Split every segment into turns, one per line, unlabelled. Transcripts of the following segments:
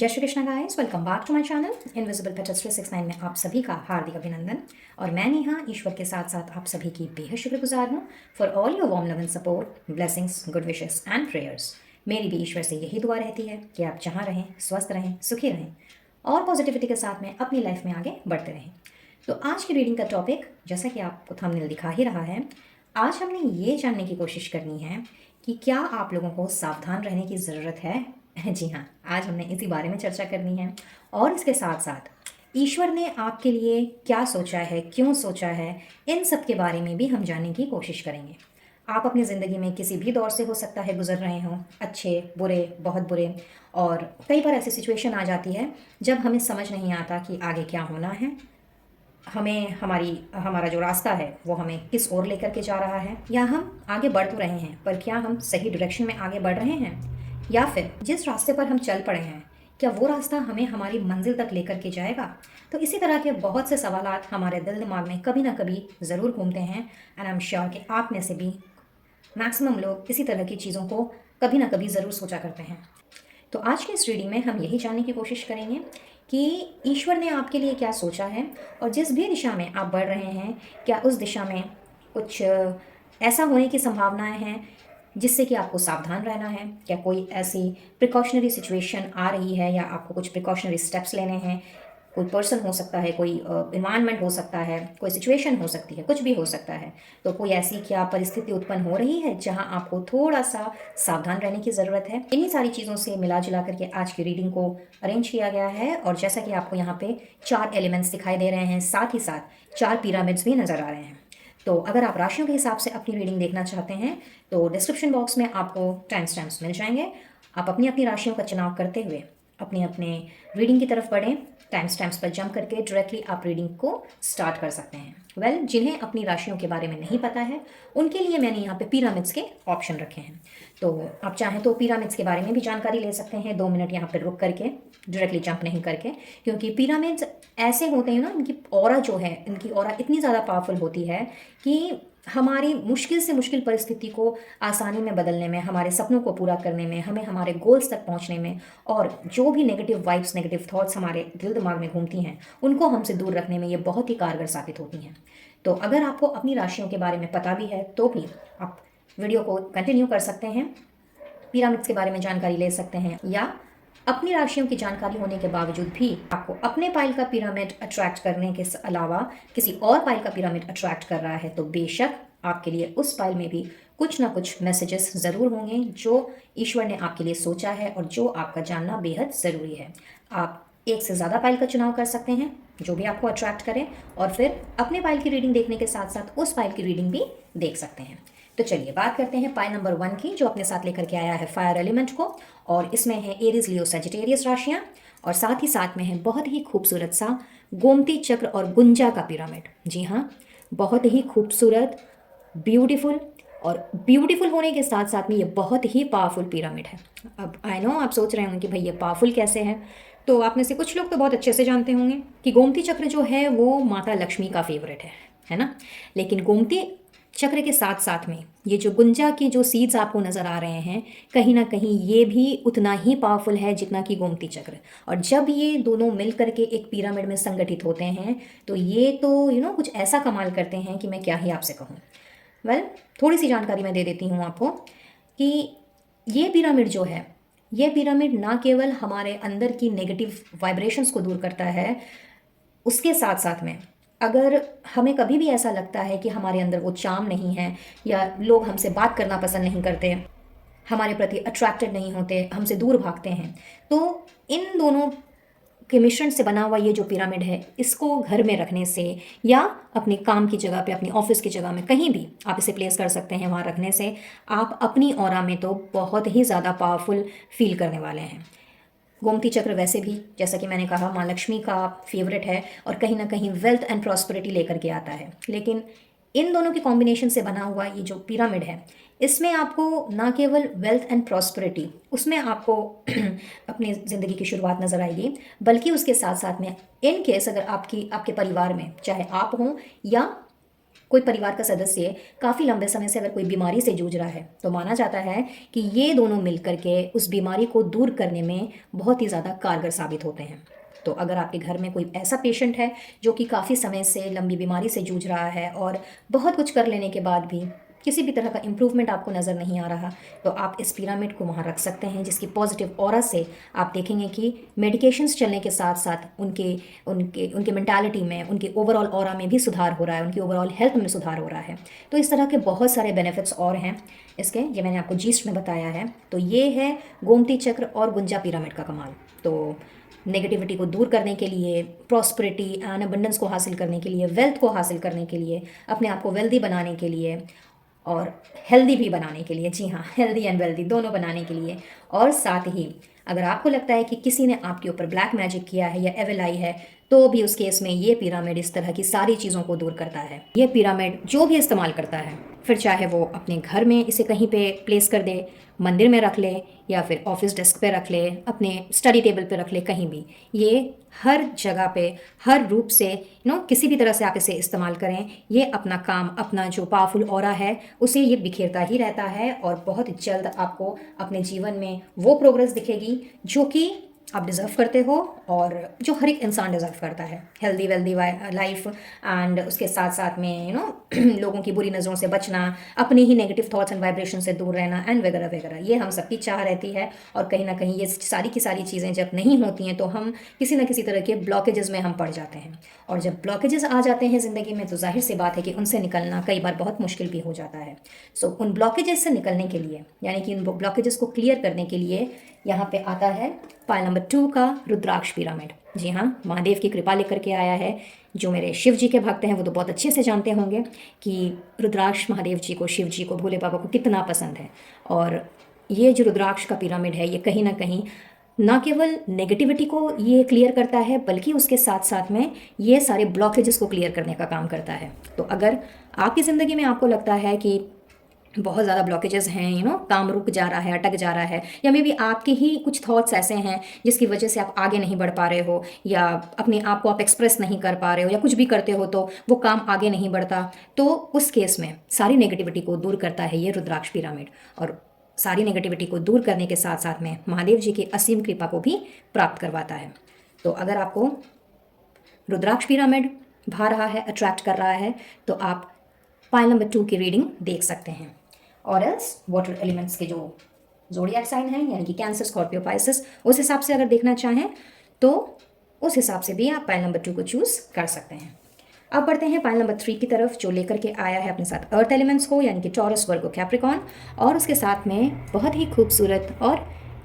जय Shri Krishna guys, welcome back to my channel invisible patters 369 में आप सभी का हार्दिक अभिनंदन। और मैं नेहा ईश्वर के साथ साथ आप सभी की बेहद शुक्रगुजार हूँ for all your warm love and support, blessings, good wishes and prayers. मेरी भी ईश्वर से यही दुआ रहती है कि आप जहाँ रहें, स्वस्थ रहें, सुखी रहें और पॉजिटिविटी के साथ में अपनी लाइफ में आगे बढ़ते रहें। तो आज की रीडिंग का टॉपिक, जैसा कि आपको थंबनेल दिखा ही रहा है, आज हमने ये जानने की कोशिश करनी है कि क्या आप लोगों को सावधान रहने की ज़रूरत है। जी हाँ, आज हमने इसी बारे में चर्चा करनी है और इसके साथ साथ ईश्वर ने आपके लिए क्या सोचा है, क्यों सोचा है, इन सब के बारे में भी हम जानने की कोशिश करेंगे। आप अपनी ज़िंदगी में किसी भी दौर से हो सकता है गुजर रहे हों, अच्छे, बुरे, बहुत बुरे, और कई बार ऐसी सिचुएशन आ जाती है जब हमें समझ नहीं आता कि आगे क्या होना है, हमें हमारा जो रास्ता है वो हमें किस ओर लेकर के जा रहा है, या हम आगे बढ़ तो रहे हैं पर क्या हम सही डायरेक्शन में आगे बढ़ रहे हैं, या फिर जिस रास्ते पर हम चल पड़े हैं क्या वो रास्ता हमें हमारी मंजिल तक लेकर के जाएगा। तो इसी तरह के बहुत से सवालात हमारे दिल दिमाग में कभी ना कभी ज़रूर घूमते हैं एंड आई एम श्योर कि आप में से भी मैक्सिमम लोग इसी तरह की चीज़ों को कभी ना कभी ज़रूर सोचा करते हैं। तो आज की इस रीडिंग में हम यही जानने की कोशिश करेंगे कि ईश्वर ने आपके लिए क्या सोचा है और जिस भी दिशा में आप बढ़ रहे हैं क्या उस दिशा में कुछ ऐसा होने की संभावनाएं हैं जिससे कि आपको सावधान रहना है। क्या कोई ऐसी प्रिकॉशनरी सिचुएशन आ रही है या आपको कुछ प्रिकॉशनरी स्टेप्स लेने हैं। कोई पर्सन हो सकता है, कोई इन्वायरमेंट हो सकता है, कोई सिचुएशन हो सकती है, कुछ भी हो सकता है। तो कोई ऐसी क्या परिस्थिति उत्पन्न हो रही है जहां आपको थोड़ा सा सावधान रहने की ज़रूरत है। इन्हीं सारी चीज़ों से मिला जुला करके आज की रीडिंग को अरेंज किया गया है। और जैसा कि आपको यहाँ पे 4 एलिमेंट्स दिखाई दे रहे हैं, साथ ही साथ 4 पिरामिड्स भी नज़र आ रहे हैं। तो अगर आप राशियों के हिसाब से अपनी रीडिंग देखना चाहते हैं तो डिस्क्रिप्शन बॉक्स में आपको टाइम स्टैम्प्स मिल जाएंगे। आप अपनी अपनी राशियों का चुनाव करते हुए अपने अपने रीडिंग की तरफ बढ़ें। टाइम स्टैम्प्स पर जंप करके डायरेक्टली आप रीडिंग को स्टार्ट कर सकते हैं। जिन्हें अपनी राशियों के बारे में नहीं पता है उनके लिए मैंने यहाँ पे पिरामिड्स के ऑप्शन रखे हैं। तो आप चाहें तो पिरामिड्स के बारे में भी जानकारी ले सकते हैं 2 मिनट यहाँ पर रुक करके, डायरेक्टली जंप नहीं करके, क्योंकि पिरामिड्स ऐसे होते हैं ना, इनकी ऑरा जो है, इनकी ऑरा इतनी ज़्यादा पावरफुल होती है कि हमारी मुश्किल से मुश्किल परिस्थिति को आसानी में बदलने में, हमारे सपनों को पूरा करने में, हमें हमारे गोल्स तक पहुंचने में, और जो भी नेगेटिव वाइब्स, नेगेटिव थॉट्स हमारे दिल दिमाग में घूमती हैं उनको हमसे दूर रखने में ये बहुत ही कारगर साबित होती हैं। तो अगर आपको अपनी राशियों के बारे में पता भी है तो भी आप वीडियो को कंटिन्यू कर सकते हैं, पिरामिड्स के बारे में जानकारी ले सकते हैं, या अपनी राशियों की जानकारी होने के बावजूद भी आपको अपने पाइल का पिरामिड अट्रैक्ट करने के अलावा किसी और पाइल का पिरामिड अट्रैक्ट कर रहा है तो बेशक आपके लिए उस पाइल में भी कुछ ना कुछ मैसेजेस ज़रूर होंगे जो ईश्वर ने आपके लिए सोचा है और जो आपका जानना बेहद ज़रूरी है। आप एक से ज़्यादा पाइल का चुनाव कर सकते हैं जो भी आपको अट्रैक्ट करें, और फिर अपने पाइल की रीडिंग देखने के साथ साथ उस पाइल की रीडिंग भी देख सकते हैं। तो चलिए बात करते हैं पाइल नंबर 1 की, जो अपने साथ लेकर के आया है फायर एलिमेंट को। और इसमें है एरीज, लियो, सजिटेरियस राशियां, और साथ ही साथ में है बहुत ही खूबसूरत सा गोमती चक्र और गुंजा का पिरामिड। जी हाँ, बहुत ही खूबसूरत, ब्यूटीफुल, और ब्यूटीफुल होने के साथ साथ में ये बहुत ही पावरफुल पिरामिड है। अब आई नो आप सोच रहे होंगे कि भाई ये पावरफुल कैसे है। तो आप में से कुछ लोग तो बहुत अच्छे से जानते होंगे कि गोमती चक्र जो है वो माता लक्ष्मी का फेवरेट है ना। लेकिन गोमती चक्र के साथ साथ में ये जो गुंजा की जो सीड्स आपको नज़र आ रहे हैं, कहीं ना कहीं ये भी उतना ही पावरफुल है जितना कि गोमती चक्र। और जब ये दोनों मिल करके एक पिरामिड में संगठित होते हैं तो ये तो कुछ ऐसा कमाल करते हैं कि मैं क्या ही आपसे कहूँ। थोड़ी सी जानकारी मैं दे देती हूँ आपको कि ये पिरामिड जो है, ये पिरामिड ना केवल हमारे अंदर की नेगेटिव वाइब्रेशंस को दूर करता है, उसके साथ साथ में अगर हमें कभी भी ऐसा लगता है कि हमारे अंदर वो चार्म नहीं है, या लोग हमसे बात करना पसंद नहीं करते, हमारे प्रति अट्रैक्टेड नहीं होते, हमसे दूर भागते हैं, तो इन दोनों के मिश्रण से बना हुआ ये जो पिरामिड है, इसको घर में रखने से या अपने काम की जगह पे, अपनी ऑफिस की जगह में, कहीं भी आप इसे प्लेस कर सकते हैं। वहाँ रखने से आप अपनी ऑरा में तो बहुत ही ज़्यादा पावरफुल फील करने वाले हैं। गोमती चक्र वैसे भी, जैसा कि मैंने कहा, माँ लक्ष्मी का फेवरेट है और कहीं ना कहीं वेल्थ एंड प्रॉस्पेरिटी लेकर के आता है। लेकिन इन दोनों के कॉम्बिनेशन से बना हुआ ये जो पिरामिड है, इसमें आपको ना केवल वेल्थ एंड प्रॉस्पेरिटी, उसमें आपको अपनी ज़िंदगी की शुरुआत नज़र आएगी, बल्कि उसके साथ साथ में इन केस अगर आपके परिवार में, चाहे आप हों या कोई परिवार का सदस्य काफ़ी लंबे समय से अगर कोई बीमारी से जूझ रहा है तो माना जाता है कि ये दोनों मिलकर के उस बीमारी को दूर करने में बहुत ही ज़्यादा कारगर साबित होते हैं। तो अगर आपके घर में कोई ऐसा पेशेंट है जो कि काफ़ी समय से लंबी बीमारी से जूझ रहा है और बहुत कुछ कर लेने के बाद भी किसी भी तरह का इम्प्रूवमेंट आपको नज़र नहीं आ रहा, तो आप इस पिरामिड को वहाँ रख सकते हैं, जिसकी पॉजिटिव ऑरा से आप देखेंगे कि मेडिकेशंस चलने के साथ साथ उनके उनके उनके मेंटालिटी में, उनके ओवरऑल ऑरा में भी सुधार हो रहा है, उनकी ओवरऑल हेल्थ में सुधार हो रहा है। तो इस तरह के बहुत सारे बेनिफिट्स और हैं इसके, ये मैंने आपको जीस्ट में बताया है। तो ये है गोमती चक्र और गुंजा पिरामिड का कमाल। तो नेगेटिविटी को दूर करने के लिए, प्रॉस्पेरिटी एंड अबंडेंस को हासिल करने के लिए, वेल्थ को हासिल करने के लिए, अपने आप को वेल्दी बनाने के लिए और हेल्दी भी बनाने के लिए, जी हाँ, हेल्दी एंड वेल्दी दोनों बनाने के लिए। और साथ ही अगर आपको लगता है कि किसी ने आपके ऊपर ब्लैक मैजिक किया है या एविल आई है, तो भी उस केस में ये पिरामिड इस तरह की सारी चीज़ों को दूर करता है। ये पिरामिड जो भी इस्तेमाल करता है, फिर चाहे वो अपने घर में इसे कहीं पे प्लेस कर दे, मंदिर में रख ले या फिर ऑफिस डेस्क पे रख ले, अपने स्टडी टेबल पे रख ले, कहीं भी, ये हर जगह पे हर रूप से किसी भी तरह से आप इसे इस्तेमाल करें, ये अपना काम, अपना जो पावरफुल ऑरा है उसे ये बिखेरता ही रहता है और बहुत जल्द आपको अपने जीवन में वो प्रोग्रेस दिखेगी जो कि आप डिज़र्व करते हो और जो हर एक इंसान डिज़र्व करता है। हेल्दी वेल्दी लाइफ एंड उसके साथ साथ में लोगों की बुरी नज़रों से बचना, अपनी ही नेगेटिव थॉट्स एंड वाइब्रेशन से दूर रहना एंड वगैरह वगैरह, ये हम सबकी चाह रहती है। और कहीं ना कहीं ये सारी की सारी चीज़ें जब नहीं होती हैं तो हम किसी न किसी तरह के ब्लॉकेजेस में हम पड़ जाते हैं। और जब ब्लॉकेजेस आ जाते हैं ज़िंदगी में तो जाहिर सी बात है कि उनसे निकलना कई बार बहुत मुश्किल भी हो जाता है। सो उन ब्लॉकेजेस से निकलने के लिए, यानी कि उन ब्लॉकेजेस को क्लियर करने के लिए यहाँ पे आता है पायल नंबर 2 का रुद्राक्ष पिरामिड। जी हाँ, महादेव की कृपा लेकर के आया है। जो मेरे शिव जी के भक्त हैं वो तो बहुत अच्छे से जानते होंगे कि रुद्राक्ष महादेव जी को, शिव जी को, भोले बाबा को कितना पसंद है। और ये जो रुद्राक्ष का पिरामिड है, ये कहीं ना कहीं ना केवल नेगेटिविटी को ये क्लियर करता है, बल्कि उसके साथ साथ में ये सारे ब्लॉकेजेस को क्लियर करने का काम करता है। तो अगर आपकी ज़िंदगी में आपको लगता है कि बहुत ज़्यादा ब्लॉकेजेस हैं, काम रुक जा रहा है, अटक जा रहा है, या मे बी आपके ही कुछ थॉट्स ऐसे हैं जिसकी वजह से आप आगे नहीं बढ़ पा रहे हो, या अपने आप को आप एक्सप्रेस नहीं कर पा रहे हो, या कुछ भी करते हो तो वो काम आगे नहीं बढ़ता, तो उस केस में सारी नेगेटिविटी को दूर करता है ये रुद्राक्ष पिरामिड। और सारी नेगेटिविटी को दूर करने के साथ साथ में महादेव जी की असीम कृपा को भी प्राप्त करवाता है। तो अगर आपको रुद्राक्ष पिरामिड भा रहा है, अट्रैक्ट कर रहा है, तो आप पायल नंबर 2 की रीडिंग देख सकते हैं। और एल्स वाटर एलिमेंट्स के जो ज़ोडिएक साइन हैं, यानी कि कैंसर, स्कॉर्पियो, पाइसेस, उस हिसाब से अगर देखना चाहें तो उस हिसाब से भी आप पायल नंबर 2 को चूज़ कर सकते हैं। अब बढ़ते हैं पायल नंबर 3 की तरफ, जो लेकर के आया है अपने साथ अर्थ एलिमेंट्स को, यानी कि टॉरस, वर्गो, कैप्रिकॉन, और उसके साथ में बहुत ही खूबसूरत और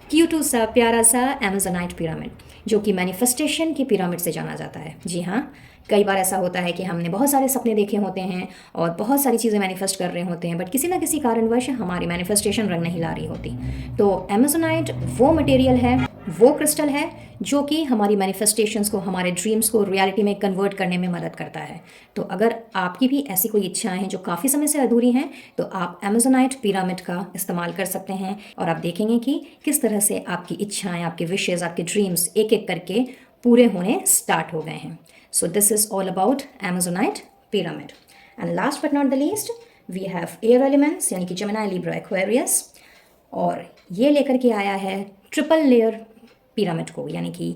क्यूट सा प्यारा सा एमेजोनाइट पिरामिड, जो कि मैनिफेस्टेशन की पिरामिड से जाना जाता है। जी हाँ, कई बार ऐसा होता है कि हमने बहुत सारे सपने देखे होते हैं और बहुत सारी चीज़ें मैनिफेस्ट कर रहे होते हैं, बट किसी ना किसी कारणवश हमारी मैनिफेस्टेशन रंग नहीं ला रही होती। तो एमेजोनाइट वो मटेरियल है, वो क्रिस्टल है जो कि हमारी मैनिफेस्टेशंस को, हमारे ड्रीम्स को रियलिटी में कन्वर्ट करने में मदद करता है। तो अगर आपकी भी ऐसी कोई इच्छाएं हैं जो काफ़ी समय से अधूरी हैं, तो आप एमेजोनाइट पिरामिड का इस्तेमाल कर सकते हैं और आप देखेंगे कि किस तरह से आपकी इच्छाएं, आपके विशेज़, आपके ड्रीम्स एक एक करके पूरे होने स्टार्ट हो गए हैं। So this is all about Amazonite pyramid. And last but not the least, we have air elements, यानी कि Gemini, Libra, Aquarius, और ये लेकर के आया है ट्रिपल लेयर पिरामिड को, यानी कि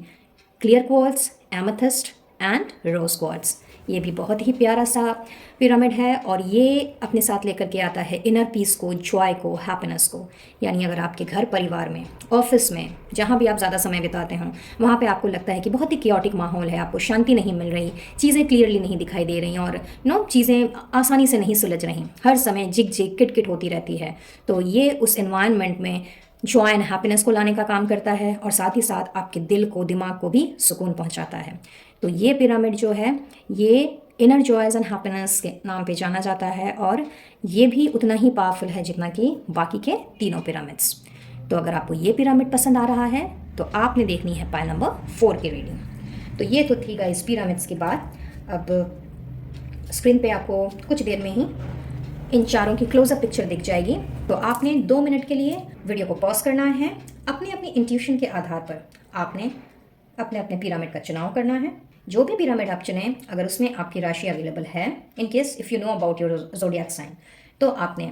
clear quartz, amethyst and rose quartz. ये भी बहुत ही प्यारा सा पिरामिड है और ये अपने साथ लेकर के आता है इनर पीस को, जॉय को, हैप्पीनेस को। यानी अगर आपके घर परिवार में, ऑफिस में, जहाँ भी आप ज़्यादा समय बिताते हों, वहाँ पे आपको लगता है कि बहुत ही क्योटिक माहौल है, आपको शांति नहीं मिल रही, चीज़ें क्लियरली नहीं दिखाई दे रही और चीज़ें आसानी से नहीं सुलझ रही, हर समय जिग जिग किट किट होती रहती है, तो ये उस एनवायरनमेंट में जॉय एंड हैप्पीनेस को लाने का काम करता है और साथ ही साथ आपके दिल को, दिमाग को भी सुकून पहुंचाता है। तो ये पिरामिड जो है, ये इनर जॉयज़ एंड हैप्पीनेस के नाम पे जाना जाता है और ये भी उतना ही पावरफुल है जितना कि बाकी के तीनों पिरामिड्स। तो अगर आपको ये पिरामिड पसंद आ रहा है तो आपने देखनी है पायल नंबर 4 की रीडिंग। तो ये तो थी गाइस पिरामिड्स की बात। अब स्क्रीन पे आपको कुछ देर में ही इन चारों की क्लोजअप पिक्चर दिख जाएगी। तो आपने 2 मिनट के लिए वीडियो को पॉज करना है। अपनी अपनी इंट्यूशन के आधार पर आपने अपने अपने पिरामिड का चुनाव करना है। जो भी पिरामिड आप चुनें, अगर उसमें आपकी राशि अवेलेबल है, in case if you know about your zodiac sign, तो आपने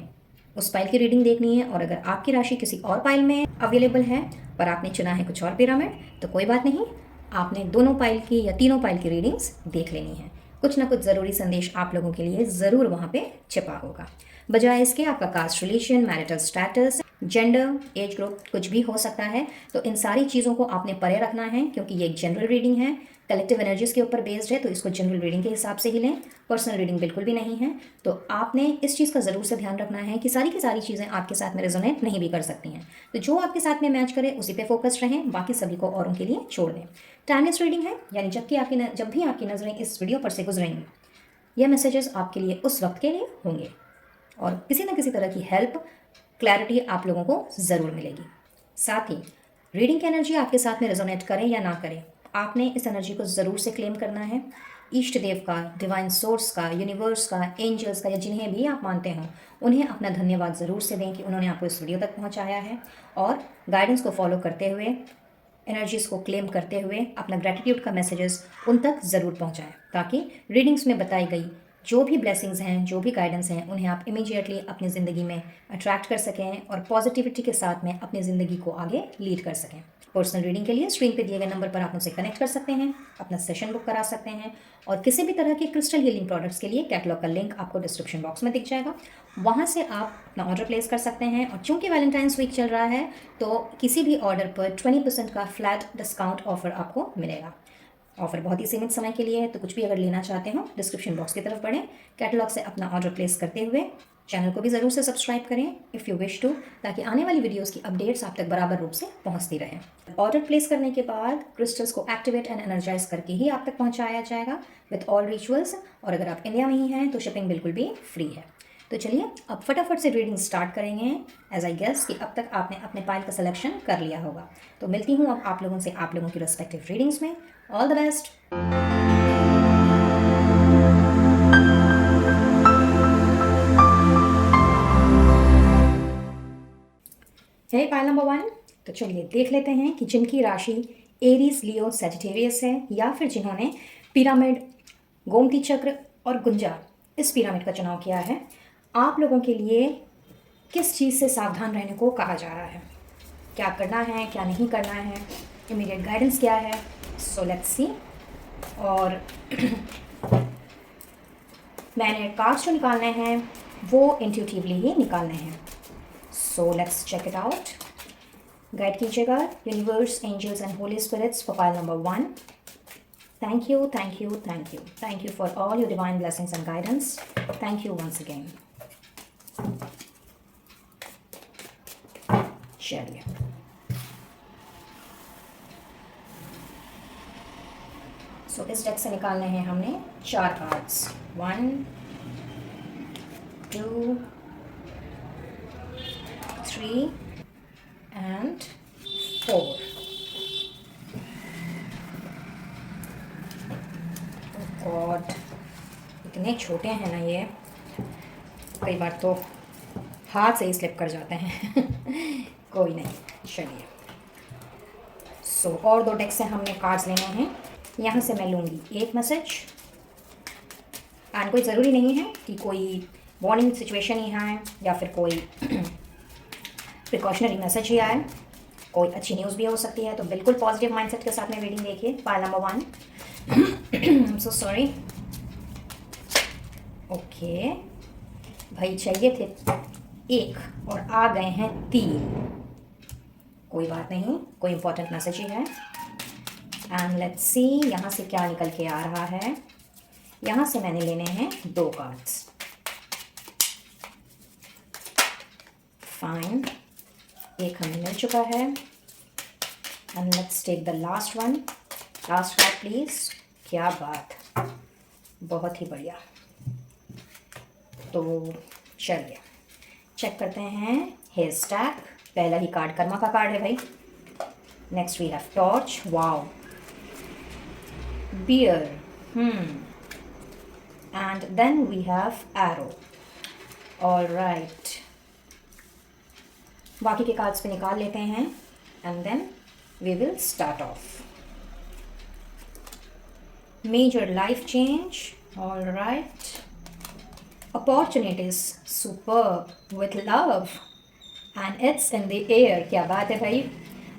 उस पाइल की रीडिंग देखनी है। और अगर आपकी राशि किसी और पाइल में अवेलेबल है पर आपने चुना है कुछ और पिरामिड, तो कोई बात नहीं, आपने दोनों पाइल की या तीनों पाइल की रीडिंग्स देख लेनी है। कुछ ना कुछ ज़रूरी संदेश आप लोगों के लिए ज़रूर वहाँ पे छिपा होगा। बजाय इसके आपका caste, religion, marital status, gender, age group कुछ भी हो सकता है। तो इन सारी चीज़ों को आपने परे रखना है, क्योंकि ये एक जनरल रीडिंग है, कलेक्टिव एनर्जीज के ऊपर बेस्ड है, तो इसको जनरल रीडिंग के हिसाब से ही लें। पर्सनल रीडिंग बिल्कुल भी नहीं है। तो आपने इस चीज़ का ज़रूर से ध्यान रखना है कि सारी की सारी चीज़ें आपके साथ में रेजोनेट नहीं भी कर सकती हैं। तो जो आपके साथ में मैच करे उसी पे फोकस रहें, बाकी सभी को औरों के लिए छोड़ दें। टाइमलेस रीडिंग है, यानी जब भी आपकी नज़रें इस वीडियो पर से गुजरेंगी, यह मैसेजेस आपके लिए उस वक्त के लिए होंगे और किसी न किसी तरह की हेल्प, क्लैरिटी आप लोगों को ज़रूर मिलेगी। साथ ही रीडिंग की एनर्जी आपके साथ में रेजोनेट करें या ना करें, आपने इस एनर्जी को ज़रूर से क्लेम करना है। इष्ट देव का, डिवाइन सोर्स का, यूनिवर्स का, एंजल्स का, या जिन्हें भी आप मानते हो, उन्हें अपना धन्यवाद ज़रूर से दें कि उन्होंने आपको इस वीडियो तक पहुंचाया है। और गाइडेंस को फॉलो करते हुए, एनर्जीज़ को क्लेम करते हुए अपना ग्रैटिट्यूड का मैसेजेस उन तक ज़रूर पहुंचाएं, ताकि रीडिंग्स में बताई गई जो भी ब्लेसिंग्स हैं, जो भी गाइडेंस हैं, उन्हें आप इमीडिएटली अपनी ज़िंदगी में अट्रैक्ट कर सकें और पॉजिटिविटी के साथ में अपनी ज़िंदगी को आगे लीड कर सकें। पर्सनल रीडिंग के लिए स्क्रीन पे दिए गए नंबर पर आप मुझसे कनेक्ट कर सकते हैं, अपना सेशन बुक करा सकते हैं। और किसी भी तरह के क्रिस्टल हीलिंग प्रोडक्ट्स के लिए कैटलॉग का लिंक आपको डिस्क्रिप्शन बॉक्स में दिख जाएगा, वहाँ से आप अपना ऑर्डर प्लेस कर सकते हैं। और चूंकि वैलेंटाइंस वीक चल रहा है, तो किसी भी ऑर्डर पर 20% का फ्लैट डिस्काउंट ऑफर आपको मिलेगा। ऑफर बहुत ही सीमित समय के लिए है, तो कुछ भी अगर लेना चाहते हो डिस्क्रिप्शन बॉक्स की तरफ बढ़ें, कैटलॉग से अपना ऑर्डर प्लेस करते हुए चैनल को भी ज़रूर से सब्सक्राइब करें इफ़ यू विश टू, ताकि आने वाली वीडियोस की अपडेट्स आप तक बराबर रूप से पहुंचती रहें। ऑर्डर प्लेस करने के बाद क्रिस्टल्स को एक्टिवेट एंड एनर्जाइज करके ही आप तक पहुंचाया जाएगा विद ऑल रिचुअल्स। और अगर आप इंडिया में ही हैं तो शिपिंग बिल्कुल भी फ्री है। तो चलिए अब फटाफट से रीडिंग स्टार्ट करेंगे। एज आई गेस कि अब तक आपने अपने पाइल का सिलेक्शन कर लिया होगा। तो मिलती हूँ अब आप लोगों से आप लोगों की रिस्पेक्टिव रीडिंग्स में। All the best. है पाइल नंबर 1। तो चलिए देख लेते हैं कि जिनकी राशि एरीज, लियो, सैजिटेरियस है, या फिर जिन्होंने पिरामिड, गोमती चक्र और गुंजा इस पिरामिड का चुनाव किया है, आप लोगों के लिए किस चीज़ से सावधान रहने को कहा जा रहा है, क्या करना है, क्या नहीं करना है, इमीडिएट गाइडेंस क्या है। सो लेट्स सी। और मैंने कार्ड्स जो निकालने हैं वो इंट्यूटिवली ही निकालने हैं। So let's check it out. Guide कीजिएगा universe, angels and holy spirits for pile number 1। Thank you, thank you, thank you, thank you for all your divine blessings and guidance. Thank you once again. चलिए so इस deck से निकालने हैं हमने 4 cards, 1 2 3 and 4। God, इतने छोटे हैं ना ये, कई बार तो हाथ से ही स्लिप कर जाते हैं। कोई नहीं, चलिए। सो और 2 डेक से हमने कार्ड्स लेने हैं। यहाँ से मैं लूँगी एक मैसेज, एंड कोई ज़रूरी नहीं है कि कोई वार्निंग सिचुएशन ही आए या फिर कोई प्रिकॉशनरी मैसेज ही आए, कोई अच्छी न्यूज़ भी हो सकती है। तो बिल्कुल पॉजिटिव माइंडसेट के साथ में रीडिंग देखिए। Pile number 1। So sorry. Okay भाई, चाहिए थे 1 और आ गए हैं 3। कोई बात नहीं, कोई इंपॉर्टेंट मैसेज ही है। एंड लेट्स सी यहाँ से क्या निकल के आ रहा है। यहाँ से मैंने लेने हैं 2 कार्ड्स। फाइन, एक हमें मिल चुका है। And let's take the last one. Last card please. क्या बात, बहुत ही बढ़िया। तो चलिए चेक करते हैं हेयर स्टैक। पहला ही कार्ड कर्मा का कार्ड है भाई। Next we have torch, wow, bear, and then we have arrow. Alright, बाकी के कार्ड्स पे निकाल लेते हैं and then we will start off. major life change. All right. Opportunities superb with love and it's in the air. क्या बात है भाई,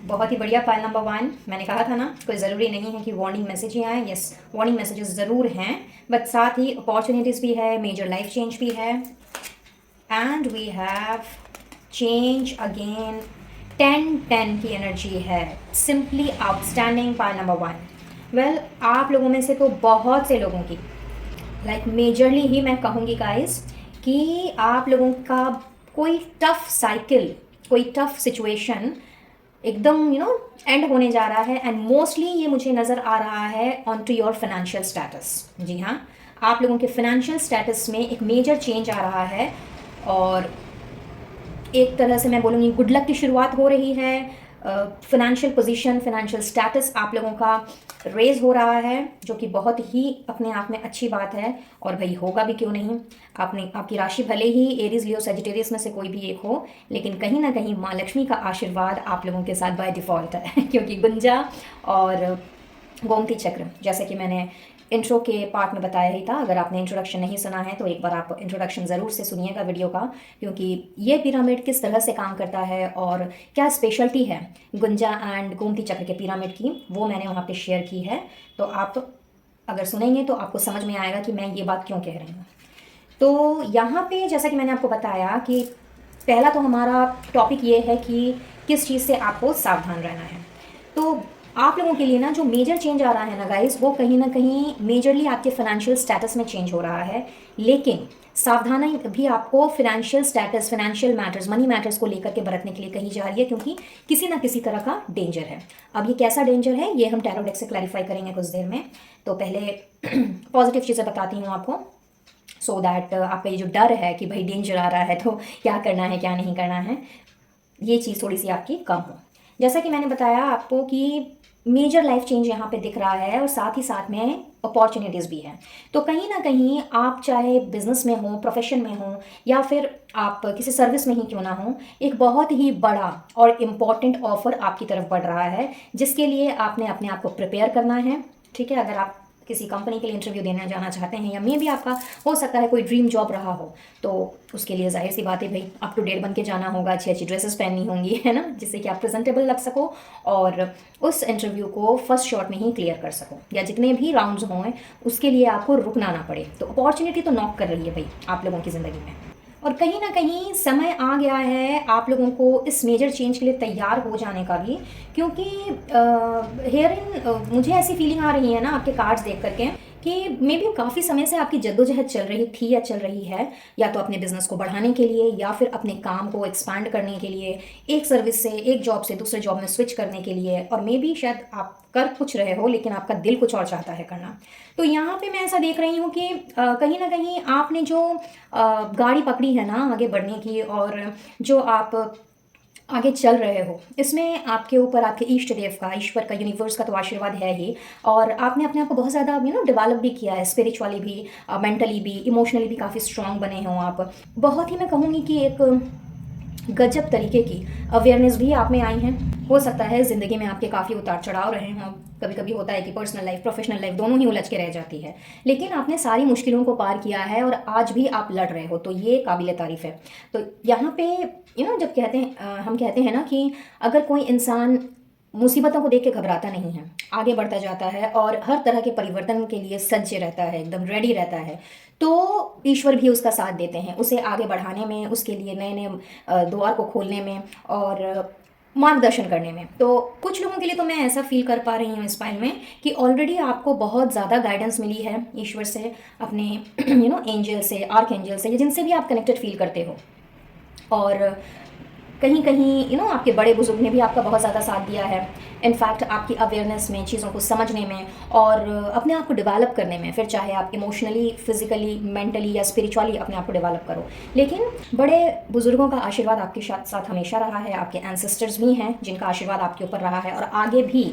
बहुत ही बढ़िया। पाइल नंबर 1, मैंने कहा था ना कोई ज़रूरी नहीं है कि वार्निंग मैसेज ही आए। यस, वार्निंग मैसेजेस ज़रूर हैं, बट साथ ही अपॉर्चुनिटीज़ भी है, मेजर लाइफ चेंज भी है। And we have change again, 10-10 की एनर्जी है, simply outstanding. Pile number 1, well आप लोगों में से तो बहुत से लोगों की मेजरली ही मैं कहूँगी गाइस कि आप लोगों का कोई टफ साइकिल, कोई टफ सिचुएशन एकदम एंड होने जा रहा है। एंड मोस्टली ये मुझे नज़र आ रहा है on to your financial status. जी हाँ, आप लोगों के फाइनेंशियल स्टेटस में एक मेजर चेंज आ रहा है और एक तरह से मैं बोलूँगी गुड लक की शुरुआत हो रही है। फाइनेंशियल पोजीशन, फाइनेंशियल स्टेटस आप लोगों का रेज हो रहा है, जो कि बहुत ही अपने आप में अच्छी बात है। और भाई होगा भी क्यों नहीं। आपकी राशि भले ही एरीज, लियो, सजिटेरियस में से कोई भी एक हो, लेकिन कहीं ना कहीं माँ लक्ष्मी का आशीर्वाद आप लोगों के साथ बाय डिफ़ॉल्ट है क्योंकि गुंजा और गोमती चक्र, जैसे कि मैंने इंट्रो के पार्ट में बताया ही था। अगर आपने इंट्रोडक्शन नहीं सुना है तो एक बार आप इंट्रोडक्शन ज़रूर से सुनिएगा वीडियो का, क्योंकि ये पिरामिड किस तरह से काम करता है और क्या स्पेशलिटी है गुंजा एंड गोमती चक्र के पिरामिड की, वो मैंने वहाँ पे शेयर की है। तो आप अगर सुनेंगे तो आपको समझ में आएगा कि मैं ये बात क्यों कह रही हूँ। तो यहाँ पे जैसा कि मैंने आपको बताया कि पहला तो हमारा टॉपिक ये है कि किस चीज़ से आपको सावधान रहना है। तो आप लोगों के लिए ना जो मेजर चेंज आ रहा है ना गाइस, वो कहीं ना कहीं मेजरली आपके फाइनेंशियल स्टेटस में चेंज हो रहा है। लेकिन सावधानी भी आपको financial status, financial matters, money matters को लेकर के बरतने के लिए कही जा रही है, क्योंकि किसी ना किसी तरह का डेंजर है। अब ये कैसा डेंजर है ये हम टैरो डेक से क्लैरिफाई करेंगे कुछ देर में। तो पहले पॉजिटिव चीज़ें बताती हूँ आपको, सो दैट आपका ये जो डर है कि भाई डेंजर आ रहा है तो क्या करना है क्या नहीं करना है, ये चीज़ थोड़ी सी आपकी कम हो। जैसा कि मैंने बताया आपको कि मेजर लाइफ चेंज यहाँ पे दिख रहा है और साथ ही साथ में अपॉर्चुनिटीज़ भी हैं। तो कहीं ना कहीं आप चाहे बिजनेस में हो, प्रोफेशन में हो, या फिर आप किसी सर्विस में ही क्यों ना हो, एक बहुत ही बड़ा और इम्पॉर्टेंट ऑफर आपकी तरफ बढ़ रहा है, जिसके लिए आपने अपने आप को प्रिपेयर करना है। ठीक है, अगर आप किसी कंपनी के लिए इंटरव्यू देने जाना चाहते हैं, या मे भी आपका हो सकता है कोई ड्रीम जॉब रहा हो, तो उसके लिए जाहिर सी बात है भाई अप टू डेट बन के जाना होगा, अच्छी अच्छी ड्रेसेस पहननी होंगी, है ना, जिससे कि आप प्रेजेंटेबल लग सको और उस इंटरव्यू को फर्स्ट शॉट में ही क्लियर कर सको, या जितने भी राउंड्स हों उसके लिए आपको रुकना ना पड़े। तो अपॉर्चुनिटी तो नॉक कर रही है भाई आप लोगों की ज़िंदगी में, और कहीं ना कहीं समय आ गया है आप लोगों को इस मेजर चेंज के लिए तैयार हो जाने का भी, क्योंकि हेयर इन मुझे ऐसी फीलिंग आ रही है ना आपके कार्ड्स देख करके कि मे बी काफ़ी समय से आपकी जद्दोजहद चल रही थी या चल रही है, या तो अपने बिजनेस को बढ़ाने के लिए या फिर अपने काम को एक्सपैंड करने के लिए, एक सर्विस से, एक जॉब से दूसरे जॉब में स्विच करने के लिए, और मे बी शायद आप कर कुछ रहे हो लेकिन आपका दिल कुछ और चाहता है करना। तो यहाँ पे मैं ऐसा देख रही हूँ कि कहीं ना कहीं आपने जो गाड़ी पकड़ी है ना आगे बढ़ने की, और जो आप आगे चल रहे हो, इसमें आपके ऊपर आपके इष्ट देव का, ईश्वर का, यूनिवर्स का तो आशीर्वाद है ही, और आपने अपने आप को बहुत ज़्यादा डेवलप भी किया है, स्पिरिचुअली भी, मेंटली भी, इमोशनली भी काफ़ी स्ट्रांग बने हो आप। बहुत ही मैं कहूँगी कि एक गजब तरीके की अवेयरनेस भी आप में आई है। हो सकता है ज़िंदगी में आपके काफ़ी उतार चढ़ाव रहे हों, कभी कभी होता है कि पर्सनल लाइफ, प्रोफेशनल लाइफ दोनों ही उलझ के रह जाती है, लेकिन आपने सारी मुश्किलों को पार किया है और आज भी आप लड़ रहे हो, तो ये काबिल तारीफ़ है। तो यहाँ पे जब कहते हैं हम कहते हैं ना कि अगर कोई इंसान मुसीबतों को देख के घबराता नहीं है, आगे बढ़ता जाता है और हर तरह के परिवर्तन के लिए सज्ज रहता है, एकदम रेडी रहता है, तो ईश्वर भी उसका साथ देते हैं, उसे आगे बढ़ाने में, उसके लिए नए नए द्वार को खोलने में और मार्गदर्शन करने में। तो कुछ लोगों के लिए तो मैं ऐसा फील कर पा रही हूँ इस फाइल में कि ऑलरेडी आपको बहुत ज़्यादा गाइडेंस मिली है ईश्वर से, अपने एंजल से, आर्क एंजल से, या जिनसे भी आप कनेक्टेड फील करते हो। और कहीं कहीं आपके बड़े बुजुर्ग ने भी आपका बहुत ज़्यादा साथ दिया है, इनफैक्ट आपकी अवेयरनेस में, चीज़ों को समझने में और अपने आप को डेवलप करने में, फिर चाहे आप इमोशनली, फिजिकली, मेंटली या स्पिरिचुअली अपने आप को डेवलप करो। लेकिन बड़े बुजुर्गों का आशीर्वाद आपके साथ हमेशा रहा है, आपके एंसेस्टर्स भी हैं जिनका आशीर्वाद आपके ऊपर रहा है, और आगे भी।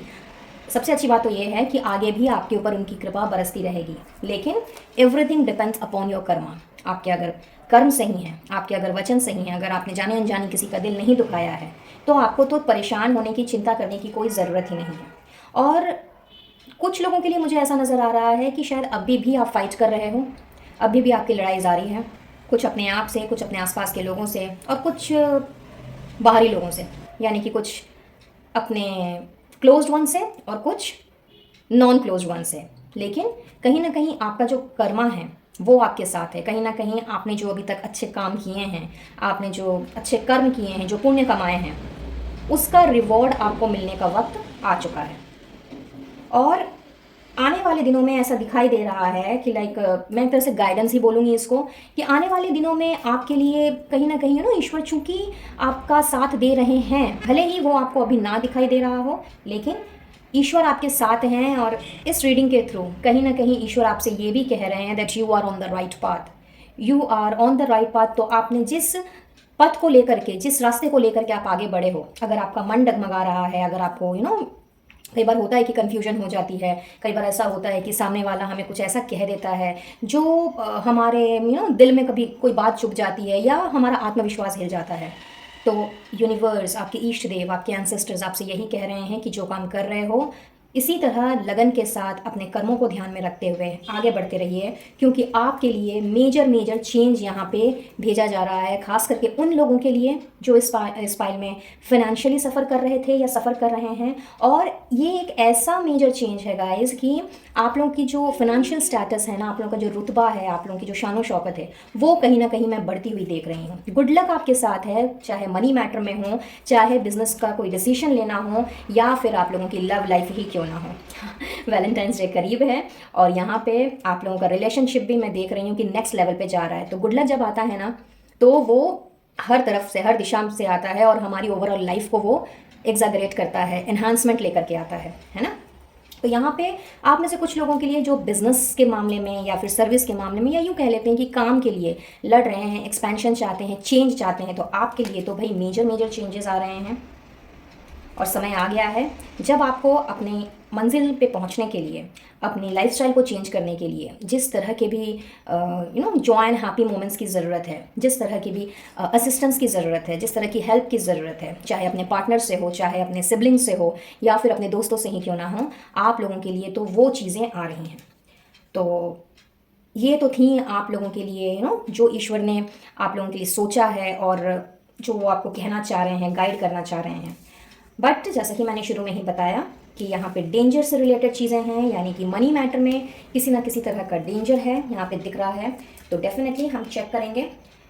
सबसे अच्छी बात तो ये है कि आगे भी आपके ऊपर उनकी कृपा बरसती रहेगी, लेकिन everything depends upon your Karma. आपके अगर कर्म सही हैं, आपके अगर वचन सही हैं, अगर आपने जाने अनजाने किसी का दिल नहीं दुखाया है, तो आपको तो परेशान होने की, चिंता करने की कोई ज़रूरत ही नहीं है। और कुछ लोगों के लिए मुझे ऐसा नज़र आ रहा है कि शायद अभी भी आप फाइट कर रहे हो, अभी भी आपकी लड़ाई जारी है, कुछ अपने आप से, कुछ अपने आसपास के लोगों से, और कुछ बाहरी लोगों से, यानी कि कुछ अपने क्लोज्ड वन से और कुछ नॉन क्लोज्ड वन से। लेकिन कहीं ना कहीं आपका जो कर्मा है वो आपके साथ है। कहीं ना कहीं आपने जो अभी तक अच्छे काम किए हैं, आपने जो अच्छे कर्म किए हैं, जो पुण्य कमाए हैं, उसका रिवॉर्ड आपको मिलने का वक्त आ चुका है। और आने वाले दिनों में ऐसा दिखाई दे रहा है कि मैं एक तरह से गाइडेंस ही बोलूँगी इसको, कि आने वाले दिनों में आपके लिए कहीं ना कहीं ईश्वर चूंकि आपका साथ दे रहे हैं, भले ही वो आपको अभी ना दिखाई दे रहा हो, लेकिन ईश्वर आपके साथ हैं। और इस रीडिंग के थ्रू कहीं ना कहीं ईश्वर आपसे ये भी कह रहे हैं that you are on the right path, you are on the right path. तो आपने जिस पथ को लेकर के, जिस रास्ते को लेकर के आप आगे बढ़े हो, अगर आपका मन डगमगा रहा है, अगर आपको कई बार होता है कि कन्फ्यूजन हो जाती है, कई बार ऐसा होता है कि सामने वाला हमें कुछ ऐसा कह देता है जो हमारे दिल में कभी कोई बात चुभ जाती है, या हमारा आत्मविश्वास हिल जाता है। तो यूनिवर्स, आपके इष्ट देव, आपके एंसेस्टर्स आपसे यही कह रहे हैं कि जो काम कर रहे हो इसी तरह लगन के साथ अपने कर्मों को ध्यान में रखते हुए आगे बढ़ते रहिए, क्योंकि आपके लिए मेजर मेजर चेंज यहाँ पे भेजा जा रहा है, खास करके उन लोगों के लिए जो इस फाइल में फाइनेंशियली सफ़र कर रहे थे या सफ़र कर रहे हैं। और ये एक ऐसा मेजर चेंज है गाइस कि आप लोगों की जो फाइनेंशियल स्टेटस है ना, आप लोगों का जो रुतबा है, आप लोगों की जो शानो शौकत है, वो कहीं ना कहीं मैं बढ़ती हुई देख रही हूँ। गुड लक आपके साथ है, चाहे मनी मैटर में हो, चाहे बिजनेस का कोई डिसीजन लेना हो, या फिर आप लोगों की लव लाइफ ही क्यों ना हो। वैलेंटाइंस डे करीब है और यहाँ पे आप लोगों का रिलेशनशिप भी मैं देख रही हूँ कि नेक्स्ट लेवल पे जा रहा है। तो गुड लक जब आता है ना, तो वो हर तरफ से, हर दिशा से आता है और हमारी ओवरऑल लाइफ को वो एग्जैगरेट करता है, एनहांसमेंट लेकर के आता है ना। तो यहाँ पे आप में से कुछ लोगों के लिए जो बिजनेस के मामले में या फिर सर्विस के मामले में, या यूँ कह लेते हैं कि काम के लिए लड़ रहे हैं, एक्सपेंशन चाहते हैं, चेंज चाहते हैं, तो आपके लिए तो भाई मेजर मेजर चेंजेस आ रहे हैं। और समय आ गया है जब आपको अपनी मंजिल पे पहुंचने के लिए, अपनी लाइफस्टाइल को चेंज करने के लिए, जिस तरह के भी जॉय एंड हैप्पी मोमेंट्स की ज़रूरत है, जिस तरह की भी असिस्टेंस की ज़रूरत है, जिस तरह की हेल्प की ज़रूरत है, चाहे अपने पार्टनर से हो, चाहे अपने सिबलिंग से हो, या फिर अपने दोस्तों से ही क्यों ना हो, आप लोगों के लिए तो वो चीज़ें आ रही हैं। तो ये तो थी आप लोगों के लिए जो ईश्वर ने आप लोगों के लिए सोचा है और जो वो आपको कहना चाह रहे हैं, गाइड करना चाह रहे हैं। बट जैसा कि मैंने शुरू में ही बताया कि यहाँ पे डेंजर से रिलेटेड चीज़ें हैं, यानी कि मनी मैटर में किसी ना किसी तरह का डेंजर है, यहाँ पे दिख रहा है। तो डेफिनेटली हम चेक करेंगे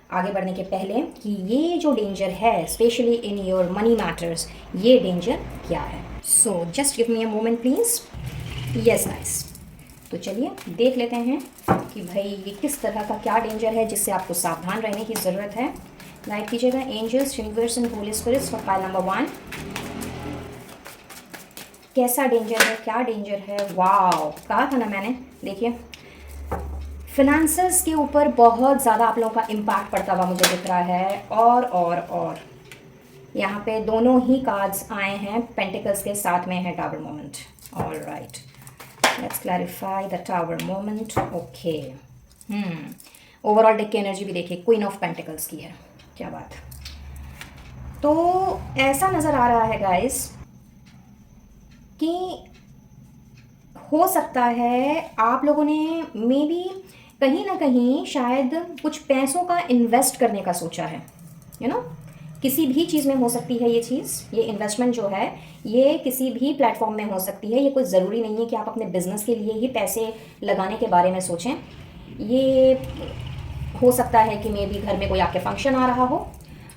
आगे बढ़ने के पहले कि ये जो डेंजर है, specially in your money matters, ये डेंजर क्या है। So just give me a moment please. Yes guys, तो चलिए देख लेते हैं कि भाई ये किस तरह का क्या डेंजर है जिससे आपको सावधान रहने की ज़रूरत है। गाइड कीजिएगा angels, universe and holy spirits for file number 1। कैसा डेंजर है, क्या डेंजर है। वाओ, कहा था ना मैंने। देखिए, फिनेंसेस के ऊपर बहुत ज़्यादा आप लोगों का इम्पैक्ट पड़ता हुआ मुझे दिख रहा है। और यहाँ पे दोनों ही कार्ड्स आए हैं, पेंटिकल्स के साथ में है tower moment. All right, let's clarify the tower moment. Okay, overall deck की एनर्जी भी देखिए, क्वीन ऑफ पेंटिकल्स की है। क्या बात। तो ऐसा नज़र आ रहा है गाइस कि हो सकता है आप लोगों ने मे बी कहीं ना कहीं शायद कुछ पैसों का इन्वेस्ट करने का सोचा है। किसी भी चीज़ में हो सकती है ये चीज़, ये इन्वेस्टमेंट जो है ये किसी भी प्लेटफॉर्म में हो सकती है। ये कोई ज़रूरी नहीं है कि आप अपने बिजनेस के लिए ही पैसे लगाने के बारे में सोचें। ये हो सकता है कि मे बी घर में कोई आपके फंक्शन आ रहा हो,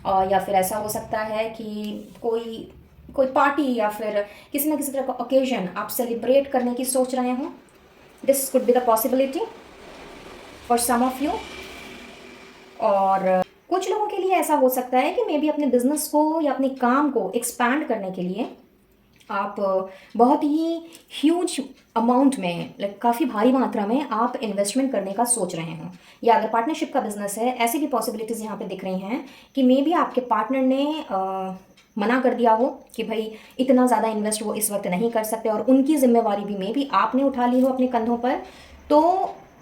और या फिर ऐसा हो सकता है कि कोई पार्टी या फिर किसी ना किसी तरह का ओकेजन आप सेलिब्रेट करने की सोच रहे हो। This could be the possibility for some of you. और कुछ लोगों के लिए ऐसा हो सकता है कि मे बी अपने बिजनेस को या अपने काम को एक्सपैंड करने के लिए आप बहुत ही ह्यूज अमाउंट में, काफ़ी भारी मात्रा में आप इन्वेस्टमेंट करने का सोच रहे हो। या अगर पार्टनरशिप का बिजनेस है, ऐसी भी पॉसिबिलिटीज़ यहाँ पे दिख रही हैं कि मे बी आपके पार्टनर ने मना कर दिया हो कि भाई इतना ज़्यादा इन्वेस्ट वो इस वक्त नहीं कर सकते, और उनकी जिम्मेवारी भी मे बी आपने उठा ली हो अपने कंधों पर। तो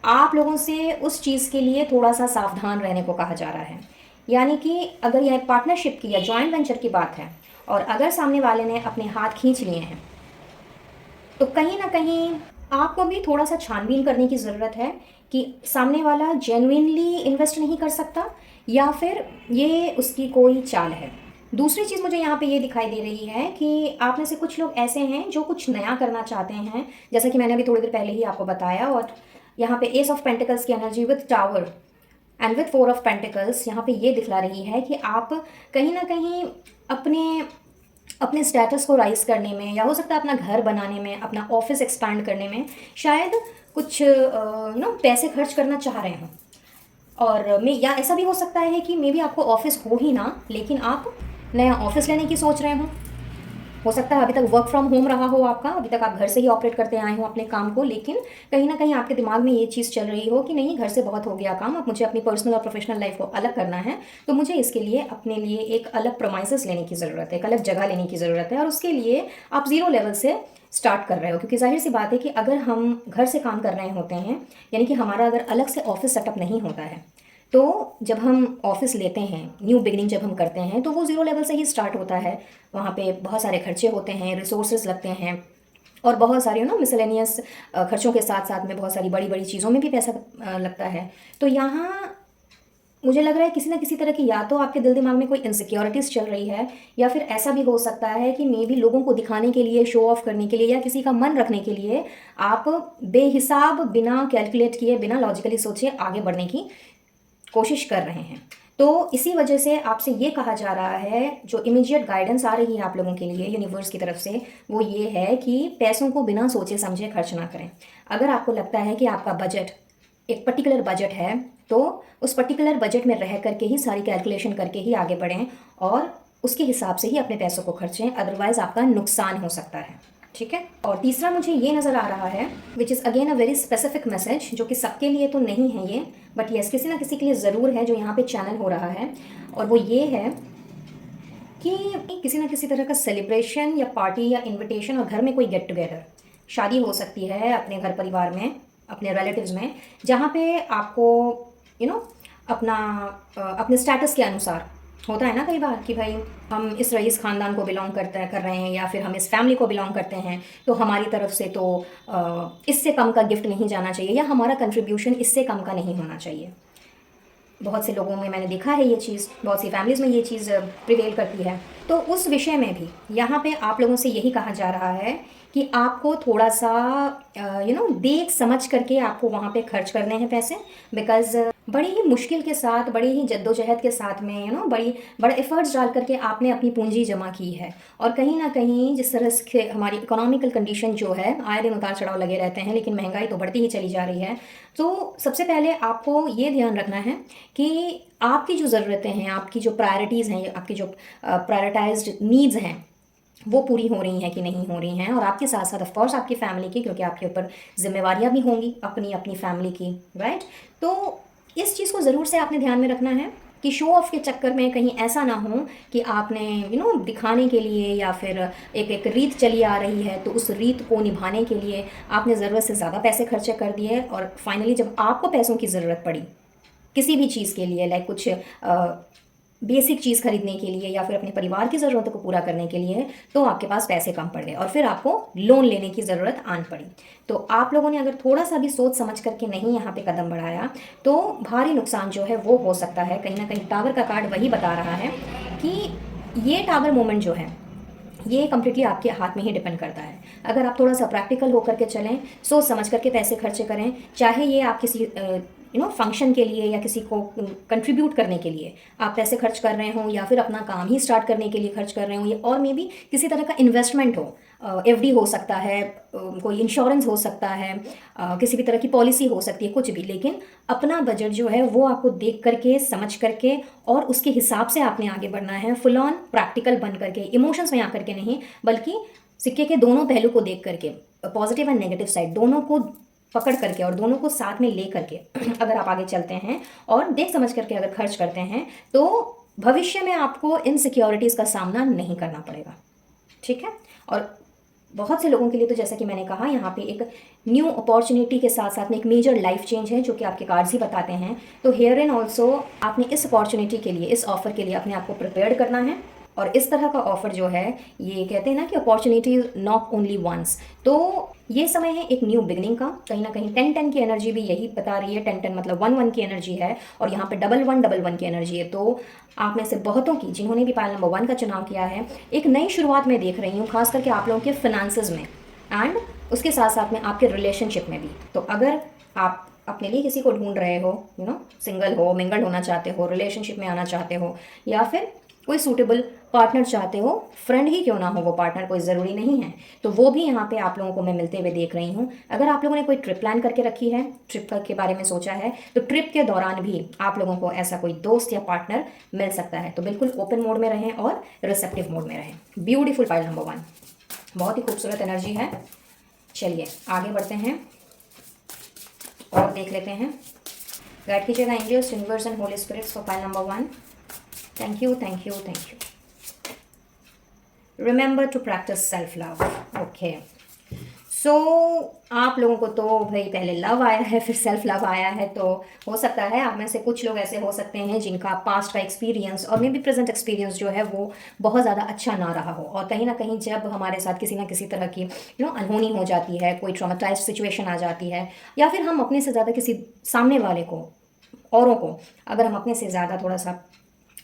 आप लोगों से उस चीज़ के लिए थोड़ा सा सावधान रहने को कहा जा रहा है। यानी कि अगर यह पार्टनरशिप की या जॉइंट वेंचर की बात है, और अगर सामने वाले ने अपने हाथ खींच लिए हैं, तो कहीं ना कहीं आपको भी थोड़ा सा छानबीन करने की ज़रूरत है कि सामने वाला जेन्युइनली इन्वेस्ट नहीं कर सकता या फिर ये उसकी कोई चाल है। दूसरी चीज़ मुझे यहाँ पे ये दिखाई दे रही है कि आप में से कुछ लोग ऐसे हैं जो कुछ नया करना चाहते हैं, जैसा कि मैंने अभी थोड़ी देर पहले ही आपको बताया। और यहाँ पे एस ऑफ पेंटिकल्स की energy with tower and with four of pentacles यहाँ पे ये दिखला रही है कि आप कहीं ना कहीं अपने अपने स्टेटस को राइज करने में, या हो सकता है अपना घर बनाने में, अपना ऑफिस एक्सपैंड करने में शायद कुछ पैसे खर्च करना चाह रहे हो। और मैं, या ऐसा भी हो सकता है कि मे बी आपको ऑफिस हो ही ना, लेकिन आप नया ऑफिस लेने की सोच रहे हो सकता है अभी तक वर्क फ्रॉम होम रहा हो आपका, अभी तक आप घर से ही ऑपरेट करते आए हो अपने काम को, लेकिन कहीं ना कहीं आपके दिमाग में ये चीज़ चल रही हो कि नहीं, घर से बहुत हो गया काम, अब मुझे अपनी पर्सनल और प्रोफेशनल लाइफ को अलग करना है। तो मुझे इसके लिए अपने लिए एक अलग प्रोमाइसेस लेने की ज़रूरत है, एक अलग जगह लेने की ज़रूरत है। और उसके लिए आप ज़ीरो लेवल से स्टार्ट कर रहे हो, क्योंकि जाहिर सी बात है कि अगर हम घर से काम कर रहे होते हैं, यानी कि हमारा अगर अलग से ऑफिस सेटअप नहीं होता है, तो जब हम ऑफिस लेते हैं, न्यू बिगनिंग जब हम करते हैं, तो वो ज़ीरो लेवल से ही स्टार्ट होता है। वहाँ पे बहुत सारे खर्चे होते हैं, रिसोर्सेज लगते हैं, और बहुत सारे मिसलेनियस खर्चों के साथ साथ में बहुत सारी बड़ी बड़ी चीज़ों में भी पैसा लगता है। तो यहाँ मुझे लग रहा है किसी ना किसी तरह की, या तो आपके दिल दिमाग में कोई इनसिक्योरिटीज़ चल रही है, या फिर ऐसा भी हो सकता है कि मे बी लोगों को दिखाने के लिए, शो ऑफ करने के लिए, या किसी का मन रखने के लिए आप बेहिसाब, बिना कैलकुलेट किए, बिना लॉजिकली सोचे आगे बढ़ने की कोशिश कर रहे हैं। तो इसी वजह से आपसे ये कहा जा रहा है, जो इमीडिएट गाइडेंस आ रही है आप लोगों के लिए यूनिवर्स की तरफ से, वो ये है कि पैसों को बिना सोचे समझे खर्च ना करें। अगर आपको लगता है कि आपका बजट एक पर्टिकुलर बजट है, तो उस पर्टिकुलर बजट में रह करके ही, सारी कैलकुलेशन करके ही आगे बढ़ें और उसके हिसाब से ही अपने पैसों को खर्चें, अदरवाइज़ आपका नुकसान हो सकता है। ठीक है। और तीसरा मुझे ये नज़र आ रहा है, which is again a very specific message, जो कि सबके लिए तो नहीं है ये, बट यस किसी ना किसी के लिए ज़रूर है, जो यहाँ पे चैनल हो रहा है। और वो ये है कि किसी ना किसी तरह का सेलिब्रेशन या पार्टी या इनविटेशन, और घर में कोई गेट टुगेदर, शादी हो सकती है अपने घर परिवार में, अपने रिलेटिव्स में, जहाँ पे आपको अपना अपने स्टेटस के अनुसार, होता है ना कई बार कि भाई हम इस रईस ख़ानदान को बिलोंग कर रहे हैं, या फिर हम इस फैमिली को बिलोंग करते हैं, तो हमारी तरफ से तो इससे कम का गिफ्ट नहीं जाना चाहिए, या हमारा कंट्रीब्यूशन इससे कम का नहीं होना चाहिए। बहुत से लोगों में मैंने देखा है ये चीज़, बहुत सी फैमिलीज़ में ये चीज़ प्रिवेल करती है। तो उस विषय में भी यहाँ पे आप लोगों से यही कहा जा रहा है कि आपको थोड़ा सा देख समझ करके आपको वहाँ पे खर्च करने हैं पैसे, बिकॉज बड़ी ही मुश्किल के साथ, बड़ी ही जद्दोजहद के साथ में बड़े एफर्ट्स डाल करके आपने अपनी पूंजी जमा की है। और कहीं ना कहीं जिस तरह से हमारी इकोनॉमिकल कंडीशन जो है, आए दिन उतार चढ़ाव लगे रहते हैं, लेकिन महंगाई तो बढ़ती ही चली जा रही है। तो सबसे पहले आपको ये ध्यान रखना है कि आपकी जो ज़रूरतें हैं, आपकी जो प्रायोरिटीज़ हैं, आपकी जो प्रायोरिटाइज्ड नीड्स हैं, वो पूरी हो रही हैं कि नहीं हो रही हैं। और आपके साथ साथ ऑफकोर्स आपकी फैमिली की, क्योंकि आपके ऊपर जिम्मेवारियां भी होंगी अपनी अपनी फैमिली की, राइट। तो इस चीज़ को ज़रूर से आपने ध्यान में रखना है कि शो ऑफ के चक्कर में कहीं ऐसा ना हो कि आपने दिखाने के लिए, या फिर एक रीत चली आ रही है, तो उस रीत को निभाने के लिए आपने ज़रूरत से ज़्यादा पैसे खर्चे कर दिए, और फाइनली जब आपको पैसों की ज़रूरत पड़ी किसी भी चीज़ के लिए, लाइक कुछ बेसिक चीज़ खरीदने के लिए, या फिर अपने परिवार की ज़रूरतों को पूरा करने के लिए, तो आपके पास पैसे कम पड़ गए और फिर आपको लोन लेने की ज़रूरत आन पड़ी। तो आप लोगों ने अगर थोड़ा सा भी सोच समझ करके नहीं यहाँ पे कदम बढ़ाया, तो भारी नुकसान जो है वो हो सकता है। कहीं ना कहीं टावर का कार्ड वही बता रहा है कि ये टावर मोमेंट जो है, ये कम्प्लीटली आपके हाथ में ही डिपेंड करता है। अगर आप थोड़ा सा प्रैक्टिकल होकर के चलें, सोच समझ करके पैसे खर्चे करें, चाहे ये आप किसी फंक्शन के लिए या किसी को कंट्रीब्यूट करने के लिए आप पैसे खर्च कर रहे हों, या फिर अपना काम ही स्टार्ट करने के लिए खर्च कर रहे हों, या और मे बी किसी तरह का इन्वेस्टमेंट हो, एफडी हो सकता है, कोई इंश्योरेंस हो सकता है, किसी भी तरह की पॉलिसी हो सकती है, कुछ भी। लेकिन अपना बजट जो है वो आपको देख करके, समझ करके, और उसके हिसाब से आपने आगे बढ़ना है, फुल ऑन प्रैक्टिकल बन करके, इमोशंस में आकर के नहीं, बल्कि सिक्के के दोनों पहलू को देख करके, पॉजिटिव एंड नेगेटिव साइड दोनों को पकड़ करके और दोनों को साथ में ले करके अगर आप आगे चलते हैं और देख समझ करके अगर खर्च करते हैं, तो भविष्य में आपको इनसिक्योरिटीज़ का सामना नहीं करना पड़ेगा। ठीक है। और बहुत से लोगों के लिए तो जैसा कि मैंने कहा, यहाँ पे एक न्यू अपॉर्चुनिटी के साथ साथ में एक मेजर लाइफ चेंज है, जो कि आपके कार्ड्स ही बताते हैं। तो हेयर एंड ऑल्सो आपने इस अपॉर्चुनिटी के लिए, इस ऑफर के लिए अपने आप को प्रिपेयर्ड करना है, और इस तरह का ऑफर जो है, ये कहते हैं ना कि अपॉर्चुनिटी नॉट ओनली वंस, तो ये समय है एक न्यू बिगनिंग का। कहीं ना कहीं 10-10 की एनर्जी भी यही बता रही है। 10-10 मतलब 1-1 की एनर्जी है, और यहाँ पे 11-11 की एनर्जी है। तो आप में से बहुतों की, जिन्होंने भी पायल नंबर 1 का चुनाव किया है, एक नई शुरुआत में देख रही हूँ, खास करके आप लोगों के फिनांसेस में एंड उसके साथ साथ में आपके रिलेशनशिप में भी। तो अगर आप अपने लिए किसी को ढूंढ रहे हो, सिंगल हो, मिंगल होना चाहते हो, रिलेशनशिप में आना चाहते हो, या फिर कोई सूटेबल पार्टनर चाहते हो, फ्रेंड ही क्यों ना हो वो पार्टनर, कोई ज़रूरी नहीं है, तो वो भी यहाँ पे आप लोगों को मैं मिलते हुए देख रही हूँ। अगर आप लोगों ने कोई ट्रिप प्लान करके रखी है, ट्रिप के बारे में सोचा है, तो ट्रिप के दौरान भी आप लोगों को ऐसा कोई दोस्त या पार्टनर मिल सकता है। तो बिल्कुल ओपन मोड में रहें और रिसेप्टिव मोड में रहें। ब्यूटीफुल पाइल नंबर 1, बहुत ही खूबसूरत एनर्जी है। चलिए आगे बढ़ते हैं और देख लेते हैं। गाइड कीजिएगा angels, universe and holy spirits for pile number 1। Thank you, thank you, thank you. Remember to practice self love. Okay, so आप लोगों को तो भाई पहले लव आया है, फिर सेल्फ लव आया है, तो हो सकता है आप में से कुछ लोग ऐसे हो सकते हैं जिनका पास्ट का एक्सपीरियंस और मे बी प्रेजेंट एक्सपीरियंस जो है वो बहुत ज़्यादा अच्छा ना रहा हो, और कहीं ना कहीं जब हमारे साथ किसी ना किसी तरह की अनहोनी हो जाती है, कोई ट्रॉमेटाइज्ड सिचुएशन आ जाती है, या फिर हम अपने से ज़्यादा किसी सामने वाले को, औरों को अगर हम अपने से ज़्यादा थोड़ा सा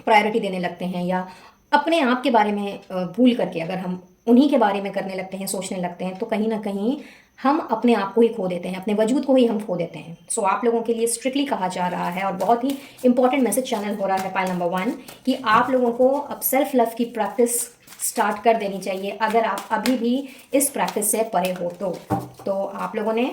प्रायोरिटी देने लगते हैं, या अपने आप के बारे में भूल करके अगर हम उन्हीं के बारे में करने लगते हैं, सोचने लगते हैं, तो कहीं ना कहीं हम अपने आप को ही खो देते हैं, अपने वजूद को ही हम खो देते हैं। सो आप लोगों के लिए स्ट्रिक्टली कहा जा रहा है, और बहुत ही इंपॉर्टेंट मैसेज चैनल हो रहा है पाइल नंबर 1, कि आप लोगों को अब सेल्फ लव की प्रैक्टिस स्टार्ट कर देनी चाहिए। अगर आप अभी भी इस प्रैक्टिस से परे हो तो आप लोगों ने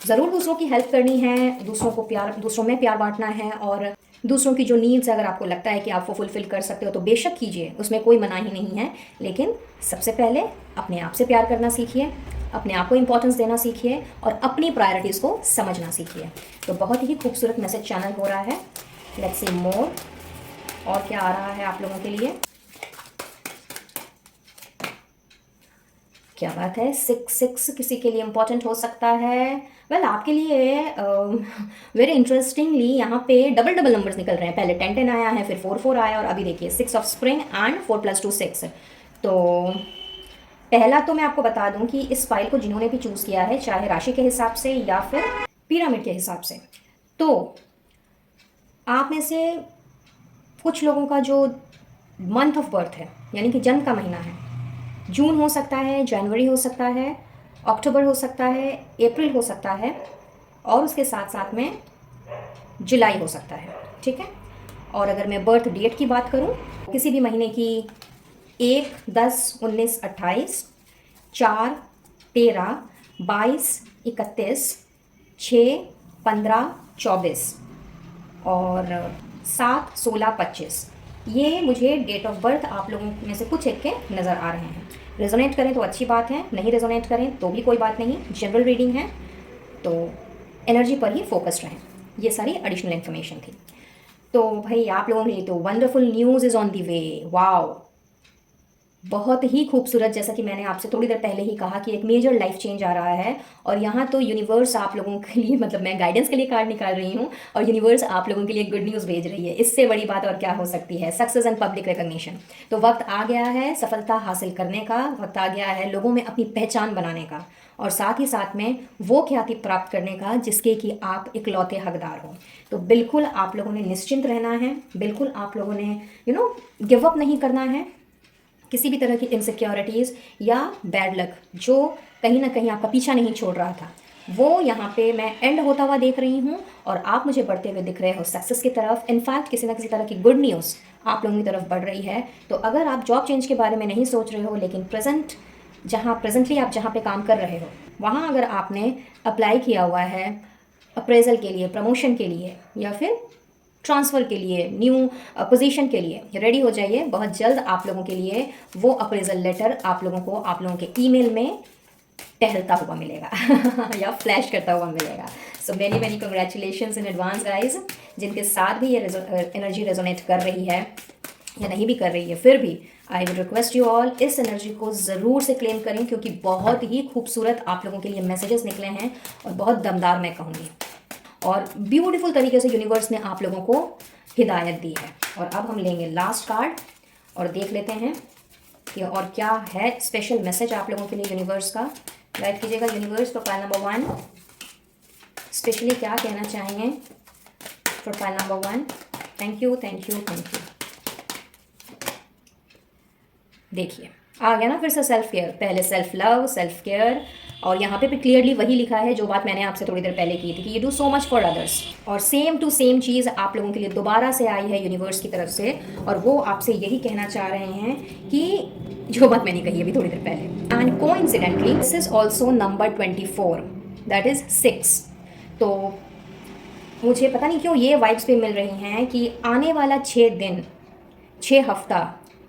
ज़रूर दूसरों की हेल्प करनी है, दूसरों को प्यार, दूसरों में प्यार बांटना है, और दूसरों की जो नीड्स अगर आपको लगता है कि आप वो फुलफिल कर सकते हो तो बेशक कीजिए, उसमें कोई मनाही नहीं है। लेकिन सबसे पहले अपने आप से प्यार करना सीखिए, अपने आप को इम्पोर्टेंस देना सीखिए, और अपनी प्रायोरिटीज़ को समझना सीखिए। तो बहुत ही खूबसूरत मैसेज चैनल हो रहा है। लेट्स सी मोर, और क्या आ रहा है आप लोगों के लिए। क्या बात है, 6 किसी के लिए इम्पॉर्टेंट हो सकता है। वेल आपके लिए वेरी इंटरेस्टिंगली यहाँ पे डबल डबल नंबर्स निकल रहे हैं। पहले 10-10 आया है, फिर 4-4 आया, और अभी देखिए 6 ऑफ स्प्रिंग एंड 4 + 2 6। तो पहला तो मैं आपको बता दूं कि इस फाइल को जिन्होंने भी चूज़ किया है, चाहे राशि के हिसाब से या फिर पिरामिड के हिसाब से, तो आप में से कुछ लोगों का जो मंथ ऑफ बर्थ है, यानी कि जन्म का महीना है, जून हो सकता है, जनवरी हो सकता है, अक्टूबर हो सकता है, अप्रैल हो सकता है, और उसके साथ साथ में जुलाई हो सकता है। ठीक है, और अगर मैं बर्थ डेट की बात करूं, किसी भी महीने की 1, 10, 19, 28, 4, 13, 22, 31, 6, 15, 24 और 7, 16, 25, ये मुझे डेट ऑफ बर्थ आप लोगों में से कुछ एक के नज़र आ रहे हैं। रेजोनेट करें तो अच्छी बात है, नहीं रेजोनेट करें तो भी कोई बात नहीं, जनरल रीडिंग है, तो एनर्जी पर ही फोकस्ड रहें। ये सारी एडिशनल इन्फॉर्मेशन थी। तो भाई आप लोगों के लिए तो wonderful news is on the way. Wow, बहुत ही खूबसूरत, जैसा कि मैंने आपसे थोड़ी देर पहले ही कहा कि एक मेजर लाइफ चेंज आ रहा है, और यहाँ तो यूनिवर्स आप लोगों के लिए, मतलब मैं गाइडेंस के लिए कार्ड निकाल रही हूँ और यूनिवर्स आप लोगों के लिए गुड न्यूज़ भेज रही है। इससे बड़ी बात और क्या हो सकती है। Success and public recognition. तो वक्त आ गया है सफलता हासिल करने का, वक्त आ गया है लोगों में अपनी पहचान बनाने का, और साथ ही साथ में वो ख्याति प्राप्त करने का जिसके कि आप इकलौते हकदार हो। तो बिल्कुल आप लोगों ने निश्चिंत रहना है, बिल्कुल आप लोगों ने गिव अप नहीं करना है। किसी भी तरह की इनसिक्योरिटीज़ या बैड लक जो कहीं ना कहीं आपका पीछा नहीं छोड़ रहा था, वो यहाँ पे मैं एंड होता हुआ देख रही हूँ, और आप मुझे बढ़ते हुए दिख रहे हो सक्सेस की तरफ। इनफैक्ट किसी ना किसी तरह की गुड न्यूज़ आप लोगों की तरफ बढ़ रही है। तो अगर आप जॉब चेंज के बारे में नहीं सोच रहे हो, लेकिन प्रेजेंटली आप जहाँ पे काम कर रहे हो, वहाँ अगर आपने अप्लाई किया हुआ है अप्रेजल के लिए, प्रमोशन के लिए, या फिर ट्रांसफ़र के लिए, न्यू पोजीशन के लिए, रेडी हो जाइए। बहुत जल्द आप लोगों के लिए वो अप्रेजल लेटर आप लोगों के ईमेल में टहलता हुआ मिलेगा या फ्लैश करता हुआ मिलेगा। So many many congratulations in advance guys, जिनके साथ भी ये एनर्जी रेजोनेट कर रही है या नहीं भी कर रही है, फिर भी I will request you all, इस एनर्जी को ज़रूर से क्लेम करें, क्योंकि बहुत ही खूबसूरत आप लोगों के लिए मैसेजेस निकले हैं, और बहुत दमदार मैं कहूँगी, और ब्यूटीफुल तरीके से यूनिवर्स ने आप लोगों को हिदायत दी है। और अब हम लेंगे लास्ट कार्ड, और देख लेते हैं कि और क्या है स्पेशल मैसेज आप लोगों के लिए यूनिवर्स का। गाइड कीजिएगा universe for pile number 1, specially क्या कहना चाहेंगे for pile number 1। Thank you thank you thank you. देखिए आ गया ना फिर से सेल्फ केयर, पहले सेल्फ लव, सेल्फ केयर, और यहाँ पे भी क्लियरली वही लिखा है जो बात मैंने आपसे थोड़ी देर पहले की थी कि you do so much for others, और सेम टू सेम चीज़ आप लोगों के लिए दोबारा से आई है यूनिवर्स की तरफ से, और वो आपसे यही कहना चाह रहे हैं कि जो बात मैंने कही अभी थोड़ी देर पहले। And coincidentally this is also number 24, that is 6। तो मुझे पता नहीं क्यों ये वाइब्स भी मिल रही हैं कि आने वाला 6 दिन, 6 हफ्ता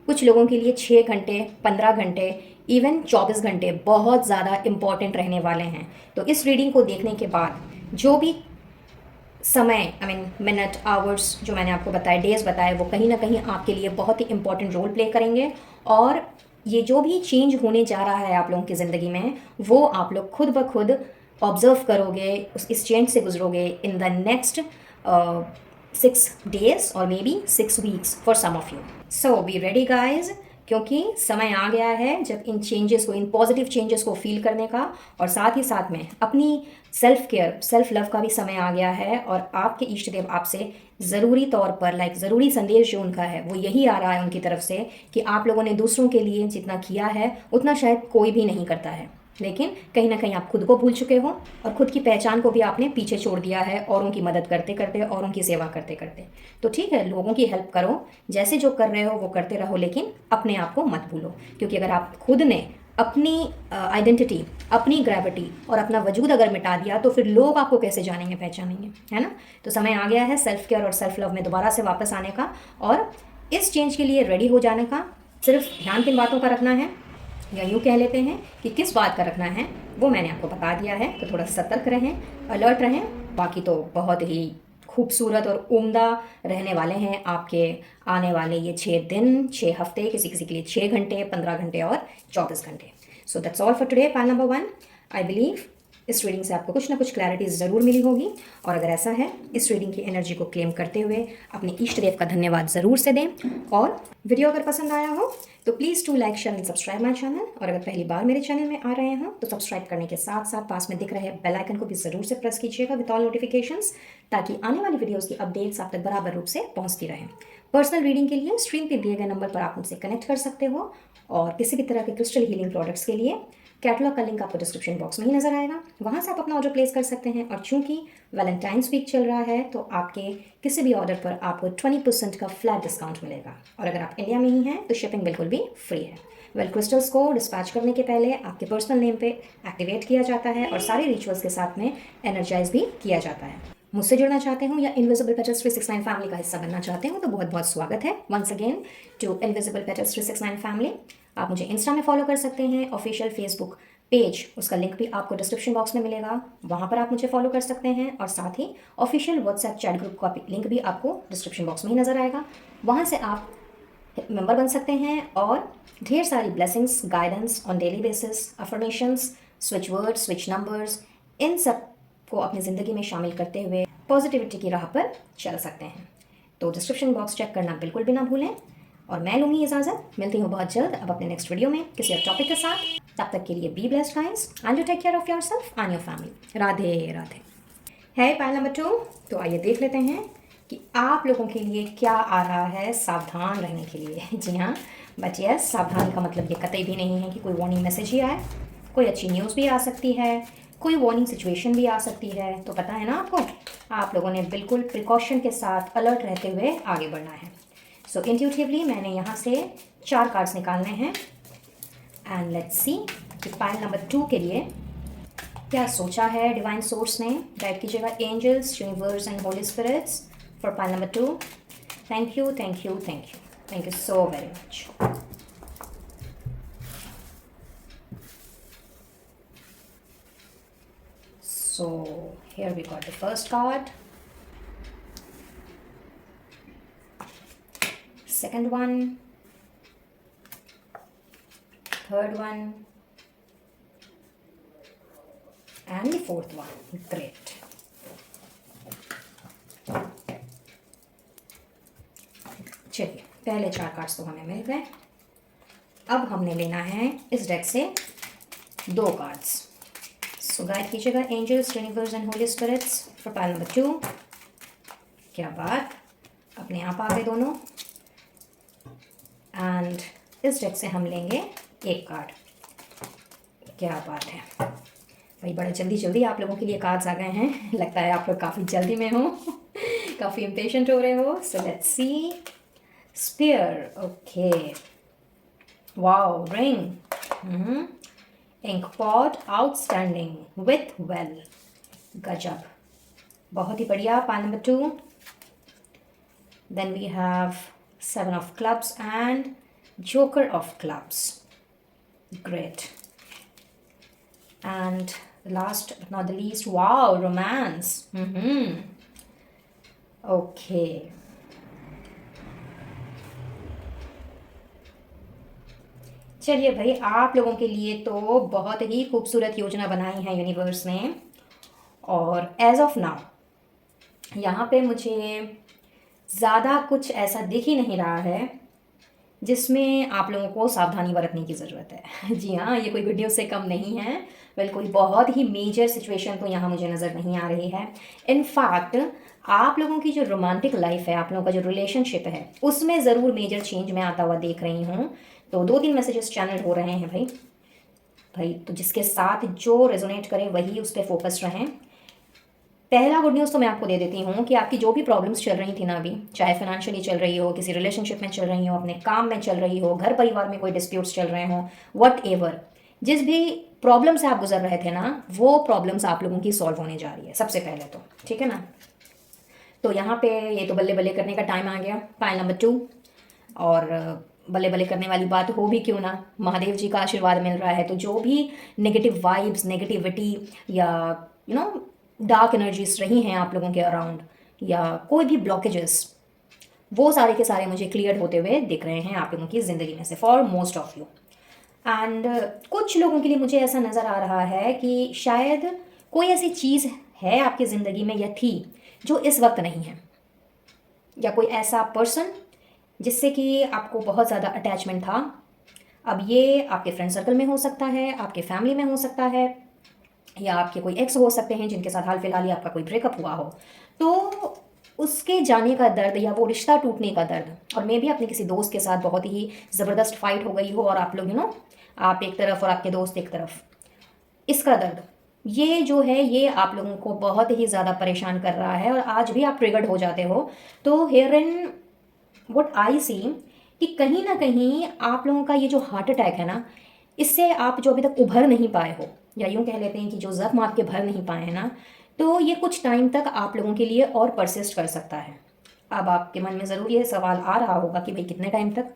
कुछ लोगों के लिए 6 घंटे, 15 घंटे, इवन 24 घंटे बहुत ज़्यादा इम्पॉर्टेंट रहने वाले हैं। तो इस रीडिंग को देखने के बाद जो भी समय, आई मीन मिनट, आवर्स जो मैंने आपको बताए, डेज बताए, वो कहीं ना कहीं आपके लिए बहुत ही इंपॉर्टेंट रोल प्ले करेंगे। और ये जो भी चेंज होने जा रहा है आप लोगों की ज़िंदगी में, वो आप लोग खुद ब खुद ऑब्जर्व करोगे, इस चेंज से गुजरोगे इन द नेक्स्ट 6 days और maybe 6 weeks for some of you. So be ready guys, क्योंकि समय आ गया है जब इन चेंजेस को, इन पॉजिटिव चेंजेस को फील करने का, और साथ ही साथ में अपनी सेल्फ केयर, सेल्फ लव का भी समय आ गया है। और आपके इष्ट देव आपसे ज़रूरी तौर पर, ज़रूरी संदेश जो उनका है वो यही आ रहा है उनकी तरफ से कि आप लोगों ने दूसरों के लिए जितना किया है उतना शायद कोई भी नहीं करता है, लेकिन कहीं ना कहीं आप खुद को भूल चुके हो और खुद की पहचान को भी आपने पीछे छोड़ दिया है, औरों की मदद करते करते, औरों की सेवा करते करते। तो ठीक है, लोगों की हेल्प करो, जैसे जो कर रहे हो वो करते रहो, लेकिन अपने आप को मत भूलो, क्योंकि अगर आप खुद ने अपनी आइडेंटिटी, अपनी ग्रेविटी और अपना वजूद अगर मिटा दिया तो फिर लोग आपको कैसे जानेंगे, पहचानेंगे, है ना। तो समय आ गया है सेल्फ केयर और सेल्फ लव में दोबारा से वापस आने का, और इस चेंज के लिए रेडी हो जाने का। सिर्फ ध्यान किन बातों का रखना है, या यूँ कह लेते हैं कि किस बात का रखना है, वो मैंने आपको बता दिया है। तो थोड़ा सतर्क रहें, अलर्ट रहें। बाकी तो बहुत ही खूबसूरत और उम्दा रहने वाले हैं आपके आने वाले ये 6 दिन, 6 हफ्ते, किसी किसी के लिए 6 घंटे, 15 घंटे और 24 घंटे। So that's all for today pile number 1। I believe इस रीडिंग से आपको कुछ ना कुछ क्लैरिटी ज़रूर मिली होगी, और अगर ऐसा है, इस रीडिंग की एनर्जी को क्लेम करते हुए अपने इष्ट देव का धन्यवाद ज़रूर से दें। और वीडियो अगर पसंद आया हो तो please to like, share and subscribe my channel. और अगर पहली बार मेरे चैनल में आ रहे हैं तो सब्सक्राइब करने के साथ साथ पास में दिख रहे बेल आइकन को भी ज़रूर से प्रेस कीजिएगा विद ऑल नोटिफिकेशंस, ताकि आने वाली वीडियोस की अपडेट्स आप तक बराबर रूप से पहुंचती रहें। पर्सनल रीडिंग के लिए स्क्रीन पर दिए गए नंबर पर आप मुझसे कनेक्ट कर सकते हो, और किसी भी तरह के क्रिस्टल हीलिंग प्रोडक्ट्स के लिए कैटलॉग का लिंक आपको डिस्क्रिप्शन बॉक्स में ही नजर आएगा, वहाँ से आप अपना ऑर्डर प्लेस कर सकते हैं। और चूंकि वैलेंटाइंस वीक चल रहा है तो आपके किसी भी ऑर्डर पर आपको 20% का फ्लैट डिस्काउंट मिलेगा, और अगर आप इंडिया में ही हैं तो शिपिंग बिल्कुल भी फ्री है। क्रिस्टल्स को डिस्पैच करने के पहले आपके पर्सनल नेम पे एक्टिवेट किया जाता है, और सारे रिचुअल्स के साथ में एनर्जाइज भी किया जाता है। मुझसे जुड़ना चाहते हो या इनविजिबल पेटल्स 369 फैमिली का हिस्सा बनना चाहते हो तो बहुत बहुत स्वागत है once again to invisible petals 369 family. आप मुझे इंस्टा में फॉलो कर सकते हैं, ऑफिशियल फेसबुक पेज, उसका लिंक भी आपको डिस्क्रिप्शन बॉक्स में मिलेगा, वहाँ पर आप मुझे फॉलो कर सकते हैं। और साथ ही ऑफिशियल व्हाट्सएप चैट ग्रुप का लिंक भी आपको डिस्क्रिप्शन बॉक्स में ही नज़र आएगा, वहाँ से आप मेंबर बन सकते हैं और ढेर सारी blessings, guidance on daily basis, affirmations, switch words, switch numbers, इन सब को अपनी ज़िंदगी में शामिल करते हुए पॉजिटिविटी की राह पर चल सकते हैं। तो डिस्क्रिप्शन बॉक्स चेक करना बिल्कुल भी ना भूलें, और मैं लूँगी इजाज़त। मिलती हूँ बहुत जल्द अब अपने नेक्स्ट वीडियो में किसी और टॉपिक के साथ। तब तक के लिए be blessed guys, and you take care of yourself and your family. Radhe Radhe. है पाइल नंबर 2। तो आइए देख लेते हैं कि आप लोगों के लिए क्या आ रहा है सावधान रहने के लिए। जी हाँ, बट यस, सावधानी का मतलब ये कतई भी नहीं है कि कोई वार्निंग मैसेज ही आए, कोई अच्छी न्यूज़ भी आ सकती है, कोई वार्निंग सिचुएशन भी आ सकती है। तो पता है ना आपको, आप लोगों ने बिल्कुल प्रिकॉशन के साथ अलर्ट रहते हुए आगे बढ़ना है। सो इंट्यूटिवली मैंने यहाँ से 4 कार्ड्स निकालने हैं, एंड लेट्स सी कि पाइल नंबर 2 के लिए क्या सोचा है डिवाइन सोर्स ने। गाइड कीजिएगा angels, universe and holy spirits for pile number 2। Thank you thank you thank you thank you so very much. So here we got the first card, second one, third one, and the fourth one. Great. चलिए पहले 4 cards तो हमें मिल गए। अब हमने लेना है इस डेक से 2 कार्ड्स। सो गाइड कीजिएगा angels, universe and holy spirits for pile number 2। क्या बात, अपने आप आ गए दोनों। एंड इस डेक से हम लेंगे 1 कार्ड। क्या बात है भाई, बड़ा जल्दी जल्दी आप लोगों के लिए कार्ड्स आ गए हैं। लगता है आप लोग काफ़ी जल्दी में हो, काफ़ी इम्पेशेंट हो रहे हो। So let's see. Spear, okay, wow, ring, ink pot, outstanding, with well, गजब, बहुत ही बढ़िया। Pile number 2। Then we have 7 of clubs and joker of clubs, great. And last but not the least, wow, romance. Okay. चलिए भाई, आप लोगों के लिए तो बहुत ही खूबसूरत योजना बनाई है यूनिवर्स ने। और एज ऑफ नाउ यहाँ पे मुझे ज़्यादा कुछ ऐसा दिख ही नहीं रहा है जिसमें आप लोगों को सावधानी बरतने की ज़रूरत है। जी हाँ, ये कोई गुड न्यूज़ से कम नहीं है। कोई बहुत ही मेजर सिचुएशन तो यहाँ मुझे नज़र नहीं आ रही है। इनफैक्ट आप लोगों की जो रोमांटिक लाइफ है, आप लोगों का जो रिलेशनशिप है, उसमें ज़रूर मेजर चेंज मैं आता हुआ देख रही हूँ। तो 2-3 मैसेजेस चैनल हो रहे हैं भाई। तो जिसके साथ जो रेजोनेट करे वही उस पर फोकस रहें। पहला गुड न्यूज़ तो मैं आपको दे देती हूँ कि आपकी जो भी प्रॉब्लम्स चल रही थी ना अभी, चाहे फाइनेंशियली चल रही हो, किसी रिलेशनशिप में चल रही हो, अपने काम में चल रही हो, घर परिवार में कोई डिस्प्यूट्स चल रहे हो, वट एवर, जिस भी प्रॉब्लम से आप गुजर रहे थे ना, वो प्रॉब्लम्स आप लोगों की सॉल्व होने जा रही है सबसे पहले तो, ठीक है ना। तो यहाँ पे ये तो बल्ले बल्ले करने का टाइम आ गया, पाइल नंबर 2। और बल्ले बल्ले करने वाली बात हो भी क्यों ना, महादेव जी का आशीर्वाद मिल रहा है। तो जो भी नेगेटिव वाइब्स, नेगेटिविटी या डार्क एनर्जीज रही हैं आप लोगों के अराउंड, या कोई भी ब्लॉकेजेस, वो सारे के सारे मुझे क्लियर होते हुए दिख रहे हैं आप लोगों की ज़िंदगी में से, for most of you. And कुछ लोगों के लिए मुझे ऐसा नज़र आ रहा है कि शायद कोई ऐसी चीज़ है आपकी ज़िंदगी में या थी जो इस वक्त नहीं है, या कोई ऐसा पर्सन जिससे कि आपको बहुत ज़्यादा अटैचमेंट था। अब ये आपके फ्रेंड सर्कल में हो सकता है, आपके फैमिली में हो सकता है, या आपके कोई एक्स हो सकते हैं जिनके साथ हाल फिलहाल ही आपका कोई ब्रेकअप हुआ हो। तो उसके जाने का दर्द या वो रिश्ता टूटने का दर्द, और मे भी अपने किसी दोस्त के साथ बहुत ही ज़बरदस्त फाइट हो गई हो और आप लोग आप एक तरफ और आपके दोस्त एक तरफ, इसका दर्द, ये जो है ये आप लोगों को बहुत ही ज़्यादा परेशान कर रहा है और आज भी आप ट्रिगर्ड हो जाते हो। तो here in what I see कि कहीं ना कहीं आप लोगों का ये जो हार्ट अटैक है ना, इससे आप जो अभी तक उभर नहीं पाए हो, या यूँ कह लेते हैं कि जो ज़ख्म आपके भर नहीं पाए हैं ना, तो ये कुछ टाइम तक आप लोगों के लिए और परसिस्ट कर सकता है। अब आपके मन में ज़रूर ये सवाल आ रहा होगा कि भाई कितने टाइम तक।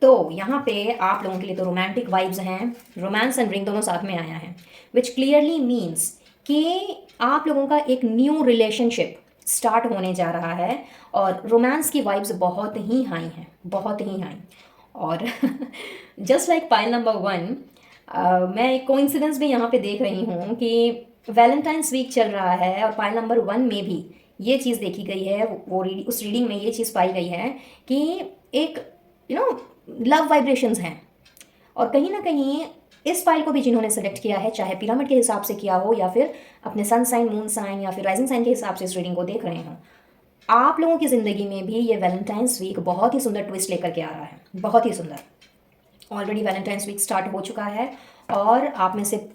तो यहाँ पे आप लोगों के लिए तो रोमांटिक वाइब्स हैं, रोमांस एंड रिंग दोनों साथ में आया है, विच क्लियरली मीन्स कि आप लोगों का एक न्यू रिलेशनशिप स्टार्ट होने जा रहा है और रोमांस की वाइब्स बहुत ही हाई हैं, बहुत ही हाई। और जस्ट लाइक पाइल नंबर 1, मैं एक कोइंसिडेंस भी यहाँ पे देख रही हूँ कि वैलेंटाइंस वीक चल रहा है और पाइल नंबर 1 में भी ये चीज़ देखी गई है, उस रीडिंग में ये चीज़ पाई गई है कि एक लव वाइब्रेशंस हैं। और कहीं ना कहीं इस फाइल को भी जिन्होंने सेलेक्ट किया है, चाहे पिरामिड के हिसाब से किया हो या फिर अपने सन साइन, मून साइन या फिर राइजिंग साइन के हिसाब से इस रीडिंग को देख रहे हो, आप लोगों की ज़िंदगी में भी ये वैलेंटाइंस वीक बहुत ही सुंदर ट्विस्ट लेकर के आ रहा है, बहुत ही सुंदर। ऑलरेडी वैलेंटाइंस वीक स्टार्ट हो चुका है और आप में से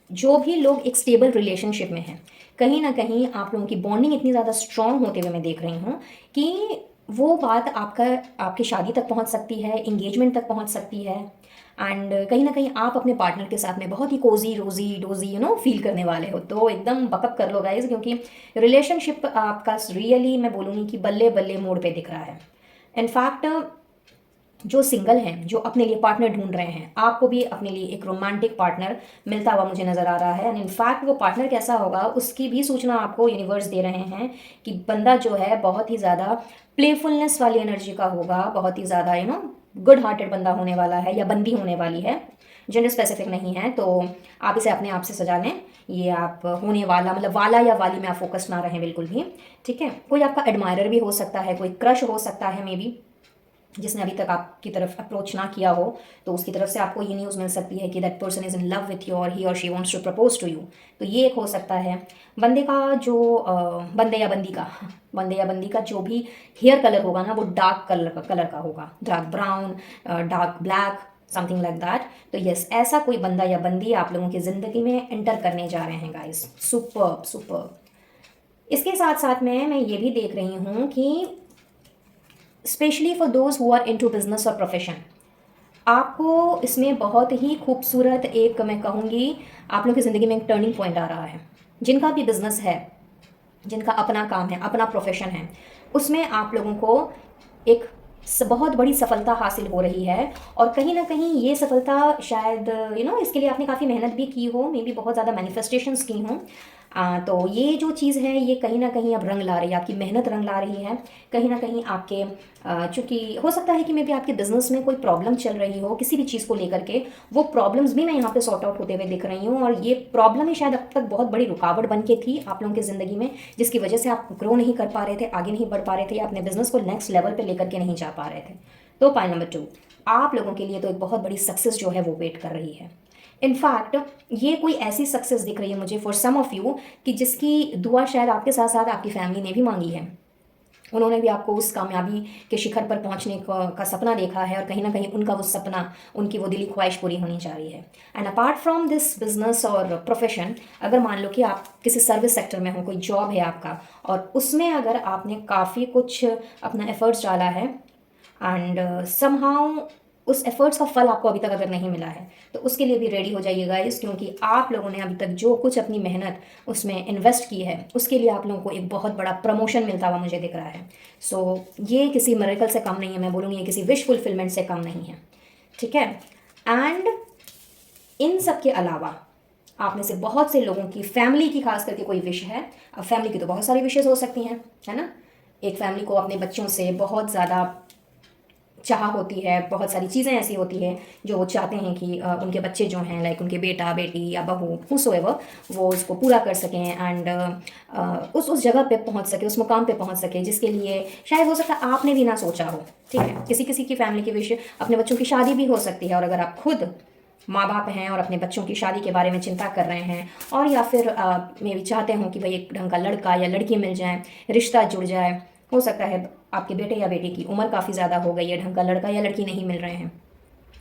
जो भी लोग एक स्टेबल रिलेशनशिप में हैं, कहीं ना कहीं आप लोगों की बॉन्डिंग इतनी ज़्यादा स्ट्रॉन्ग होते हुए मैं देख रही हूँ कि वो बात आपकी शादी तक पहुँच सकती है, इंगेजमेंट तक पहुँच सकती है। एंड कहीं ना कहीं आप अपने पार्टनर के साथ में बहुत ही कोजी रोजी डोजी फील करने वाले हो। तो एकदम बकअप कर लो गाइज, क्योंकि रिलेशनशिप आपका रियली मैं बोलूँगी कि बल्ले बल्ले मोड पे दिख रहा है। इनफैक्ट जो सिंगल हैं, जो अपने लिए पार्टनर ढूंढ रहे हैं, आपको भी अपने लिए एक रोमांटिक पार्टनर मिलता हुआ मुझे नज़र आ रहा है। एंड इनफैक्ट वो पार्टनर कैसा होगा उसकी भी सूचना आपको यूनिवर्स दे रहे हैं कि बंदा जो है बहुत ही ज़्यादा प्लेफुलनेस वाली एनर्जी का होगा, बहुत ही ज़्यादा गुड हार्टेड बंदा होने वाला है या बंदी होने वाली है, जेंडर स्पेसिफिक नहीं है। तो आप इसे अपने आप से सजा लें, ये आप होने वाला मतलब वाला या वाली में आप फोकस ना रहें बिल्कुल भी, ठीक है। कोई आपका एडमायरर भी हो सकता है, कोई क्रश हो सकता है मे बी, जिसने अभी तक आपकी तरफ अप्रोच ना किया हो, तो उसकी तरफ से आपको ये न्यूज़ मिल सकती है कि that person is in love with you or he or she wants to propose to you. तो ये एक हो सकता है। बंदे का जो बंदे या बंदी का बंदे या बंदी का जो भी हेयर कलर होगा ना, वो डार्क कलर का होगा, dark brown, dark black, something like that. तो यस, ऐसा कोई बंदा या बंदी आप लोगों की ज़िंदगी में एंटर करने जा रहे हैं गाइस। Superb superb. इसके साथ साथ में मैं ये भी देख रही हूँ कि specially for those who are into business और प्रोफेशन, आपको इसमें बहुत ही खूबसूरत एक, मैं कहूँगी, आप लोग की ज़िंदगी में एक टर्निंग पॉइंट आ रहा है। जिनका भी बिजनेस है, जिनका अपना काम है, अपना प्रोफेशन है, उसमें आप लोगों को एक बहुत बड़ी सफलता हासिल हो रही है। और कहीं ना कहीं ये सफलता शायद इसके लिए आपने काफ़ी मेहनत भी की हो, मे बी बहुत ज़्यादा मैनिफेस्टेशंस की हों। तो ये जो चीज़ है ये कहीं ना कहीं अब रंग ला रही है, आपकी मेहनत रंग ला रही है। कहीं ना कहीं आपके चूँकि हो सकता है कि मे बी आपके बिजनेस में कोई प्रॉब्लम चल रही हो किसी भी चीज़ को लेकर के, वो प्रॉब्लम्स भी मैं यहाँ पे सॉर्ट आउट होते हुए दिख रही हूँ। और ये प्रॉब्लम ही शायद अब तक बहुत बड़ी रुकावट बन के थी आप लोगों की ज़िंदगी में, जिसकी वजह से आप ग्रो नहीं कर पा रहे थे, आगे नहीं बढ़ पा रहे थे, या अपने बिजनेस को नेक्स्ट लेवल पर लेकर के नहीं जा पा रहे थे। तो पॉइंट नंबर 2, आप लोगों के लिए तो एक बहुत बड़ी सक्सेस जो है वो वेट कर रही है। इनफैक्ट ये कोई ऐसी सक्सेस दिख रही है मुझे फॉर सम ऑफ यू कि जिसकी दुआ शायद आपके साथ साथ आपकी फैमिली ने भी मांगी है। उन्होंने भी आपको उस कामयाबी के शिखर पर पहुंचने का सपना देखा है, और कहीं ना कहीं उनका वो सपना, उनकी वो दिली ख्वाहिश पूरी होनी जा रही है। And apart from this business और प्रोफेशन, अगर मान लो कि आप किसी सर्विस सेक्टर में हो, कोई जॉब है आपका, और उसमें अगर आपने काफ़ी कुछ अपना एफर्ट्स डाला है एंड समहाउ उस एफर्ट्स का फल आपको अभी तक अगर नहीं मिला है, तो उसके लिए भी रेडी हो जाइएगा इस, क्योंकि आप लोगों ने अभी तक जो कुछ अपनी मेहनत उसमें इन्वेस्ट की है, उसके लिए आप लोगों को एक बहुत बड़ा प्रमोशन मिलता हुआ मुझे दिख रहा है। सो ये किसी मिरेकल से कम नहीं है, मैं बोलूँगी ये किसी विश फुलफिलमेंट से कम नहीं है। ठीक है। एंड इन सब के अलावा आप में से बहुत से लोगों की फैमिली की खास करके कोई विश है। अब फैमिली की तो बहुत सारी विशेज़ हो सकती हैं, है ना। एक फैमिली को अपने बच्चों से बहुत ज़्यादा चाह होती है, बहुत सारी चीज़ें ऐसी होती है जो वो चाहते हैं कि उनके बच्चे जो हैं, लाइक उनके बेटा बेटी या बहू, हुसोएवर, वो उसको पूरा कर सकें एंड उस जगह पे पहुंच सके, उस मुकाम पे पहुंच सके जिसके लिए शायद हो सकता है आपने भी ना सोचा हो। ठीक है। किसी किसी की फैमिली के विषय अपने बच्चों की शादी भी हो सकती है, और अगर आप खुद माँ बाप हैं और अपने बच्चों की शादी के बारे में चिंता कर रहे हैं, और या फिर मे भी चाहते हो कि भाई एक ढंग का लड़का या लड़की मिल जाए, रिश्ता जुड़ जाए, हो सकता है आपके बेटे या बेटी की उम्र काफ़ी ज़्यादा हो गई है, ढंग का लड़का या लड़की नहीं मिल रहे हैं,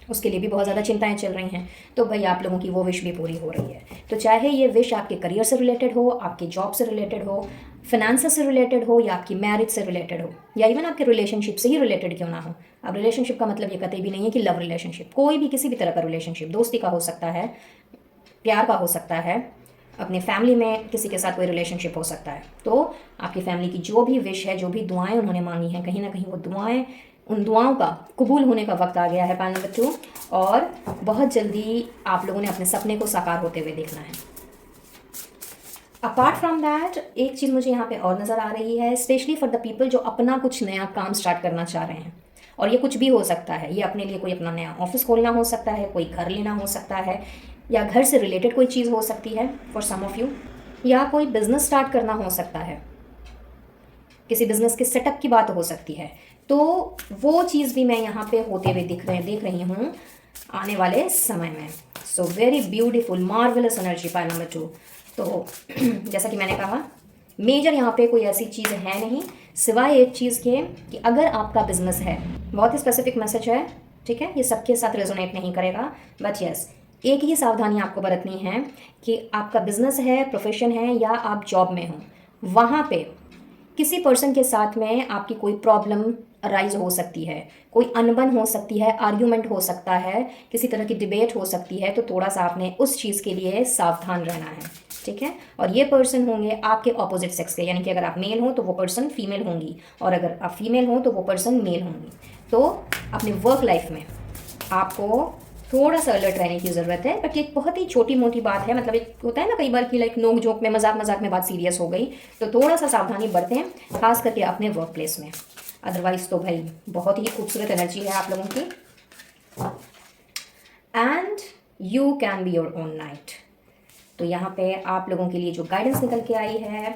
उसके लिए भी बहुत ज़्यादा चिंताएं चल रही हैं, तो भाई आप लोगों की वो विश भी पूरी हो रही है। तो चाहे ये विश आपके करियर से रिलेटेड हो, आपके जॉब से रिलेटेड हो, फिनेंसेस से रिलेटेड हो, या आपकी मैरिज से रिलेटेड हो, या इवन आपके रिलेशनशिप से ही रिलेटेड क्यों ना हो। अब रिलेशनशिप का मतलब ये कतई भी नहीं है कि लव रिलेशनशिप, कोई भी किसी भी तरह का रिलेशनशिप, दोस्ती का हो सकता है, प्यार का हो सकता है, अपने फैमिली में किसी के साथ कोई रिलेशनशिप हो सकता है। तो आपकी फैमिली की जो भी विश है, जो भी दुआएं उन्होंने मांगी हैं, कहीं ना कहीं वो दुआएं, उन दुआओं का कबूल होने का वक्त आ गया है पॉइंट नंबर 2, और बहुत जल्दी आप लोगों ने अपने सपने को साकार होते हुए देखना है। अपार्ट फ्रॉम दैट एक चीज़ मुझे यहाँ पे और नज़र आ रही है, स्पेशली फॉर द पीपल जो अपना कुछ नया काम स्टार्ट करना चाह रहे हैं, और ये कुछ भी हो सकता है, ये अपने लिए कोई अपना नया ऑफिस खोलना हो सकता है, कोई घर लेना हो सकता है, या घर से रिलेटेड कोई चीज़ हो सकती है फॉर सम ऑफ यू, या कोई बिजनेस स्टार्ट करना हो सकता है, किसी बिजनेस के सेटअप की बात हो सकती है। तो वो चीज़ भी मैं यहाँ पे होते हुए देख रही हूँ आने वाले समय में। So very beautiful marvelous energy pile number 2। तो जैसा कि मैंने कहा, मेजर यहाँ पे कोई ऐसी चीज़ है नहीं, सिवाय एक चीज़ के कि अगर आपका बिजनेस है, बहुत ही स्पेसिफिक मैसेज है, ठीक है, ये सबके साथ रेजोनेट नहीं करेगा, बट यस, एक ही सावधानी आपको बरतनी है कि आपका बिजनेस है, प्रोफेशन है, या आप जॉब में हो, वहाँ पे किसी पर्सन के साथ में आपकी कोई प्रॉब्लम अराइज हो सकती है, कोई अनबन हो सकती है, आर्ग्यूमेंट हो सकता है, किसी तरह की डिबेट हो सकती है, तो थोड़ा सा आपने उस चीज़ के लिए सावधान रहना है। ठीक है। और ये पर्सन होंगे आपके ऑपोजिट सेक्स के, यानी कि अगर आप मेल हो तो वो पर्सन फीमेल होंगी, और अगर आप फीमेल हो तो वो पर्सन मेल होंगी। तो अपने वर्क लाइफ में आपको थोड़ा सा अलर्ट रहने की ज़रूरत है, बट ये बहुत ही छोटी मोटी बात है, मतलब एक होता है ना कई बार कि लाइक नोक जोक में, मजाक मजाक में बात सीरियस हो गई, तो थोड़ा सा सावधानी बरतें, खास करके अपने वर्क प्लेस में। अदरवाइज तो भाई बहुत ही खूबसूरत एनर्जी है आप लोगों की। And you can be your own night. तो यहाँ पे आप लोगों के लिए जो गाइडेंस निकल के आई है,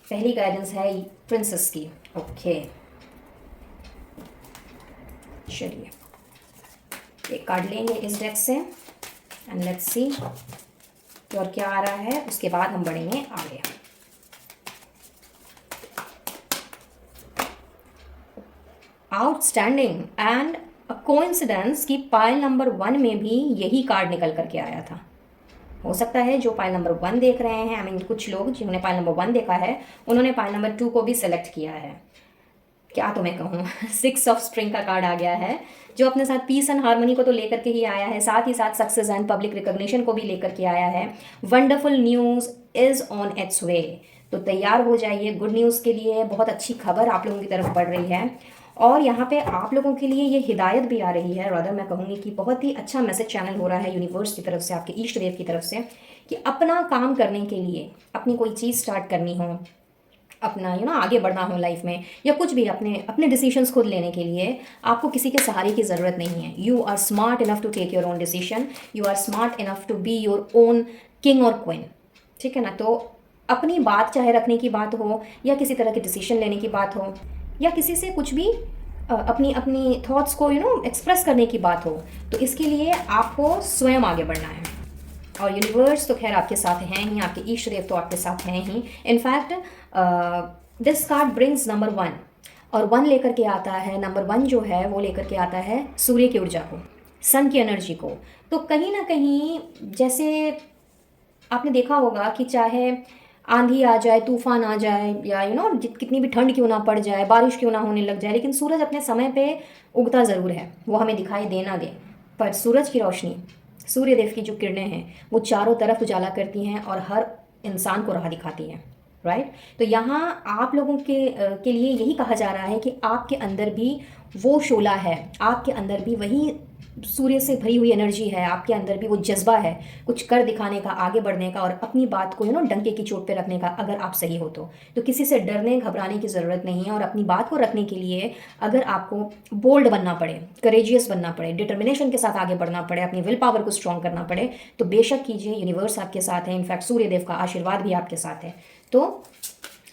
पहली गाइडेंस है प्रिंसेस की। ओके, चलिए एक कार्ड लेंगे इस डेक से एंड लेट्स सी और क्या आ रहा है, उसके बाद हम बढ़ेंगे आगे। आउटस्टैंडिंग एंड अ कोइंसिडेंस कि पाइल नंबर 1 में भी यही कार्ड निकल करके आया था। हो सकता है जो पाइल नंबर 1 देख रहे हैं, आई मीन कुछ लोग जिन्होंने पाइल नंबर 1 देखा है उन्होंने पाइल नंबर 2 को भी सेलेक्ट किया है। क्या तो मैं कहूँ 6 ऑफ स्प्रिंग का कार्ड आ गया है, जो अपने साथ पीस एंड हार्मनी को तो लेकर के ही आया है, साथ ही साथ सक्सेस एंड पब्लिक रिकॉग्निशन को भी लेकर के आया है। Wonderful news is on its way, तो तैयार हो जाइए गुड न्यूज़ के लिए। बहुत अच्छी खबर आप लोगों की तरफ बढ़ रही है और यहाँ पे आप लोगों के लिए ये हिदायत भी आ रही है, रादर मैं कहूँगी कि बहुत ही अच्छा मैसेज चैनल हो रहा है यूनिवर्स की तरफ से, आपके ईष्ट देव की तरफ से, कि अपना काम करने के लिए, अपनी कोई चीज़ स्टार्ट करनी हो, अपना आगे बढ़ना हो लाइफ में, या कुछ भी अपने अपने डिसीजंस खुद लेने के लिए आपको किसी के सहारे की ज़रूरत नहीं है। You are smart enough to take your own decision, you are smart enough to be your own king और क्वीन, ठीक है ना। तो अपनी बात चाहे रखने की बात हो या किसी तरह के डिसीजन लेने की बात हो या किसी से कुछ भी अपनी अपनी थॉट्स को एक्सप्रेस करने की बात हो, तो इसके लिए आपको स्वयं आगे बढ़ना है। और यूनिवर्स तो खैर आपके साथ हैं ही, आपके ईष्ट देव तो आपके साथ हैं ही। In fact this card brings number 1, और 1 लेकर के आता है, नंबर 1 जो है वो लेकर के आता है सूर्य की ऊर्जा को, सन की एनर्जी को। तो कहीं ना कहीं जैसे आपने देखा होगा कि चाहे आंधी आ जाए, तूफान आ जाए, या कितनी भी ठंड क्यों ना पड़ जाए, बारिश क्यों ना होने लग जाए, लेकिन सूरज अपने समय पे उगता ज़रूर है, वो हमें दिखाई दे ना दे, पर सूरज की रोशनी, सूर्य देव की जो किरणें हैं वो चारों तरफ उजाला करती हैं और हर इंसान को राह दिखाती हैं, राइट। तो यहाँ आप लोगों के लिए यही कहा जा रहा है कि आपके अंदर भी वो शोला है, आपके अंदर भी वही सूर्य से भरी हुई एनर्जी है, आपके अंदर भी वो जज्बा है कुछ कर दिखाने का, आगे बढ़ने का, और अपनी बात को डंके की चोट पे रखने का, अगर आप सही हो तो किसी से डरने घबराने की ज़रूरत नहीं है। और अपनी बात को रखने के लिए अगर आपको बोल्ड बनना पड़े, करेजियस बनना पड़े, डिटर्मिनेशन के साथ आगे बढ़ना पड़े, अपनी विल पावर को स्ट्रॉन्ग करना पड़े, तो बेशक कीजिए, यूनिवर्स आपके साथ है, इनफैक्ट सूर्य देव का आशीर्वाद भी आपके साथ है। तो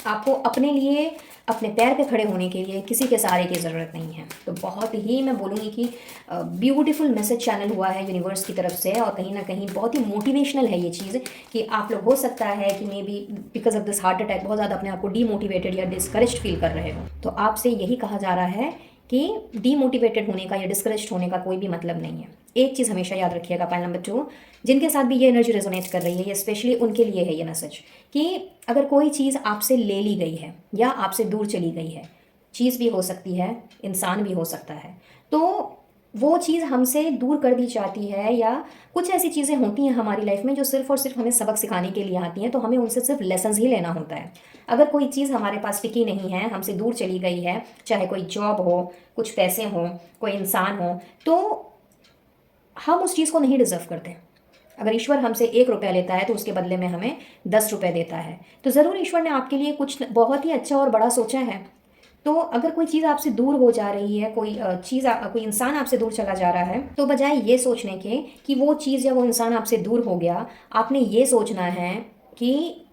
आपको अपने लिए, अपने पैर पे खड़े होने के लिए किसी के सहारे की ज़रूरत नहीं है। तो बहुत ही मैं बोलूँगी कि ब्यूटीफुल मैसेज चैनल हुआ है यूनिवर्स की तरफ से, और कहीं ना कहीं बहुत ही मोटिवेशनल है ये चीज़, कि आप लोग हो सकता है कि may be because of this heart attack बहुत ज़्यादा अपने आप को डीमोटिवेटेड या डिस्करेज्ड फील कर रहे हो। तो आपसे यही कहा जा रहा है कि डीमोटिवेटेड होने का या डिस्करेज्ड होने का कोई भी मतलब नहीं है। एक चीज़ हमेशा याद रखिएगा, पाइल नंबर 2 जिनके साथ भी ये एनर्जी रेजोनेट कर रही है, ये स्पेशली उनके लिए है ये मैसेज, कि अगर कोई चीज़ आपसे ले ली गई है या आपसे दूर चली गई है, चीज़ भी हो सकती है, इंसान भी हो सकता है, तो वो चीज़ हमसे दूर कर दी जाती है, या कुछ ऐसी चीज़ें होती हैं हमारी लाइफ में जो सिर्फ और सिर्फ हमें सबक सिखाने के लिए आती हैं, तो हमें उनसे सिर्फ लेसन्स ही लेना होता है। अगर कोई चीज़ हमारे पास टिकी नहीं है, हमसे दूर चली गई है, चाहे कोई जॉब हो, कुछ पैसे हों, कोई इंसान हो, तो हम उस चीज़ को नहीं डिज़र्व करते। अगर ईश्वर हमसे 1 रुपया लेता है तो उसके बदले में हमें 10 रुपये देता है, तो ज़रूर ईश्वर ने आपके लिए कुछ बहुत ही अच्छा और बड़ा सोचा है। तो अगर कोई चीज़ आपसे दूर हो जा रही है, कोई कोई इंसान आपसे दूर चला जा रहा है, तो बजाय ये सोचने के कि वो चीज़ या वो इंसान आपसे दूर हो गया, आपने ये सोचना है कि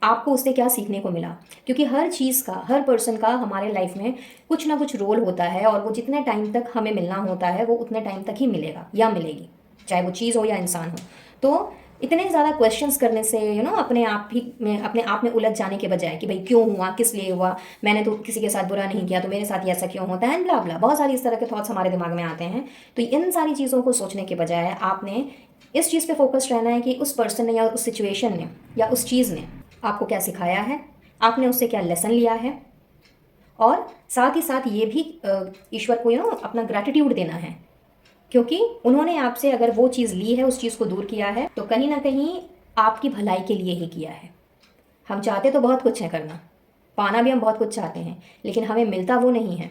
आपको उससे क्या सीखने को मिला। क्योंकि हर चीज़ का, हर पर्सन का हमारे लाइफ में कुछ ना कुछ रोल होता है, और वो जितने टाइम तक हमें मिलना होता है वो उतने टाइम तक ही मिलेगा या मिलेगी, चाहे वो चीज़ हो या इंसान हो। तो इतने ज़्यादा क्वेश्चंस करने से अपने आप में उलझ जाने के बजाय कि भाई क्यों हुआ, किस लिए हुआ, मैंने तो किसी के साथ बुरा नहीं किया, तो मेरे साथ ऐसा क्यों होता है, एंड ब्ला ब्ला, बहुत सारी इस तरह के थॉट्स हमारे दिमाग में आते हैं। तो इन सारी चीज़ों को सोचने के बजाय आपने इस चीज़ पे फोकस रहना है कि उस पर्सन ने या उस सिचुएशन ने या उस चीज़ ने आपको क्या सिखाया है, आपने उससे क्या लेसन लिया है, और साथ ही साथ ये भी ईश्वर को अपना ग्रैटिट्यूड देना है, क्योंकि उन्होंने आपसे अगर वो चीज़ ली है, उस चीज़ को दूर किया है, तो कहीं ना कहीं आपकी भलाई के लिए ही किया है। हम चाहते तो बहुत कुछ है करना, पाना भी हम बहुत कुछ चाहते हैं, लेकिन हमें मिलता वो नहीं है,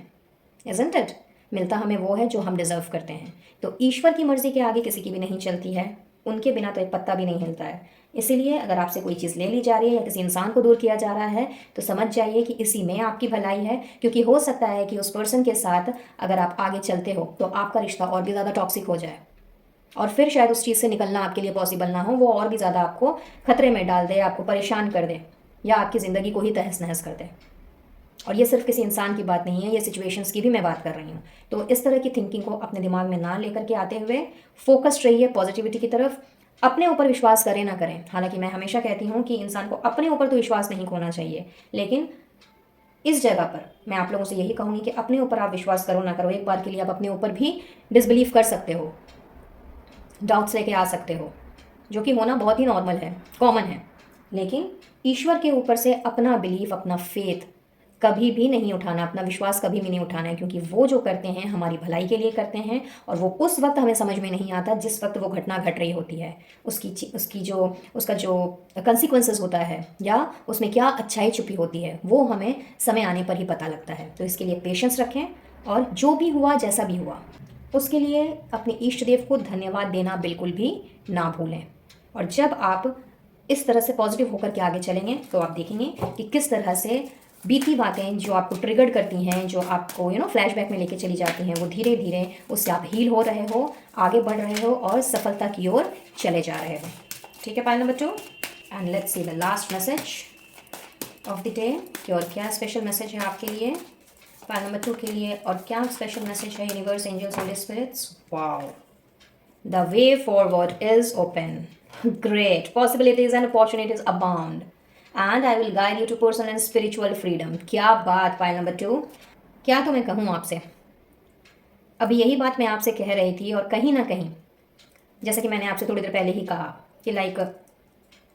इज़न्ट इट? मिलता हमें वो है जो हम डिज़र्व करते हैं। तो ईश्वर की मर्ज़ी के आगे किसी की भी नहीं चलती है, उनके बिना तो एक पत्ता भी नहीं हिलता है। इसीलिए अगर आपसे कोई चीज़ ले ली जा रही है या किसी इंसान को दूर किया जा रहा है, तो समझ जाइए कि इसी में आपकी भलाई है। क्योंकि हो सकता है कि उस पर्सन के साथ अगर आप आगे चलते हो तो आपका रिश्ता और भी ज़्यादा टॉक्सिक हो जाए, और फिर शायद उस चीज़ से निकलना आपके लिए पॉसिबल ना हो, वो और भी ज़्यादा आपको खतरे में डाल दे, आपको परेशान कर दे, या आपकी ज़िंदगी को ही तहस नहस कर दे। और ये सिर्फ किसी इंसान की बात नहीं है, ये सिचुएशंस की भी मैं बात कर रही हूँ। तो इस तरह की थिंकिंग को अपने दिमाग में ना लेकर के आते हुए फोकस्ड रहिए पॉजिटिविटी की तरफ। अपने ऊपर विश्वास करें ना करें, हालांकि मैं हमेशा कहती हूँ कि इंसान को अपने ऊपर तो विश्वास नहीं खोना चाहिए, लेकिन इस जगह पर मैं आप लोगों से यही कहूँगी कि अपने ऊपर आप विश्वास करो ना करो, एक बार के लिए आप अपने ऊपर भी डिसबिलीव कर सकते हो, डाउट्स लेके आ सकते हो, जो कि होना बहुत ही नॉर्मल है, कॉमन है। लेकिन ईश्वर के ऊपर से अपना बिलीफ, अपना फेथ कभी भी नहीं उठाना, अपना विश्वास कभी भी नहीं उठाना है, क्योंकि वो जो करते हैं हमारी भलाई के लिए करते हैं, और वो उस वक्त हमें समझ में नहीं आता जिस वक्त वो घटना घट रही होती है। उसका जो कंसिक्वेंसेस होता है या उसमें क्या अच्छाई छुपी होती है, वो हमें समय आने पर ही पता लगता है। तो इसके लिए पेशेंस रखें, और जो भी हुआ, जैसा भी हुआ, उसके लिए अपने इष्ट देव को धन्यवाद देना बिल्कुल भी ना भूलें। और जब आप इस तरह से पॉजिटिव होकर के आगे चलेंगे तो आप देखेंगे कि किस तरह से बीती बातें जो आपको ट्रिगर्ड करती हैं, जो आपको फ्लैशबैक में लेके चली जाती हैं, वो धीरे धीरे उससे आप हील हो रहे हो, आगे बढ़ रहे हो और सफलता की ओर चले जा रहे हो। ठीक है, pile number 2। And let's see the last message of the day कि और क्या स्पेशल मैसेज है आपके लिए पाइल नंबर 2 के लिए, और क्या स्पेशल मैसेज है universe, angels, holy spirits. Wow, the way forward is open, great possibilities and opportunities abound, and I will guide you to personal and spiritual freedom। क्या बात पाइल नंबर 2, क्या तो मैं कहूँ आपसे, अभी यही बात मैं आपसे कह रही थी, और कहीं ना कहीं जैसा कि मैंने आपसे थोड़ी देर पहले ही कहा कि लाइक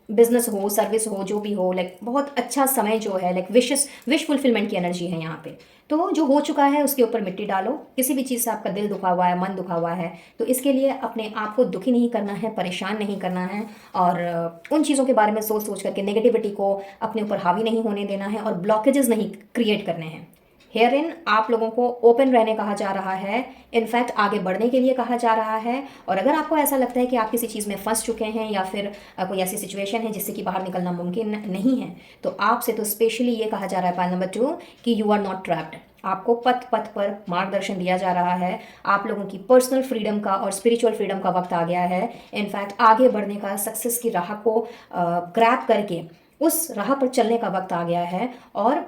बिजनेस हो, सर्विस हो, जो भी हो, लाइक बहुत अच्छा समय जो है, लाइक विश फुलफिलमेंट की एनर्जी है यहाँ पे। तो जो हो चुका है उसके ऊपर मिट्टी डालो। किसी भी चीज़ से आपका दिल दुखा हुआ है, मन दुखा हुआ है, तो इसके लिए अपने आप को दुखी नहीं करना है, परेशान नहीं करना है, और उन चीज़ों के बारे में सोच सोच करके नेगेटिविटी को अपने ऊपर हावी नहीं होने देना है, और ब्लॉकेजेस नहीं क्रिएट करने हैं। हेयर इन आप लोगों को ओपन रहने कहा जा रहा है, इनफैक्ट आगे बढ़ने के लिए कहा जा रहा है। और अगर आपको ऐसा लगता है कि आप किसी चीज़ में फंस चुके हैं, या फिर कोई ऐसी सिचुएशन है जिससे कि बाहर निकलना मुमकिन नहीं है, तो आपसे तो स्पेशली ये कहा जा रहा है पाइल नंबर 2 कि यू आर नॉट ट्रैप्ड। आपको पथ पथ पर मार्गदर्शन दिया जा रहा है। आप लोगों की पर्सनल फ्रीडम का और स्पिरिचुअल फ्रीडम का वक्त आ गया है। इनफैक्ट आगे बढ़ने का, सक्सेस की राह को ग्रैब करके उस राह पर चलने का वक्त आ गया है। और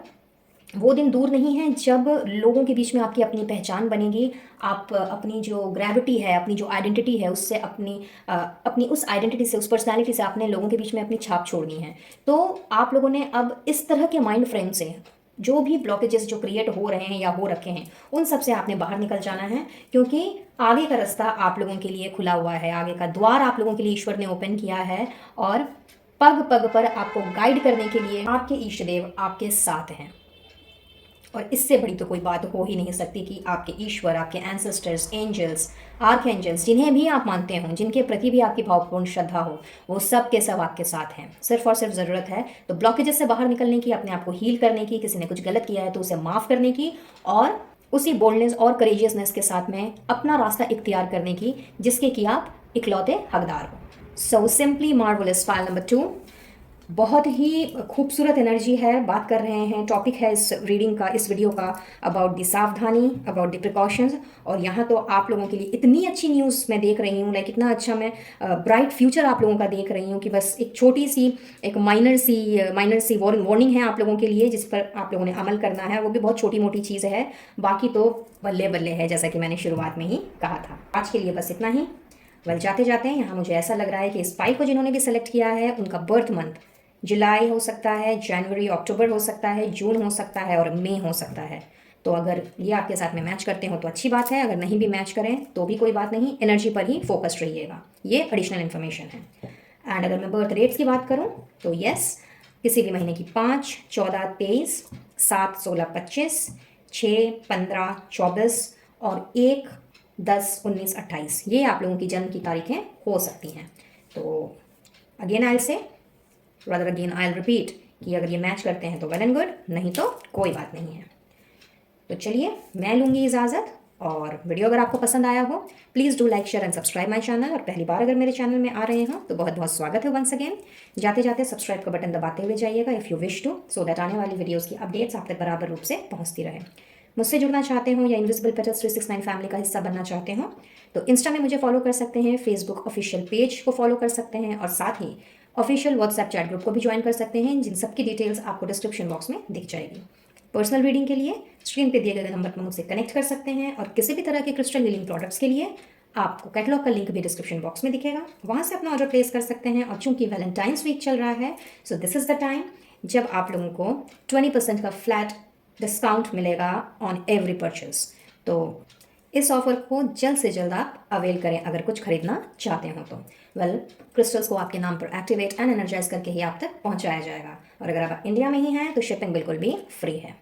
वो दिन दूर नहीं है जब लोगों के बीच में आपकी अपनी पहचान बनेगी। आप अपनी जो ग्रेविटी है, अपनी जो आइडेंटिटी है, उससे अपनी उस आइडेंटिटी से, उस पर्सनालिटी से आपने लोगों के बीच में अपनी छाप छोड़नी है। तो आप लोगों ने अब इस तरह के माइंड फ्रेम से जो भी ब्लॉकेजेस जो क्रिएट हो रहे हैं या हो रखे हैं, उन सब से आपने बाहर निकल जाना है, क्योंकि आगे का रास्ता आप लोगों के लिए खुला हुआ है। आगे का द्वार आप लोगों के लिए ईश्वर ने ओपन किया है, और पग पग पर आपको गाइड करने के लिए आपके इष्ट देव आपके साथ हैं। और इससे बड़ी तो कोई बात हो ही नहीं सकती कि आपके ईश्वर, आपके एंसेस्टर्स, एंजल्स, आर्क एंजल्स, जिन्हें भी आप मानते हो, जिनके प्रति भी आपकी भावपूर्ण श्रद्धा हो, वो सब के सब आपके साथ हैं। सिर्फ और सिर्फ ज़रूरत है तो ब्लॉकेजेस से बाहर निकलने की, अपने आप को हील करने की, किसी ने कुछ गलत किया है तो उसे माफ़ करने की, और उसी बोल्डनेस और करेजियसनेस के साथ में अपना रास्ता इख्तियार करने की, जिसके कि आप इकलौते हकदार हो। So simply marvellous file number 2, बहुत ही खूबसूरत एनर्जी है। बात कर रहे हैं, टॉपिक है इस रीडिंग का, इस वीडियो का, अबाउट द सावधानी, अबाउट द प्रिकॉशंस। और यहाँ तो आप लोगों के लिए इतनी अच्छी न्यूज़ मैं देख रही हूँ, लाइक इतना अच्छा मैं ब्राइट फ्यूचर आप लोगों का देख रही हूँ कि बस एक छोटी सी, एक माइनर सी वार्निंग है आप लोगों के लिए, जिस पर आप लोगों ने अमल करना है। वो भी बहुत छोटी मोटी चीज़ है, बाकी तो बल्ले बल्ले है, जैसा कि मैंने शुरुआत में ही कहा था। आज के लिए बस इतना ही। वेल, जाते जाते हैं, यहाँ मुझे ऐसा लग रहा है कि इस फाइल को जिन्होंने भी सेलेक्ट किया है, उनका बर्थ मंथ जुलाई हो सकता है, जनवरी, अक्टूबर हो सकता है, जून हो सकता है, और मई हो सकता है। तो अगर ये आपके साथ में मैच करते हो तो अच्छी बात है, अगर नहीं भी मैच करें तो भी कोई बात नहीं, एनर्जी पर ही फोकस्ड रहिएगा, ये एडिशनल इन्फॉर्मेशन है। एंड अगर मैं बर्थ रेट्स की बात करूं तो यस, किसी भी महीने की 5, 14, 23, 7, 16, 25, 6, 15, 24 और 1, 10, 19, 28, ये आप लोगों की जन्म की तारीखें हो सकती हैं। तो अगेन आई से rather again I'll repeat कि अगर ये मैच करते हैं तो वेल एंड गुड, नहीं तो कोई बात नहीं है। तो चलिए, मैं लूँगी इजाज़त, और वीडियो अगर आपको पसंद आया हो please do like, share and subscribe my channel. और पहली बार अगर मेरे चैनल में आ रहे हो तो बहुत बहुत स्वागत है वंस अगेन। जाते जाते सब्सक्राइब का बटन दबाते हुए जाइएगा if you wish to, so that आने वाली वीडियोज़ की अपडेट्स आप तक बराबर रूप से पहुँचती रहे। मुझसे जुड़ना चाहते हो या इनविजिबल पेटल्स 369 फैमिली का हिस्सा बनना चाहते हो तो इंस्टा में मुझे फॉलो कर सकते हैं, फेसबुक ऑफिशियल पेज को फॉलो कर सकते हैं, और साथ ही ऑफिशियल व्हाट्सएप चैट ग्रुप को भी ज्वाइन कर सकते हैं, जिन सब की डिटेल्स आपको डिस्क्रिप्शन बॉक्स में दिख जाएगी। पर्सनल रीडिंग के लिए स्क्रीन पे दिए गए नंबर पर मुझसे कनेक्ट कर सकते हैं, और किसी भी तरह के क्रिस्टल हीलिंग प्रोडक्ट्स के लिए आपको कैटलॉग का लिंक भी डिस्क्रिप्शन बॉक्स में दिखेगा, वहाँ से अपना ऑर्डर प्लेस कर सकते हैं। और चूंकि वैलेंटाइंस वीक चल रहा है, so this is the time जब आप लोगों को 20% का फ्लैट डिस्काउंट मिलेगा ऑन एवरी परचेज। तो इस ऑफर को जल्द से जल्द आप अवेल करें अगर कुछ खरीदना चाहते हो तो। क्रिस्टल्स को आपके नाम पर एक्टिवेट एंड एनर्जाइज करके ही आप तक पहुंचाया जाएगा, और अगर आप इंडिया में ही हैं तो शिपिंग बिल्कुल भी फ्री है।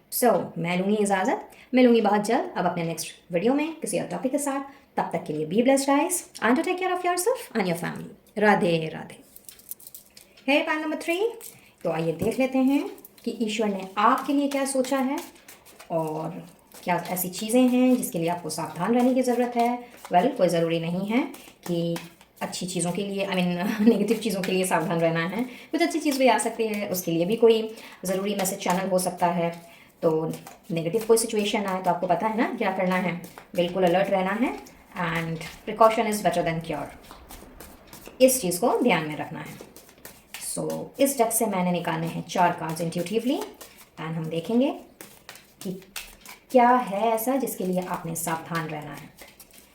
मैं लूँगी इजाज़त, मिलूंगी बहुत जल्द अब अपने नेक्स्ट वीडियो में किसी और टॉपिक के साथ। तब तक के लिए be blessed guys and take care of yourself and your family. Radhe Radhe. है पाइल नंबर 3। तो आइए देख लेते हैं कि ईश्वर ने आपके लिए क्या सोचा है, और क्या ऐसी चीज़ें हैं जिसके लिए आपको सावधान रहने की ज़रूरत है। कोई ज़रूरी नहीं है कि अच्छी चीज़ों के लिए नेगेटिव चीज़ों के लिए सावधान रहना है। कुछ अच्छी चीज़ भी आ सकती है, उसके लिए भी कोई ज़रूरी मैसेज चैनल हो सकता है। तो नेगेटिव कोई सिचुएशन आए तो आपको पता है ना क्या करना है, बिल्कुल अलर्ट रहना है, and precaution is better than cure, इस चीज़ को ध्यान में रखना है। इस डेक से मैंने निकालने हैं 4 कार्ड्स इंट्यूटिवली, एंड हम देखेंगे कि क्या है ऐसा जिसके लिए आपने सावधान रहना है।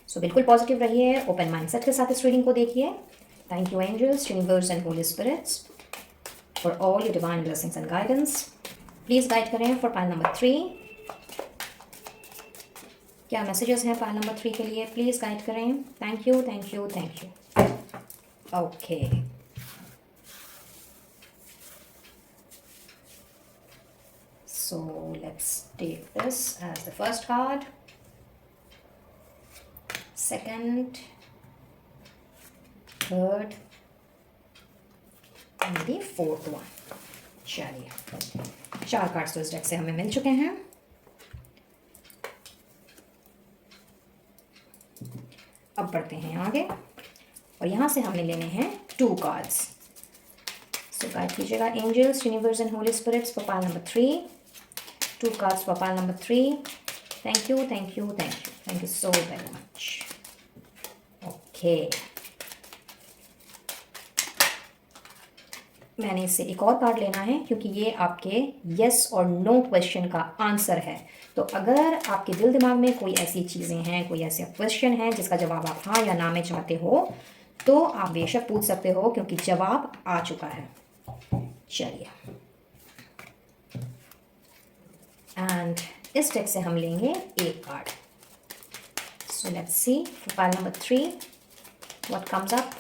बिल्कुल पॉजिटिव रहिए, ओपन माइंडसेट के साथ इस रीडिंग को देखिए। Thank you angels, universe and holy spirits for all your divine blessings and guidance. Please guide करें फॉर पाइल नंबर 3। क्या मैसेजेस हैं पाइल नंबर 3 के लिए, प्लीज़ गाइड करें। Thank you thank you thank you. Okay, so let's take this as the first card, second, third and the fourth one। चलिए 4 cards तो इस deck से हमें मिल चुके हैं। अब बढ़ते हैं आगे, और यहाँ से हमें लेने हैं 2 कार्ड्स। गाइड कीजिएगा angels, universe and holy spirits for pile number 3। 2 cards for pile number 3. Thank you, thank you, thank you. Thank you so very much. Okay. मैंने इससे एक और कार्ड लेना है क्योंकि ये आपके यस और नो क्वेश्चन का आंसर है। तो अगर आपके दिल दिमाग में कोई ऐसी चीज़ें हैं, कोई ऐसा क्वेश्चन है जिसका जवाब आप हाँ या ना में चाहते हो, तो आप बेशक पूछ सकते हो क्योंकि जवाब आ चुका है। चलिए, एंड इस डेक से हम लेंगे एक card. So let's C for pile number 3 what comes up.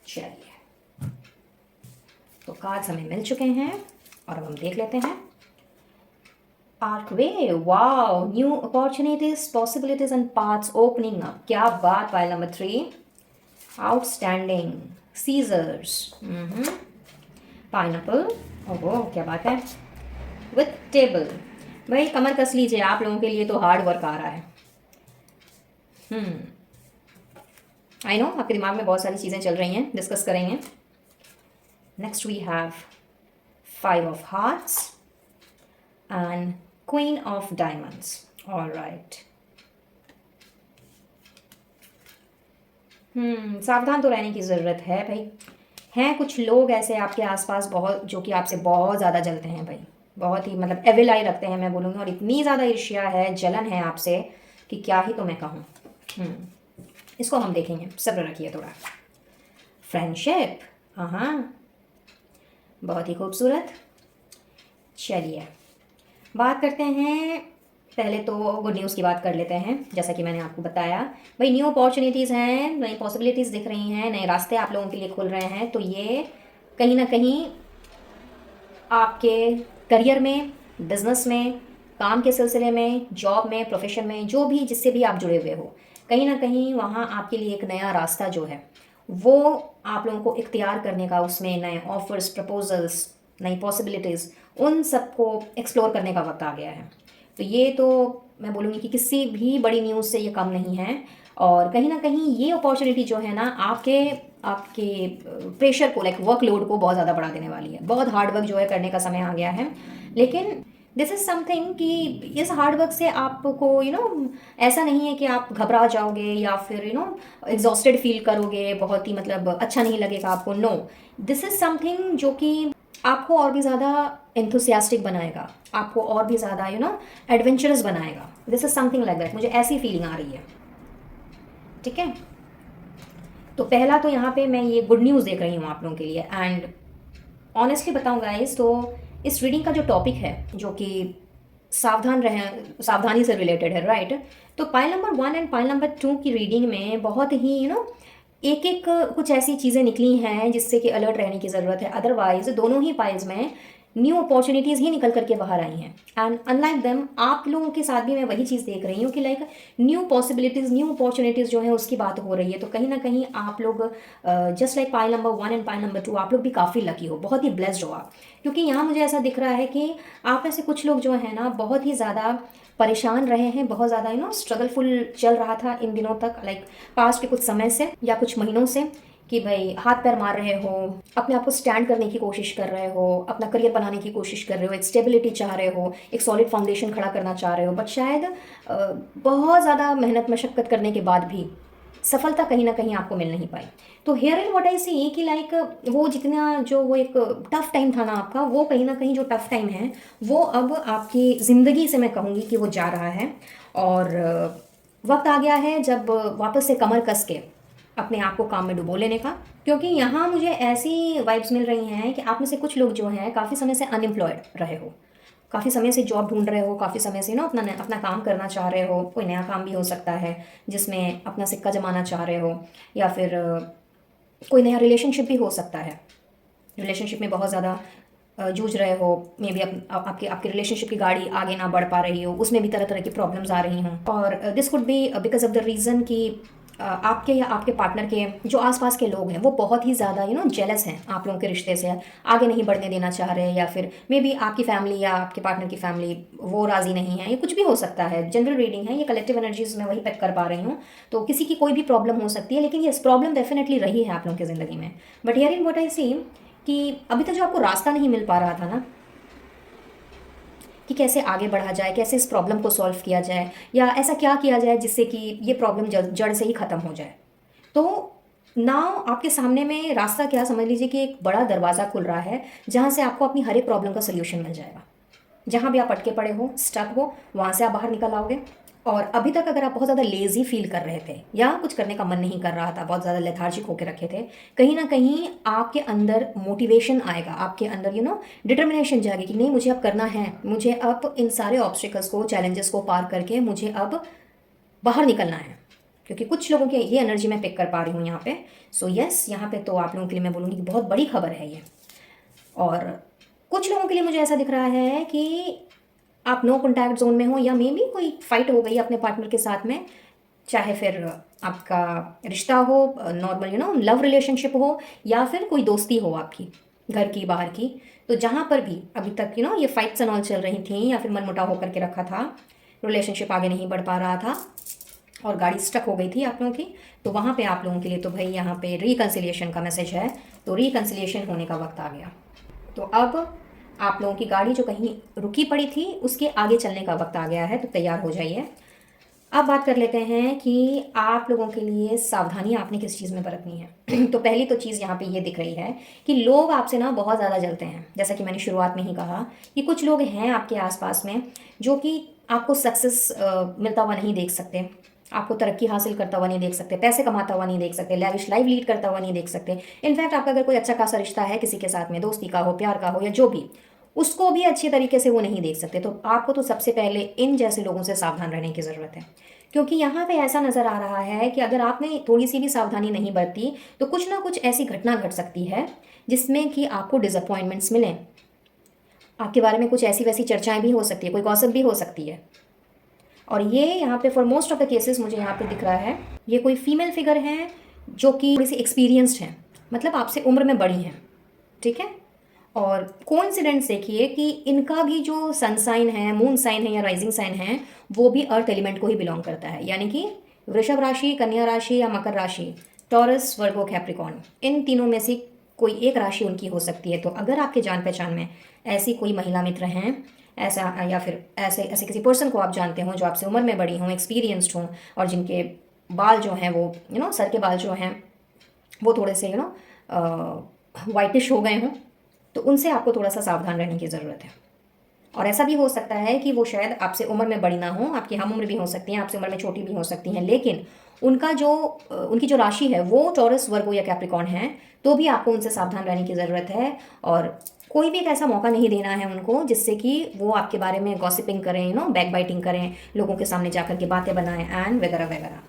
चलिए, तो कार्ड्स हमें मिल चुके हैं और अब हम देख लेते हैं। Archway, wow, new opportunities, possibilities and paths opening up. क्या बात pile number 3, outstanding. Scissors, pineapple, ओहो क्या बात है। विथ टेबल, भाई कमर कस लीजिए, आप लोगों के लिए तो हार्ड वर्क आ रहा है। आई नो आपके दिमाग में बहुत सारी चीज़ें चल रही हैं, डिस्कस करेंगे। Next we have 5 of hearts and Queen of Diamonds. All right. सावधान तो रहने की ज़रूरत है भाई। हैं कुछ लोग ऐसे आपके आसपास बहुत, जो कि आपसे बहुत ज़्यादा जलते हैं भाई, बहुत ही मतलब एविल आई रखते हैं मैं बोलूँगी, और इतनी ज़्यादा ईर्ष्या है, जलन है आपसे कि क्या ही तो मैं कहूँ। इसको हम देखेंगे, सब्र रखिए थोड़ा। फ्रेंडशिप, हाँ बहुत ही खूबसूरत। चलिए बात करते हैं, पहले तो गुड न्यूज़ की बात कर लेते हैं। जैसा कि मैंने आपको बताया भाई, न्यू अपॉर्चुनिटीज़ हैं, नई पॉसिबिलिटीज़ दिख रही हैं, नए रास्ते आप लोगों के लिए खुल रहे हैं। तो ये कहीं ना कहीं आपके करियर में, बिजनेस में, काम के सिलसिले में, जॉब में, प्रोफेशन में, जो भी जिससे भी आप जुड़े हुए हो, कहीं ना कहीं वहाँ आपके लिए एक नया रास्ता जो है वो आप लोगों को इख्तियार करने का, उसमें नए ऑफर्स, प्रपोजल्स, नई पॉसिबिलिटीज़, उन सबको एक्सप्लोर करने का वक्त आ गया है। तो ये तो मैं बोलूँगी कि किसी भी बड़ी न्यूज़ से ये कम नहीं है। और कहीं ना कहीं ये अपॉर्चुनिटी जो है ना, आपके प्रेशर को, लाइक वर्कलोड को बहुत ज़्यादा बढ़ा देने वाली है। बहुत हार्ड वर्क जो है करने का समय आ गया है, लेकिन दिस इज़ समथिंग कि इस हार्ड वर्क से आपको ऐसा नहीं है कि आप घबरा जाओगे या फिर एग्जॉस्टेड फील करोगे, बहुत ही मतलब अच्छा नहीं लगेगा आपको। नो, दिस इज़ समथिंग जो कि आपको और भी ज़्यादा एंथुसियास्टिक बनाएगा, आपको और भी ज़्यादा एडवेंचरस बनाएगा। This is something like that, मुझे ऐसी फीलिंग आ रही है। ठीक है, तो पहला तो यहाँ पे मैं ये गुड न्यूज़ देख रही हूँ आप लोगों के लिए। एंड ऑनेस्टली बताऊँ गाइस, तो इस रीडिंग का जो टॉपिक है, जो कि सावधान रहें, सावधानी से रिलेटेड है, राइट। तो pile number 1 and pile number 2 की रीडिंग में बहुत ही एक एक कुछ ऐसी चीज़ें निकली हैं जिससे कि अलर्ट रहने की ज़रूरत है। अदरवाइज दोनों ही पाइल्स में न्यू अपॉर्चुनिटीज़ ही निकल करके बाहर आई हैं। एंड अनलाइक देम आप लोगों के साथ भी मैं वही चीज़ देख रही हूँ कि like new possibilities, new opportunities जो है उसकी बात हो रही है। तो कहीं ना कहीं आप लोग just like pile number 1 and pile number 2, आप लोग भी काफ़ी लकी हो, बहुत ही ब्लेस्ड हो आप। क्योंकि यहाँ मुझे ऐसा दिख रहा है कि आप में से कुछ लोग जो है ना बहुत ही ज़्यादा परेशान रहे हैं, बहुत ज़्यादा स्ट्रगलफुल चल रहा था इन दिनों तक, लाइक पास्ट के कुछ समय से या कुछ महीनों से, कि भाई हाथ पैर मार रहे हो, अपने आप को स्टैंड करने की कोशिश कर रहे हो, अपना करियर बनाने की कोशिश कर रहे हो, एक स्टेबिलिटी चाह रहे हो, एक सॉलिड फाउंडेशन खड़ा करना चाह रहे हो, बट शायद बहुत ज़्यादा मेहनत मशक्क़त करने के बाद भी सफलता कहीं ना कहीं आपको मिल नहीं पाई। तो here in what I see कि लाइक वो जितना जो वो एक टफ टाइम था ना आपका, वो कहीं ना कहीं जो टफ टाइम है वो अब आपकी ज़िंदगी से मैं कहूँगी कि वो जा रहा है। और वक्त आ गया है जब वापस से कमर कस के अपने आप को काम में डुबो लेने का। क्योंकि यहाँ मुझे ऐसी वाइब्स मिल रही हैं कि आप में से कुछ लोग जो हैं काफ़ी समय से अनएम्प्लॉयड रहे हो, काफ़ी समय से जॉब ढूंढ रहे हो, काफ़ी समय से अपना अपना काम करना चाह रहे हो। कोई नया काम भी हो सकता है जिसमें अपना सिक्का जमाना चाह रहे हो, या फिर कोई नया रिलेशनशिप भी हो सकता है, रिलेशनशिप में बहुत ज़्यादा जूझ रहे हो। मे बी आपके आपके रिलेशनशिप की गाड़ी आगे ना बढ़ पा रही हो, उसमें भी तरह तरह की प्रॉब्लम्स आ रही हों। और this could B because of the reason कि आपके या आपके पार्टनर के जो आसपास के लोग हैं वो बहुत ही ज़्यादा जेलस हैं आप लोगों के रिश्ते से, आगे नहीं बढ़ने देना चाह रहे हैं, या फिर मे बी आपकी फैमिली या आपके पार्टनर की फैमिली वो राज़ी नहीं है। ये कुछ भी हो सकता है, जनरल रीडिंग है, ये कलेक्टिव एनर्जीज में वही पिक कर पा रही हूँ। तो किसी की कोई भी प्रॉब्लम हो सकती है, लेकिन ये प्रॉब्लम डेफिनेटली रही है आप लोगों की ज़िंदगी में। But here in what I see कि अभी तक जो आपको रास्ता नहीं मिल पा रहा था ना कि कैसे आगे बढ़ा जाए, कैसे इस प्रॉब्लम को सॉल्व किया जाए, या ऐसा क्या किया जाए जिससे कि ये प्रॉब्लम जड़ से ही ख़त्म हो जाए। तो नाउ आपके सामने में रास्ता क्या, समझ लीजिए कि एक बड़ा दरवाज़ा खुल रहा है जहाँ से आपको अपनी हर एक प्रॉब्लम का सोल्यूशन मिल जाएगा। जहाँ भी आप अटके पड़े हो, स्टक हो, वहाँ से आप बाहर निकल आओगे। और अभी तक अगर आप बहुत ज़्यादा लेज़ी फील कर रहे थे या कुछ करने का मन नहीं कर रहा था, बहुत ज़्यादा लेथार्जिक होकर रखे थे, कहीं ना कहीं आपके अंदर मोटिवेशन आएगा, आपके अंदर डिटर्मिनेशन जाएगी कि नहीं, मुझे अब करना है, मुझे अब इन सारे ऑब्स्टिकल्स को, चैलेंजेस को पार करके मुझे अब बाहर निकलना है। क्योंकि कुछ लोगों की ये एनर्जी मैं पिक कर पा रही हूँ यहाँ पे। सो यस, यहाँ पे तो आप लोगों के लिए मैं बोलूँगी कि बहुत बड़ी खबर है ये। और कुछ लोगों के लिए मुझे ऐसा दिख रहा है कि आप नो कॉन्टैक्ट जोन में हो, या मे बी कोई फाइट हो गई अपने पार्टनर के साथ में, चाहे फिर आपका रिश्ता हो, नॉर्मल लव रिलेशनशिप हो, या फिर कोई दोस्ती हो आपकी घर की बाहर की। तो जहाँ पर भी अभी तक ये फाइट्स एंड ऑल चल रही थी, या फिर मनमुटाव होकर के रखा था, रिलेशनशिप आगे नहीं बढ़ पा रहा था और गाड़ी स्टक हो गई थी आप लोगों की, तो वहाँ पे आप लोगों के लिए तो भाई यहाँ पे रिकन्सिलिएशन का मैसेज है। तो रिकन्सिलिएशन होने का वक्त आ गया। तो अब आप लोगों की गाड़ी जो कहीं रुकी पड़ी थी उसके आगे चलने का वक्त आ गया है, तो तैयार हो जाइए। अब बात कर लेते हैं कि आप लोगों के लिए सावधानी आपने किस चीज़ में बरतनी है। तो पहली तो चीज़ यहाँ पे ये दिख रही है कि लोग आपसे ना बहुत ज़्यादा जलते हैं। जैसा कि मैंने शुरुआत में ही कहा कि कुछ लोग हैं आपके आसपास में जो कि आपको सक्सेस मिलता हुआ नहीं देख सकते, आपको तरक्की हासिल करता हुआ नहीं देख सकते, पैसे कमाता हुआ नहीं देख सकते, लैविश लाइफ लीड करता हुआ नहीं देख सकते। इनफैक्ट आपका अगर कोई अच्छा खासा रिश्ता है किसी के साथ में, दोस्ती का हो, प्यार का हो, या जो भी, उसको भी अच्छे तरीके से वो नहीं देख सकते। तो आपको तो सबसे पहले इन जैसे लोगों से सावधान रहने की ज़रूरत है। क्योंकि यहाँ पे ऐसा नज़र आ रहा है कि अगर आपने थोड़ी सी भी सावधानी नहीं बरती तो कुछ ना कुछ ऐसी घटना घट सकती है जिसमें कि आपको डिसअपॉइंटमेंट्स मिलें, आपके बारे में कुछ ऐसी वैसी चर्चाएं भी हो सकती है, कोई गॉसिप भी हो सकती है। और ये यहाँ पे for most of the cases मुझे यहाँ पे दिख रहा है ये कोई फीमेल फिगर है जो कि थोड़ी सी एक्सपीरियंस्ड हैं, मतलब आपसे उम्र में बड़ी हैं, ठीक है। और कोइंसिडेंस देखिए कि इनका भी जो सन साइन है, मून साइन है या राइजिंग साइन है, वो भी अर्थ एलिमेंट को ही बिलोंग करता है। यानी कि वृषभ राशि, कन्या राशि या मकर राशि, टॉरस, वर्गो, कैप्रिकॉर्न, इन तीनों में से कोई एक राशि उनकी हो सकती है। तो अगर आपके जान पहचान में ऐसी कोई महिला मित्र हैं, ऐसा, या फिर ऐसे ऐसे किसी पर्सन को आप जानते हो जो आपसे उम्र में बड़ी हों, एक्सपीरियंस्ड हों, और जिनके बाल जो हैं वो सर के बाल जो हैं वो थोड़े से वाइटिश हो गए हों, तो उनसे आपको थोड़ा सा सावधान रहने की ज़रूरत है। और ऐसा भी हो सकता है कि वो शायद आपसे उम्र में बड़ी ना हो, आपकी हम उम्र भी हो सकती हैं, आपसे उम्र में छोटी भी हो सकती हैं, लेकिन उनकी जो राशि है वो टॉरस, वर्गो या कैप्रिकॉर्न है, तो भी आपको उनसे सावधान रहने की ज़रूरत है। और कोई भी एक ऐसा मौका नहीं देना है उनको जिससे कि वो आपके बारे में गॉसिपिंग करें, बैक बाइटिंग करें, लोगों के सामने जाकर के बातें बनाएं एंड वगैरह वगैरह।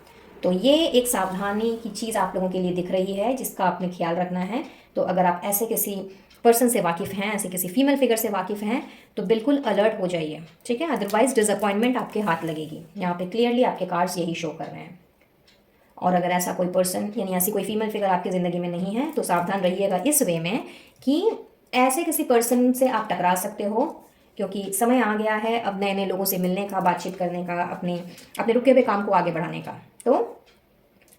तो ये एक सावधानी की चीज़ आप लोगों के लिए दिख रही है जिसका आपने ख्याल रखना है। तो अगर आप ऐसे किसी पर्सन से वाकिफ़ हैं, ऐसे किसी फीमेल फिगर से वाकिफ़ हैं, तो बिल्कुल अलर्ट हो जाइए, ठीक है। अदरवाइज डिसअपॉइंटमेंट आपके हाथ लगेगी। यहाँ पे क्लियरली आपके कार्ड्स यही शो कर रहे हैं। और अगर ऐसा कोई पर्सन यानी ऐसी कोई फीमेल फिगर आपकी ज़िंदगी में नहीं है तो सावधान रहिएगा इस वे में कि ऐसे किसी पर्सन से आप टकरा सकते हो, क्योंकि समय आ गया है अब नए नए लोगों से मिलने का, बातचीत करने का, अपने अपने रुके हुए काम को आगे बढ़ाने का। तो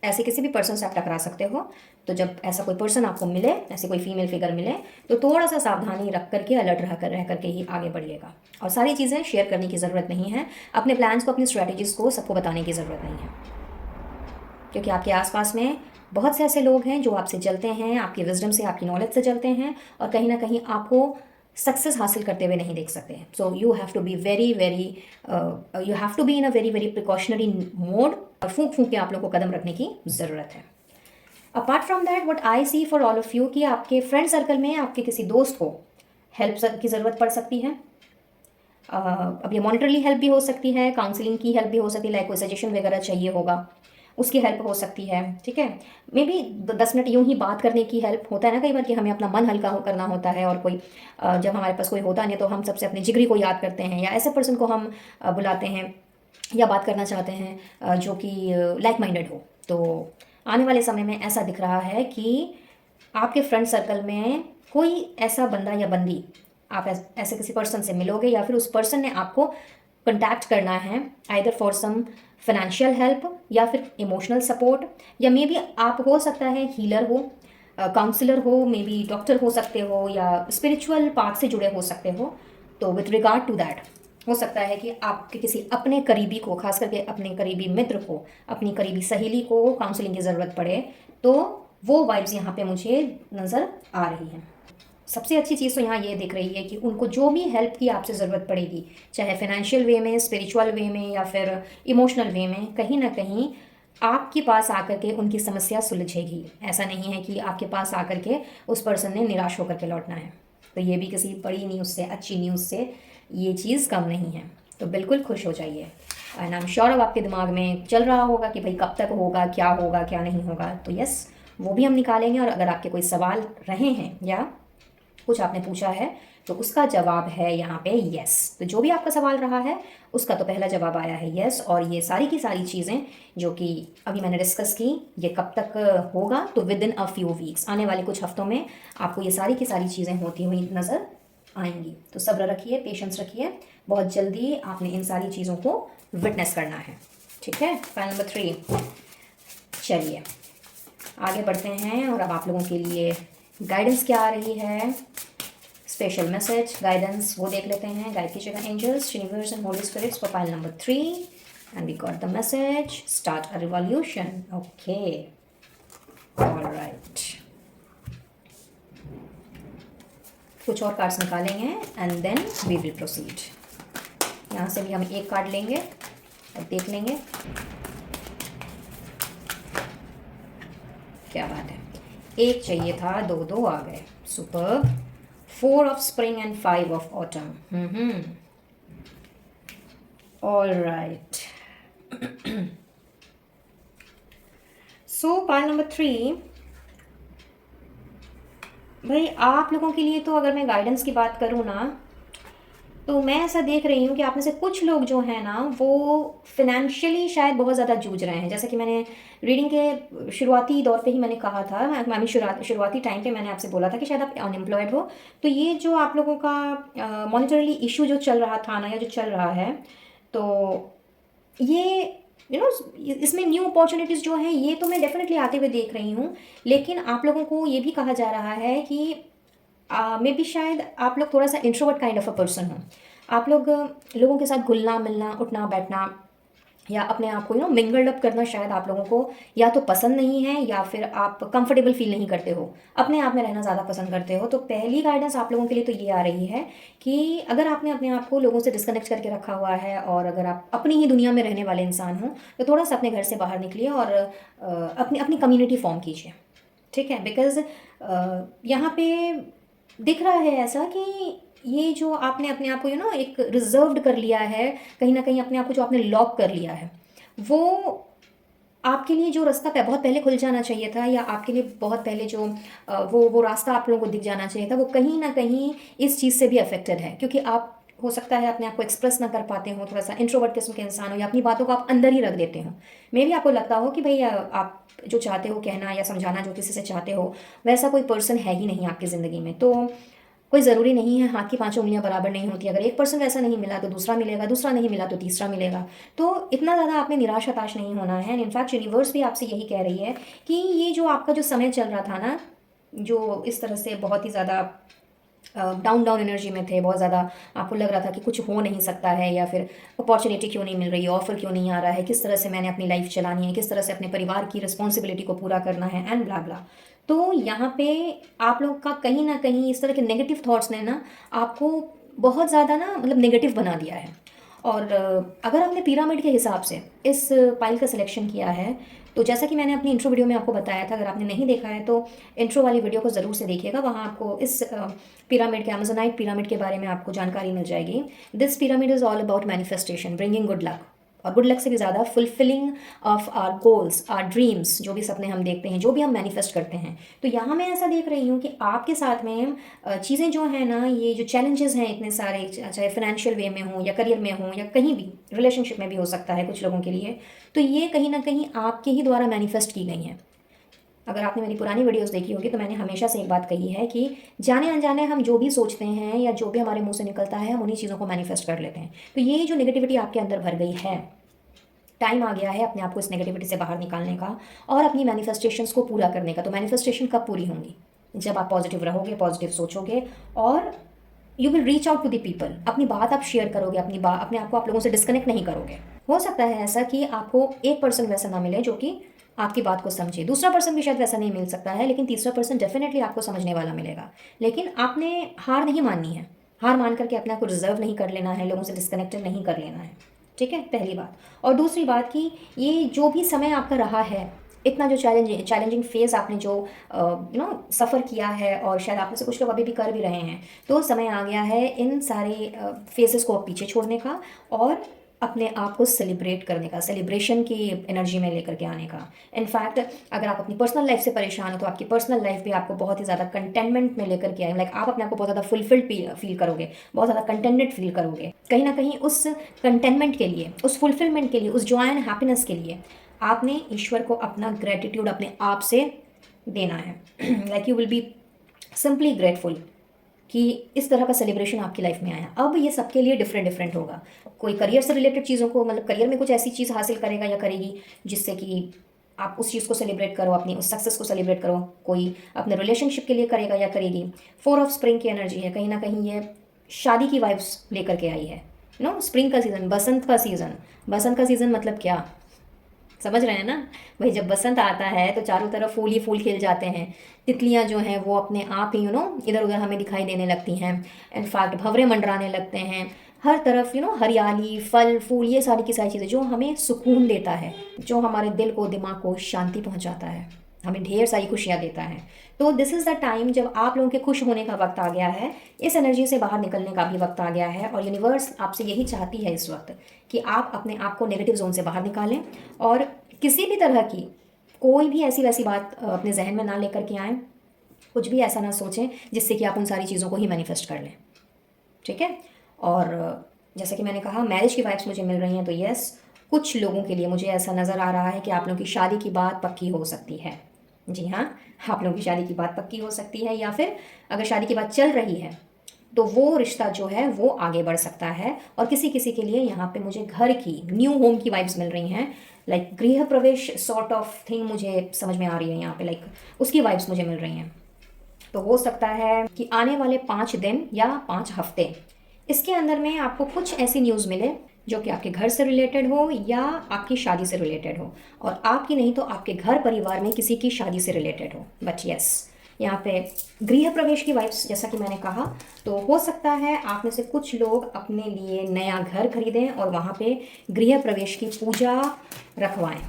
ऐसे किसी भी पर्सन से आप टकरा सकते हो। तो जब ऐसा कोई पर्सन आपको मिले, ऐसे कोई फीमेल फिगर मिले, तो थोड़ा सा सावधानी रख करके, अलर्ट रह करके ही आगे बढ़िएगा। और सारी चीज़ें शेयर करने की ज़रूरत नहीं है, अपने प्लान्स को, अपनी स्ट्रैटेजीज़ को सबको बताने की ज़रूरत नहीं है, क्योंकि आपके आसपास में बहुत से ऐसे लोग हैं जो आपसे जलते हैं, आपकी विजडम से, आपकी नॉलेज से जलते हैं, और कहीं ना कहीं आपको सक्सेस हासिल करते हुए नहीं देख सकते। So you have to be very very you have to be in a very very precautionary mode, और फूंक फूंक के आप लोग को कदम रखने की ज़रूरत है। Apart from that what I see for all of you कि आपके फ्रेंड सर्कल में आपके किसी दोस्त को हेल्प की ज़रूरत पड़ सकती है। अब ये मॉनिटरली हेल्प भी हो सकती है, काउंसलिंग की हेल्प भी हो सकती है, लाइक कोई सजेशन वगैरह चाहिए होगा, उसकी हेल्प हो सकती है, ठीक है। मे बी 10 मिनट यूं ही बात करने की हेल्प होता है ना कई बार, कि हमें अपना मन हल्का करना होता है, और कोई जब हमारे पास कोई होता नहीं तो हम सबसे अपने जिगरी को याद करते हैं, या ऐसे पर्सन को हम बुलाते हैं या बात करना चाहते हैं जो कि लाइक माइंडेड हो। तो आने वाले समय में ऐसा दिख रहा है कि आपके फ्रेंड सर्कल में कोई ऐसा बंदा या बंदी, आप ऐसे किसी पर्सन से मिलोगे, या फिर उस पर्सन ने आपको कंटैक्ट करना है either for some financial help या फिर इमोशनल सपोर्ट, या मे बी आप हो सकता है हीलर हो, काउंसलर हो, मे बी डॉक्टर हो सकते हो, या स्पिरिचुअल पाथ से जुड़े हो सकते हो। तो विथ रिगार्ड टू दैट हो सकता है कि आपके किसी अपने करीबी को, खास करके अपने करीबी मित्र को, अपनी करीबी सहेली को काउंसलिंग की ज़रूरत पड़े। तो वो वाइब्स यहाँ पे मुझे नज़र आ रही हैं। सबसे अच्छी चीज़ तो यहाँ ये दिख रही है कि उनको जो भी हेल्प की आपसे ज़रूरत पड़ेगी, चाहे फाइनेंशियल वे में, स्पिरिचुअल वे में, या फिर इमोशनल वे में, कहीं ना कहीं आपके पास आकर के उनकी समस्या सुलझेगी। ऐसा नहीं है कि आपके पास आकर के उस पर्सन ने निराश होकर के लौटना है। तो ये भी किसी बड़ी न्यूज़ से, अच्छी न्यूज़ से ये चीज़ कम नहीं है। तो बिल्कुल खुश हो जाइए। एंड आई एम श्योर अब आपके दिमाग में चल रहा होगा कि भाई कब तक होगा, क्या नहीं होगा। तो यस, वो भी हम निकालेंगे। और अगर आपके कोई सवाल रहे हैं या कुछ आपने पूछा है तो उसका जवाब है यहाँ पे यस। तो जो भी आपका सवाल रहा है उसका तो पहला जवाब आया है यस। और ये सारी की सारी चीज़ें जो कि अभी मैंने डिस्कस की, ये कब तक होगा, तो with in a few weeks, आने वाले कुछ हफ्तों में आपको ये सारी की सारी चीज़ें होती हुई नज़र आएंगी। तो सब्र रखिए, पेशेंस रखिए, बहुत जल्दी आपने इन सारी चीज़ों को विटनेस करना है, ठीक है। फाइल नंबर 3, चलिए आगे बढ़ते हैं। और अब आप लोगों के लिए गाइडेंस क्या आ रही है, स्पेशल मैसेज गाइडेंस, वो देख लेते हैं। गाइड कीजिएगा angels, universe and holy spirits for file number 3। And we got the message, start a revolution. Okay, alright, कुछ और कार्ड्स निकालेंगे and then we will proceed. यहाँ से भी हम एक कार्ड लेंगे और देख लेंगे क्या बात है। एक चाहिए था, दो आ गए, super. 4 of spring and 5 of autumn. All right, so pile number 3 भाई आप लोगों के लिए तो अगर मैं गाइडेंस की बात करूँ ना, तो मैं ऐसा देख रही हूँ कि आप में से कुछ लोग जो हैं ना वो फिनेंशियली शायद बहुत ज़्यादा जूझ रहे हैं। जैसे कि मैंने रीडिंग के शुरुआती दौर पे ही मैंने कहा था, मैं शुरुआती टाइम पे मैंने आपसे बोला था कि शायद आप अनएम्प्लॉयड हो। तो ये जो आप लोगों का मॉनिटरली इशू जो चल रहा था ना, या जो चल रहा है, तो ये इसमें न्यू अपॉर्चुनिटीज़ जो हैं ये तो मैं डेफिनेटली आते हुए देख रही हूँ। लेकिन आप लोगों को ये भी कहा जा रहा है कि मे बी शायद आप लोग थोड़ा सा introvert kind of a person हो। आप लोग लोगों के साथ घुलना मिलना, उठना बैठना या अपने आप को मिंगल्ड अप करना शायद आप लोगों को या तो पसंद नहीं है, या फिर आप कंफर्टेबल फील नहीं करते हो, अपने आप में रहना ज़्यादा पसंद करते हो। तो पहली गाइडेंस आप लोगों के लिए तो ये आ रही है कि अगर आपने अपने आप को लोगों से डिस्कनेक्ट करके रखा हुआ है और अगर आप अपनी ही दुनिया में रहने वाले इंसान हो, तो थोड़ा सा अपने घर से बाहर निकलिए और अपनी अपनी कम्युनिटी फॉर्म कीजिए, ठीक है। बिकॉज यहाँ पे दिख रहा है ऐसा कि ये जो आपने अपने आप को एक रिजर्व्ड कर लिया है, कहीं ना कहीं अपने आप को जो आपने लॉक कर लिया है, वो आपके लिए जो रास्ता बहुत पहले खुल जाना चाहिए था, या आपके लिए बहुत पहले जो वो रास्ता आप लोगों को दिख जाना चाहिए था, वो कहीं ना कहीं इस चीज़ से भी अफेक्टेड है। क्योंकि आप हो सकता है अपने आप को एक्सप्रेस ना कर पाते हो, थोड़ा सा इंट्रोवर्ट किस्म के इंसान हो, या अपनी बातों को आप अंदर ही रख देते हो। मे भी आपको लगता हो कि भाई आप जो चाहते हो कहना या समझाना जो किसी से चाहते हो, वैसा कोई पर्सन है ही नहीं आपकी ज़िंदगी में। तो कोई ज़रूरी नहीं है, हाथ की पांचों उंगलियां बराबर नहीं होती। अगर एक पर्सन वैसा नहीं मिला तो दूसरा मिलेगा, दूसरा नहीं मिला तो तीसरा मिलेगा। तो इतना ज़्यादा आपने निराश हताश नहीं होना है। इनफैक्ट यूनिवर्स भी आपसे यही कह रही है कि ये जो आपका जो समय चल रहा था ना, जो इस तरह से बहुत ही ज़्यादा डाउन डाउन एनर्जी में थे, बहुत ज़्यादा आपको लग रहा था कि कुछ हो नहीं सकता है, या फिर अपॉर्चुनिटी क्यों नहीं मिल रही है, ऑफर क्यों नहीं आ रहा है, किस तरह से मैंने अपनी लाइफ चलानी है, किस तरह से अपने परिवार की रिस्पॉन्सिबिलिटी को पूरा करना है, एंड ब्ला ब्ला। तो यहाँ पे आप लोग का कहीं ना कहीं इस तरह के नेगेटिव थॉट्स ने ना आपको बहुत ज़्यादा ना मतलब नेगेटिव बना दिया है। और अगर आपने पिरामिड के हिसाब से इस पाइल का सिलेक्शन किया है, तो जैसा कि मैंने अपनी इंट्रो वीडियो में आपको बताया था, अगर आपने नहीं देखा है तो इंट्रो वाली वीडियो को ज़रूर से देखिएगा। वहाँ आपको इस पिरामिड के, अमेज़ोनाइट पिरामिड के बारे में आपको जानकारी मिल जाएगी। This pyramid is all about manifestation, bringing good luck, और गुड लक से भी ज़्यादा fulfilling of our goals, our dreams, जो भी सपने हम देखते हैं, जो भी हम मैनिफेस्ट करते हैं। तो यहाँ मैं ऐसा देख रही हूँ कि आपके साथ में चीज़ें जो हैं ना, ये जो चैलेंजेस हैं इतने सारे, चाहे फाइनेंशियल वे में हो या करियर में हो या कहीं भी रिलेशनशिप में भी हो सकता है कुछ लोगों के लिए, तो ये कहीं ना कहीं आपके ही द्वारा मैनिफेस्ट की गई हैं। अगर आपने मेरी पुरानी वीडियोस देखी होगी तो मैंने हमेशा से एक बात कही है कि जाने अनजाने हम जो भी सोचते हैं या जो भी हमारे मुंह से निकलता है, हम उन्हीं चीज़ों को मैनिफेस्ट कर लेते हैं। तो ये जो नेगेटिविटी आपके अंदर भर गई है, टाइम आ गया है अपने आप को इस नेगेटिविटी से बाहर निकालने का और अपनी मैनिफेस्टेशंस को पूरा करने का। तो मैनिफेस्टेशन कब पूरी होंगी? जब आप पॉजिटिव रहोगे, पॉजिटिव सोचोगे, और you will reach out to the people. अपनी बात आप शेयर करोगे, अपनी बात, अपने आप को आप लोगों से डिस्कनेक्ट नहीं करोगे। हो सकता है ऐसा कि आपको एक पर्सन वैसा ना मिले जो कि आपकी बात को समझे, दूसरा पर्सन भी शायद वैसा नहीं मिल सकता है, लेकिन तीसरा पर्सन डेफिनेटली आपको समझने वाला मिलेगा। लेकिन आपने हार नहीं माननी है, हार मान करके अपने आप को रिजर्व नहीं कर लेना है, लोगों से डिस्कनेक्टेड नहीं कर लेना है, ठीक है, पहली बात। और दूसरी बात कि ये जो भी समय आपका रहा है, इतना जो चैलेंजिंग फेज़ आपने जो सफ़र किया है, और शायद आप में से कुछ लोग अभी भी कर भी रहे हैं, तो समय आ गया है इन सारे फेजेस को पीछे छोड़ने का और अपने आप को सेलिब्रेट करने का, सेलिब्रेशन की एनर्जी में लेकर के आने का। इनफैक्ट अगर आप अपनी पर्सनल लाइफ से परेशान हो तो आपकी पर्सनल लाइफ भी आपको बहुत ही ज़्यादा कंटेनमेंट में लेकर के आए। लाइक आप अपने आप को बहुत ज़्यादा फुलफिल्ड फील करोगे, बहुत ज़्यादा कंटेंटेड फील करोगे। कहीं ना कहीं उस कंटेनमेंट के लिए, उस फुलफिलमेंट के लिए, उस जॉय एंड हैप्पीनेस के लिए आपने ईश्वर को अपना ग्रेटिट्यूड अपने आप से देना है। Like you will be simply grateful कि इस तरह का सेलिब्रेशन आपकी लाइफ में आया। अब ये सबके लिए डिफरेंट डिफरेंट होगा। कोई करियर से रिलेटेड चीज़ों को, मतलब करियर में कुछ ऐसी चीज़ हासिल करेगा या करेगी जिससे कि आप उस चीज़ को सेलिब्रेट करो, अपनी उस सक्सेस को सेलिब्रेट करो। कोई अपने रिलेशनशिप के लिए करेगा या करेगी। 4 ऑफ स्प्रिंग की एनर्जी है, कहीं ना कहीं ये शादी की वाइब्स लेकर के आई है। स्प्रिंग का सीज़न, बसंत का सीज़न। बसंत का सीज़न मतलब क्या, समझ रहे हैं ना भाई? जब बसंत आता है तो चारों तरफ फूल ही फूल खिल जाते हैं। तितलियां जो हैं वो अपने आप ही इधर उधर हमें दिखाई देने लगती हैं। इनफैक्ट भंवरे मंडराने लगते हैं। हर तरफ हरियाली, फल फूल, ये सारी की सारी चीज़ें जो हमें सुकून देता है, जो हमारे दिल को, दिमाग को शांति पहुंचाता है, हमें ढेर सारी खुशियाँ देता है। तो दिस इज़ द टाइम जब आप लोगों के खुश होने का वक्त आ गया है, इस एनर्जी से बाहर निकलने का भी वक्त आ गया है। और यूनिवर्स आपसे यही चाहती है इस वक्त कि आप अपने आप को नेगेटिव जोन से बाहर निकालें और किसी भी तरह की कोई भी ऐसी वैसी बात अपने जहन में ना लेकर के आएँ, कुछ भी ऐसा ना सोचें जिससे कि आप उन सारी चीज़ों को ही मैनिफेस्ट कर लें, ठीक है। और जैसा कि मैंने कहा, मैरिज की वाइब्स मुझे मिल रही हैं, तो यस, कुछ लोगों के लिए मुझे ऐसा नज़र आ रहा है कि आप लोगों की शादी की बात पक्की हो सकती है। जी हाँ, आप लोगों की शादी की बात पक्की हो सकती है, या फिर अगर शादी की बात चल रही है तो वो रिश्ता जो है वो आगे बढ़ सकता है। और किसी किसी के लिए यहाँ पे मुझे घर की, न्यू होम की वाइब्स मिल रही हैं। लाइक गृह प्रवेश सॉर्ट ऑफ थिंग मुझे समझ में आ रही है यहाँ पे, लाइक उसकी वाइब्स मुझे मिल रही हैं। तो हो सकता है कि आने वाले 5 दिन या 5 हफ्ते, इसके अंदर में आपको कुछ ऐसी न्यूज़ मिले जो कि आपके घर से रिलेटेड हो या आपकी शादी से रिलेटेड हो, और आपकी नहीं तो आपके घर परिवार में किसी की शादी से रिलेटेड हो। बट यस, यहाँ पे गृह प्रवेश की वाइब्स, जैसा कि मैंने कहा, तो हो सकता है आप में से कुछ लोग अपने लिए नया घर खरीदें और वहाँ पे गृह प्रवेश की पूजा रखवाएं।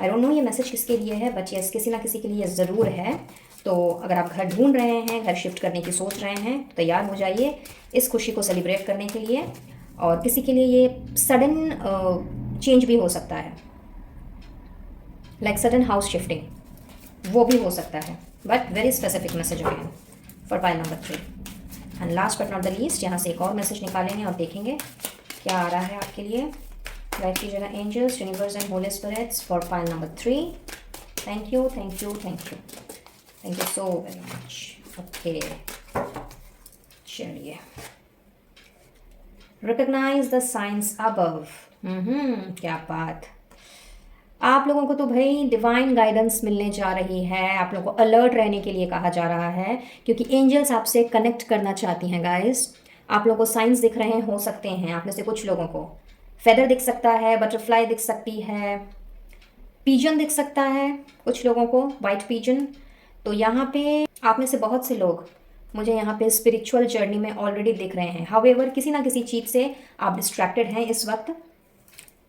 आई डोंट नो ये मैसेज किसके लिए है, बट यस, किसी ना किसी के लिए ज़रूर है। तो अगर आप घर ढूंढ रहे हैं, घर शिफ्ट करने की सोच रहे हैं, तो तैयार हो जाइए इस खुशी को सेलिब्रेट करने के लिए। और किसी के लिए ये सडन चेंज भी हो सकता है, लाइक सडन हाउस शिफ्टिंग, वो भी हो सकता है। But very specific message again for pile number 3। And last but not the least, यहाँ से एक और मैसेज निकालेंगे और देखेंगे क्या आ रहा है आपके लिए। गाइड कीजिएगा angels, universe and holy spirits for pile number 3। Thank you, thank you, thank you, thank you so very much. Okay, चलिए, रिकग्नाइज द साइंस अबव। क्या बात। आप लोगों को तो भाई डिवाइन गाइडेंस मिलने जा रही है, आप लोगों को अलर्ट रहने के लिए कहा जा रहा है, क्योंकि एंजल्स आपसे कनेक्ट करना चाहती हैं गाइस। आप लोगों को साइंस दिख रहे हो सकते हैं, आप में से कुछ लोगों को फेदर दिख सकता है, बटरफ्लाई दिख सकती है, पीजन दिख सकता है, कुछ लोगों को वाइट पीजन। तो यहाँ पे आप में से बहुत से लोग मुझे यहाँ पे स्पिरिचुअल जर्नी में ऑलरेडी दिख रहे हैं। हाउएवर किसी ना किसी चीज़ से आप डिस्ट्रैक्टेड हैं इस वक्त,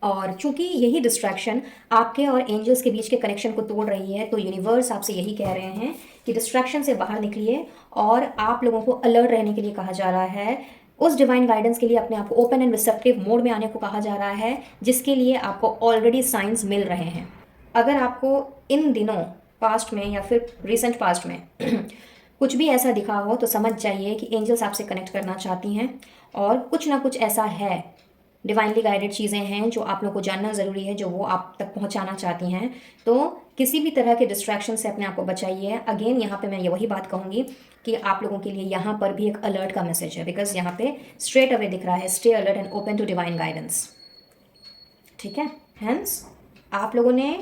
और चूंकि यही डिस्ट्रैक्शन आपके और एंजल्स के बीच के कनेक्शन को तोड़ रही है, तो यूनिवर्स आपसे यही कह रहे हैं कि डिस्ट्रैक्शन से बाहर निकलिए, और आप लोगों को अलर्ट रहने के लिए कहा जा रहा है। उस डिवाइन गाइडेंस के लिए अपने आप को ओपन एंड रिसेप्टिव मोड में आने को कहा जा रहा है, जिसके लिए आपको ऑलरेडी साइंस मिल रहे हैं। अगर आपको इन दिनों पास्ट में या फिर रिसेंट पास्ट में कुछ भी ऐसा दिखा हो, तो समझ जाइए कि एंजल्स आपसे कनेक्ट करना चाहती हैं, और कुछ ना कुछ ऐसा है, डिवाइनली गाइडेड चीज़ें हैं जो आप लोग को जानना ज़रूरी है, जो वो आप तक पहुंचाना चाहती हैं। तो किसी भी तरह के डिस्ट्रैक्शन से अपने आप को बचाइए। अगेन यहाँ पे मैं ये वही बात कहूँगी कि आप लोगों के लिए यहाँ पर भी एक अलर्ट का मैसेज है, बिकॉज यहाँ पे स्ट्रेट अवे दिख रहा है, stay alert and open to divine guidance. ठीक है, हैंस आप लोगों ने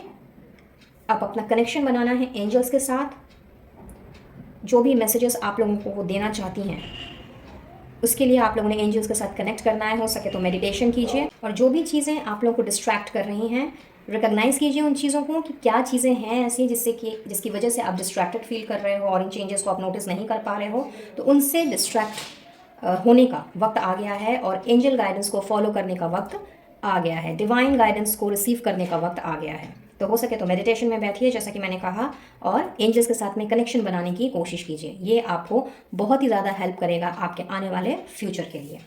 अब अपना कनेक्शन बनाना है एंजल्स के साथ। जो भी मैसेजेस आप लोगों को वो देना चाहती हैं, उसके लिए आप लोगों ने एंजल्स के साथ कनेक्ट करना है। हो सके तो मेडिटेशन कीजिए, और जो भी चीज़ें आप लोगों को डिस्ट्रैक्ट कर रही हैं, रिकॉग्नाइज कीजिए उन चीज़ों को कि क्या चीज़ें हैं ऐसी जिसकी वजह से आप डिस्ट्रैक्टेड फील कर रहे हो और इन चेंजेस को आप नोटिस नहीं कर पा रहे हो। तो उनसे डिस्ट्रैक्ट होने का वक्त आ गया है, और एंजल गाइडेंस को फॉलो करने का वक्त आ गया है, डिवाइन गाइडेंस को रिसीव करने का वक्त आ गया है। तो हो सके तो मेडिटेशन में बैठिए, जैसा कि मैंने कहा, और एंजल्स के साथ में कनेक्शन बनाने की कोशिश कीजिए। ये आपको बहुत ही ज़्यादा हेल्प करेगा आपके आने वाले फ्यूचर के लिए।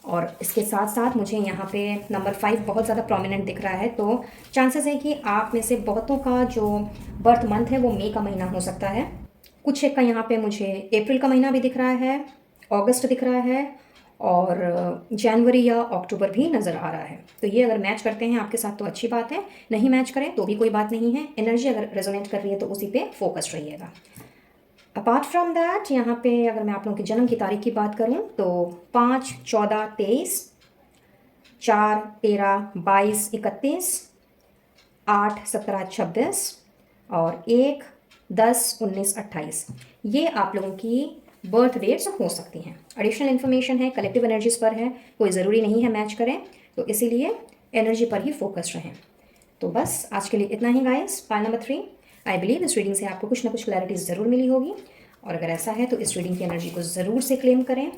और इसके साथ साथ मुझे यहाँ पे नंबर 5 बहुत ज़्यादा प्रोमिनेंट दिख रहा है, तो चांसेस है कि आप में से बहुतों का जो बर्थ मंथ है वो मई का महीना हो सकता है। कुछ एक का यहाँ पे मुझे अप्रैल का महीना भी दिख रहा है, अगस्त दिख रहा है, और जनवरी या अक्टूबर भी नज़र आ रहा है। तो ये अगर मैच करते हैं आपके साथ तो अच्छी बात है, नहीं मैच करें तो भी कोई बात नहीं है। एनर्जी अगर रेजोनेट कर रही है तो उसी पे फोकस्ड रहिएगा। अपार्ट फ्रॉम दैट, यहाँ पे अगर मैं आप लोगों की जन्म की तारीख की बात करूँ तो 5, 14, 23, 4, 13, 22, 31, 8, 17, 26 और 1, 10, 19, 28, ये आप लोगों की बर्थ डेट्स हो सकती हैं। एडिशनल इन्फॉर्मेशन है, कलेक्टिव एनर्जीज पर है, कोई ज़रूरी नहीं है मैच करें, तो इसीलिए एनर्जी पर ही फोकस रहें। तो बस आज के लिए इतना ही guys. Pile number 3, I believe इस रीडिंग से आपको कुछ ना कुछ क्लैरिटी ज़रूर मिली होगी, और अगर ऐसा है तो इस रीडिंग की एनर्जी को ज़रूर से क्लेम करें,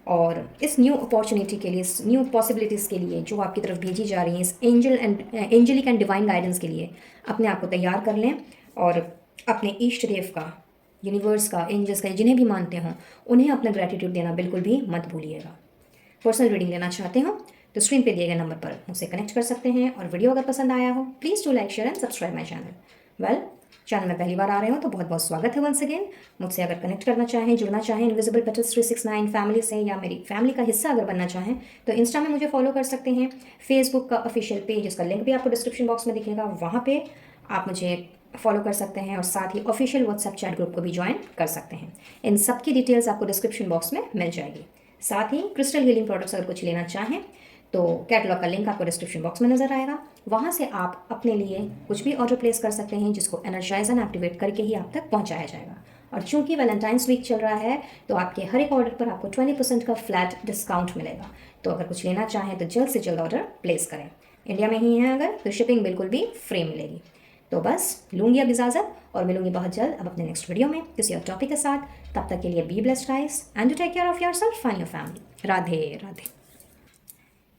और इस न्यू अपॉर्चुनिटी के लिए, इस न्यू पॉसिबिलिटीज़ के लिए जो आपकी तरफ भेजी जा रही हैं, इस एंजलिक एंड डिवाइन गाइडेंस के लिए अपने आप को तैयार कर लें, और अपने इष्ट देव का, यूनिवर्स का, एंजल्स का, जिन्हें भी मानते हों, उन्हें अपना ग्रैटिट्यूड देना बिल्कुल भी मत भूलिएगा। पर्सनल रीडिंग लेना चाहते हो तो स्क्रीन पे दिए गए नंबर पर मुझसे कनेक्ट कर सकते हैं, और वीडियो अगर पसंद आया हो please do like, share and subscribe my channel. Well, channel में पहली बार आ रहे हो तो बहुत बहुत स्वागत है वंस अगेन। मुझसे अगर कनेक्ट करना चाहें, जुड़ना चाहें इनविजिबल पेटल्स 369 फैमिली से, या मेरी फैमिली का हिस्सा अगर बनना चाहें, तो इंस्टा में मुझे फॉलो कर सकते हैं। फेसबुक का ऑफिशियल पेज, जिसका लिंक भी आपको डिस्क्रिप्शन बॉक्स में दिखेगा, वहाँ पे आप मुझे फॉलो कर सकते हैं, और साथ ही ऑफिशियल व्हाट्सएप चैट ग्रुप को भी ज्वाइन कर सकते हैं। इन सब की डिटेल्स आपको डिस्क्रिप्शन बॉक्स में मिल जाएगी। साथ ही क्रिस्टल हीलिंग प्रोडक्ट्स अगर कुछ लेना चाहें तो कैटलॉग का लिंक आपको डिस्क्रिप्शन बॉक्स में नजर आएगा, वहाँ से आप अपने लिए कुछ भी ऑर्डर प्लेस कर सकते हैं, जिसको एनर्जाइज एंड एक्टिवेट करके ही आप तक पहुँचाया जाएगा। और चूंकि वैलेंटाइंस वीक चल रहा है तो आपके हर एक ऑर्डर पर आपको 20% का फ्लैट डिस्काउंट मिलेगा। तो अगर कुछ लेना चाहें तो जल्द से जल्द ऑर्डर प्लेस करें। इंडिया में ही हैं अगर तो शिपिंग बिल्कुल भी फ्री मिलेगी। तो बस लूँगी अब इजाज़त और मिलूंगी बहुत जल्द अब अपने नेक्स्ट वीडियो में किसी और टॉपिक के साथ। तब तक के लिए be blessed guys and to take care of yourself and your family. Radhe Radhe.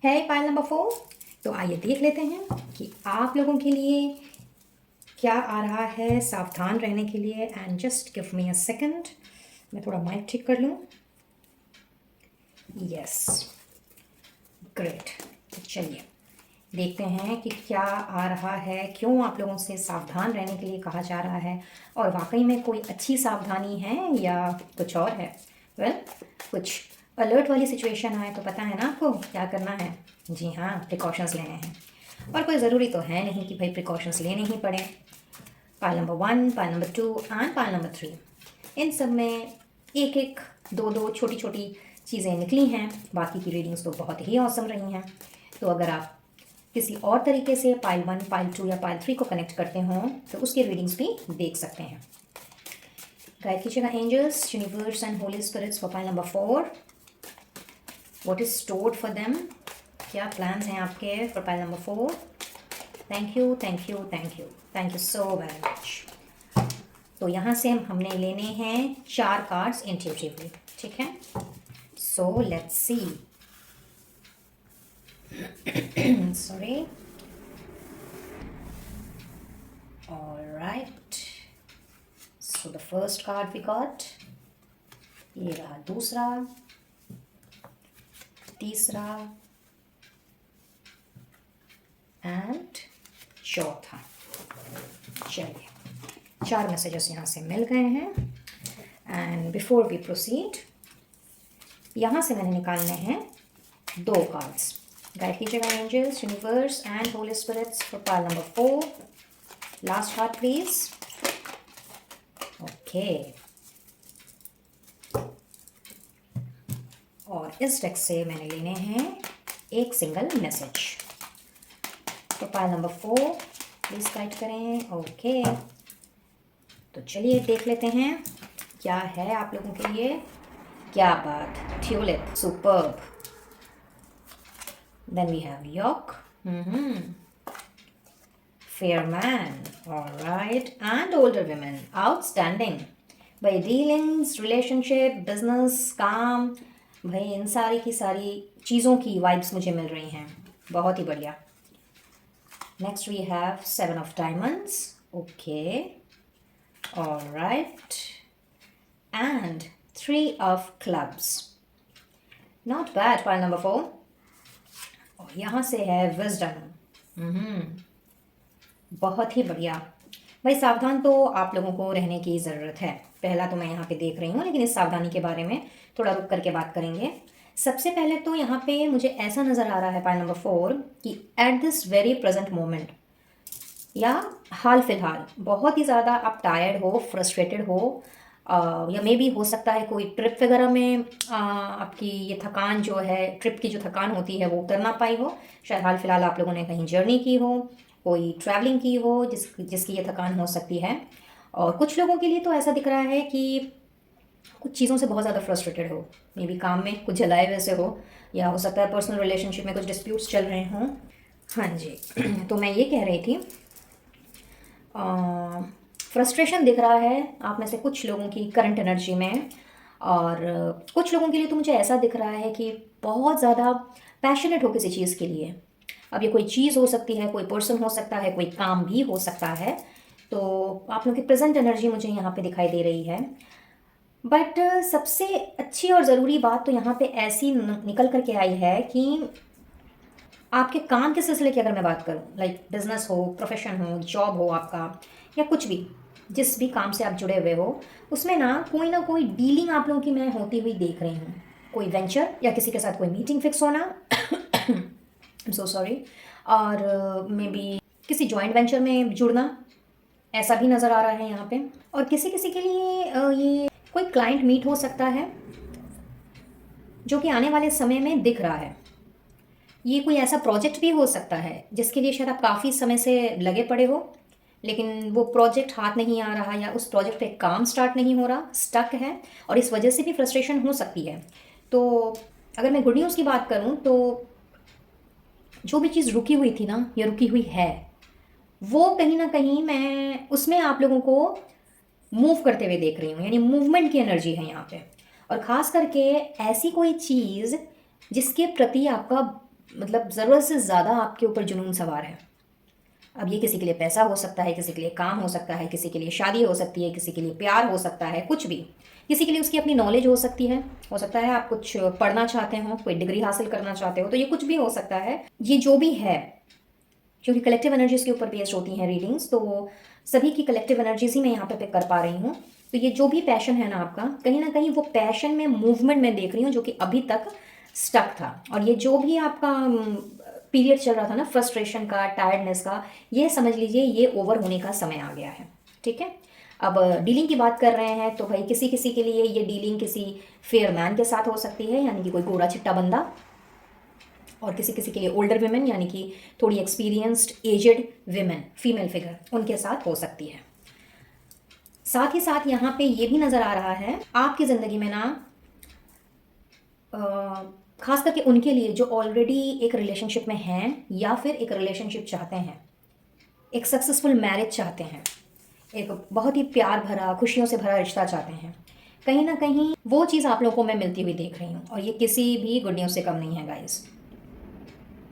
है पाइल नंबर 4। तो आइए देख लेते हैं कि आप लोगों के लिए क्या आ रहा है सावधान रहने के लिए। And just give me a second, मैं थोड़ा माइक ठीक कर लूँ। Yes, great. तो चलिए देखते हैं कि क्या आ रहा है, क्यों आप लोगों से सावधान रहने के लिए कहा जा रहा है, और वाकई में कोई अच्छी सावधानी है या कुछ और है। कुछ अलर्ट वाली सिचुएशन आए तो पता है ना आपको क्या करना है। जी हाँ, प्रिकॉशंस लेने हैं। और कोई ज़रूरी तो है नहीं कि भाई प्रिकॉशंस लेने ही पड़े। Pile number 1, pile number 2 and pile number 3, इन सब में एक एक दो दो छोटी छोटी चीज़ें निकली हैं। बाकी की रीडिंग्स तो बहुत ही औसम रही हैं। तो अगर आप किसी और तरीके से पाइल 1, पाइल 2 या पाइल 3 को कनेक्ट करते हों तो उसकी रीडिंग्स भी देख सकते हैं। गाइड कीजिएगा angels, universe and holy spirits for pile number 4। What is stored for them, क्या प्लान्स हैं आपके for pile number 4। Thank you thank you thank you thank you so very much. तो यहाँ से हमने लेने हैं 4 कार्ड्स इंट्यूटिवली, ठीक है। सो let's C. Sorry. All right. So the first card we got, ये रहा दूसरा, तीसरा एंड चौथा। चलिए 4 मैसेजेस यहाँ से मिल गए हैं। एंड बिफोर वी प्रोसीड, यहाँ से मैंने निकालने हैं 2 कार्ड्स। गाइड कीजिएगा angels, universe and holy spirits for pile number 4। Last card please. Okay, और इस डेक से मैंने लेने हैं एक single message for pile number 4। Please guide करें। ओके, तो चलिए देख लेते हैं क्या है आप लोगों के लिए। क्या बात, tulip, superb. Then we have York, fair man, all right, and older women, outstanding. भाई डीलिंग्स, रिलेशनशिप, बिजनेस, काम, भाई इन सारी की सारी चीज़ों की वाइब्स मुझे मिल रही हैं। बहुत ही बढ़िया। Next we have 7 of diamonds, okay, all right, and 3 of clubs. Not bad pile number 4। और यहाँ से है विजडम, बहुत ही बढ़िया। भाई सावधान तो आप लोगों को रहने की ज़रूरत है। पहला तो मैं यहाँ पे देख रही हूँ, लेकिन इस सावधानी के बारे में थोड़ा रुक करके बात करेंगे। सबसे पहले तो यहाँ पे मुझे ऐसा नज़र आ रहा है पाइल नंबर 4 कि at this very present moment, या हाल फिलहाल बहुत ही ज़्यादा आप टायर्ड हो, फ्रस्ट्रेटेड हो, या मे बी हो सकता है कोई ट्रिप वगैरह में आपकी ये थकान जो है, ट्रिप की जो थकान होती है वो उतर ना पाई हो। शायद हाल फिलहाल आप लोगों ने कहीं जर्नी की हो, कोई ट्रैवलिंग की हो जिसकी ये थकान हो सकती है। और कुछ लोगों के लिए तो ऐसा दिख रहा है कि कुछ चीज़ों से बहुत ज़्यादा फ्रस्ट्रेटेड हो, मे बी काम में कुछ जलाए वैसे हो, या हो सकता है पर्सनल रिलेशनशिप में कुछ डिस्प्यूट्स चल रहे हों। हाँ जी, तो मैं ये कह रही थी फ्रस्ट्रेशन दिख रहा है आप में से कुछ लोगों की करंट एनर्जी में। और कुछ लोगों के लिए तो मुझे ऐसा दिख रहा है कि बहुत ज़्यादा पैशनेट हो किसी चीज़ के लिए। अब ये कोई चीज़ हो सकती है, कोई पर्सन हो सकता है, कोई काम भी हो सकता है। तो आप लोगों की प्रेजेंट एनर्जी मुझे यहाँ पे दिखाई दे रही है। बट सबसे अच्छी और ज़रूरी बात तो यहाँ पे ऐसी निकल करके आई है कि आपके काम के सिलसिले की अगर मैं बात करूँ, लाइक बिजनेस हो, प्रोफेशन हो, जॉब हो आपका, या कुछ भी, जिस भी काम से आप जुड़े हुए हो, उसमें ना कोई डीलिंग आप लोगों की मैं होती हुई देख रही हूँ। कोई वेंचर या किसी के साथ कोई मीटिंग फिक्स होना, आई एम सो सॉरी, और मे बी किसी जॉइंट वेंचर में जुड़ना, ऐसा भी नज़र आ रहा है यहाँ पे। और किसी किसी के लिए ये कोई क्लाइंट मीट हो सकता है जो कि आने वाले समय में दिख रहा है। ये कोई ऐसा प्रोजेक्ट भी हो सकता है जिसके लिए शायद आप काफ़ी समय से लगे पड़े हो, लेकिन वो प्रोजेक्ट हाथ नहीं आ रहा या उस प्रोजेक्ट पे काम स्टार्ट नहीं हो रहा, स्टक है, और इस वजह से भी फ्रस्ट्रेशन हो सकती है। तो अगर मैं गुड न्यूज़ की बात करूँ तो जो भी चीज़ रुकी हुई थी ना, या रुकी हुई है, वो कहीं ना कहीं मैं उसमें आप लोगों को मूव करते हुए देख रही हूँ, यानी मूवमेंट की एनर्जी है यहाँ पे। और ख़ास करके ऐसी कोई चीज़ जिसके प्रति आपका मतलब ज़रूरत से ज़्यादा आपके ऊपर जुनून सवार है। अब ये किसी के लिए पैसा हो सकता है, किसी के लिए काम हो सकता है, किसी के लिए शादी हो सकती है, किसी के लिए प्यार हो सकता है, कुछ भी। किसी के लिए उसकी अपनी नॉलेज हो सकती है, हो सकता है आप कुछ पढ़ना चाहते हो, कोई डिग्री हासिल करना चाहते हो, तो ये कुछ भी हो सकता है। ये जो भी है, क्योंकि कलेक्टिव एनर्जीज के ऊपर बेस्ड होती हैं रीडिंग्स, तो सभी की कलेक्टिव एनर्जीज ही मैं यहाँ पे पिक कर पा रही हूँ। तो ये जो भी पैशन है ना कहीं वो पैशन में मूवमेंट मैं देख रही हूँ, जो कि अभी तक स्टक था। और ये जो भी आपका पीरियड चल रहा था ना, फ्रस्ट्रेशन का, टायर्डनेस का, ये समझ लीजिए ये ओवर होने का समय आ गया है। ठीक है। अब डीलिंग की बात कर रहे हैं तो भाई किसी किसी के लिए ये डीलिंग किसी फेयर मैन के साथ हो सकती है, यानी कि कोई गोरा चिट्टा बंदा, और किसी किसी के लिए ओल्डर विमेन, यानी कि थोड़ी experienced aged women, female figure, उनके साथ हो सकती है। साथ ही साथ यहाँ पे ये भी नज़र आ रहा है आपकी ज़िंदगी में ना, खास करके उनके लिए जो ऑलरेडी एक रिलेशनशिप में हैं या फिर एक रिलेशनशिप चाहते हैं, एक सक्सेसफुल मैरिज चाहते हैं, एक बहुत ही प्यार भरा, खुशियों से भरा रिश्ता चाहते हैं, कहीं ना कहीं वो चीज़ आप लोगों को मैं मिलती हुई देख रही हूँ। और ये किसी भी गुड न्यूज़ से कम नहीं है गाइस।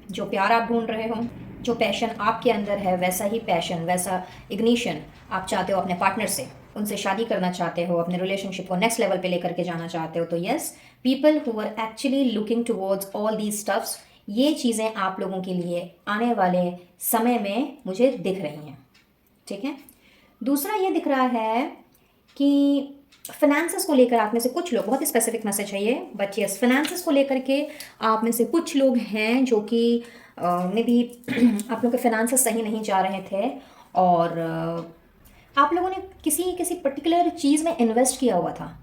जो प्यार आप ढूंढ रहे हो, जो पैशन आपके अंदर है, वैसा ही पैशन, वैसा इग्निशन आप चाहते हो अपने पार्टनर से, उनसे शादी करना चाहते हो, अपने रिलेशनशिप को नेक्स्ट लेवल पे लेकर के जाना चाहते हो, तो yes, people who are actually looking towards all these stuffs, ये चीज़ें आप लोगों के लिए आने वाले समय में मुझे दिख रही हैं। ठीक है। दूसरा ये दिख रहा है कि फाइनेंसेस को लेकर आप में से कुछ लोग, बहुत ही स्पेसिफिक मैसेज है ये, बट यस, फाइनेंसेस को लेकर के आप में से कुछ लोग हैं जो कि मे बी आप लोग के फाइनेंसेस सही नहीं जा रहे थे, और आप लोगों ने किसी किसी पर्टिकुलर चीज़ में इन्वेस्ट किया हुआ था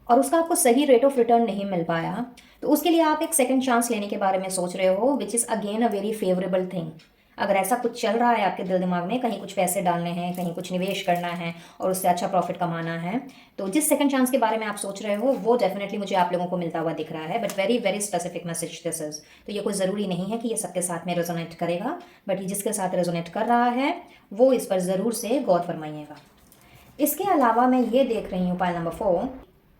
और उसका आपको सही रेट ऑफ रिटर्न नहीं मिल पाया, तो उसके लिए आप एक सेकंड चांस लेने के बारे में सोच रहे हो, which is again a very favourable thing. अगर ऐसा कुछ चल रहा है आपके दिल दिमाग में, कहीं कुछ पैसे डालने हैं, कहीं कुछ निवेश करना है और उससे अच्छा प्रॉफिट कमाना है, तो जिस सेकंड चांस के बारे में आप सोच रहे हो वो डेफिनेटली मुझे आप लोगों को मिलता हुआ दिख रहा है। But very very specific message this is. तो ये कोई ज़रूरी नहीं है कि ये सबके साथ में रेजोनेट करेगा, बट ये जिसके साथ रेजोनेट कर रहा है वो इस पर ज़रूर से गौर फरमाइएगा। इसके अलावा मैं ये देख रही हूँ पाइल नंबर 4,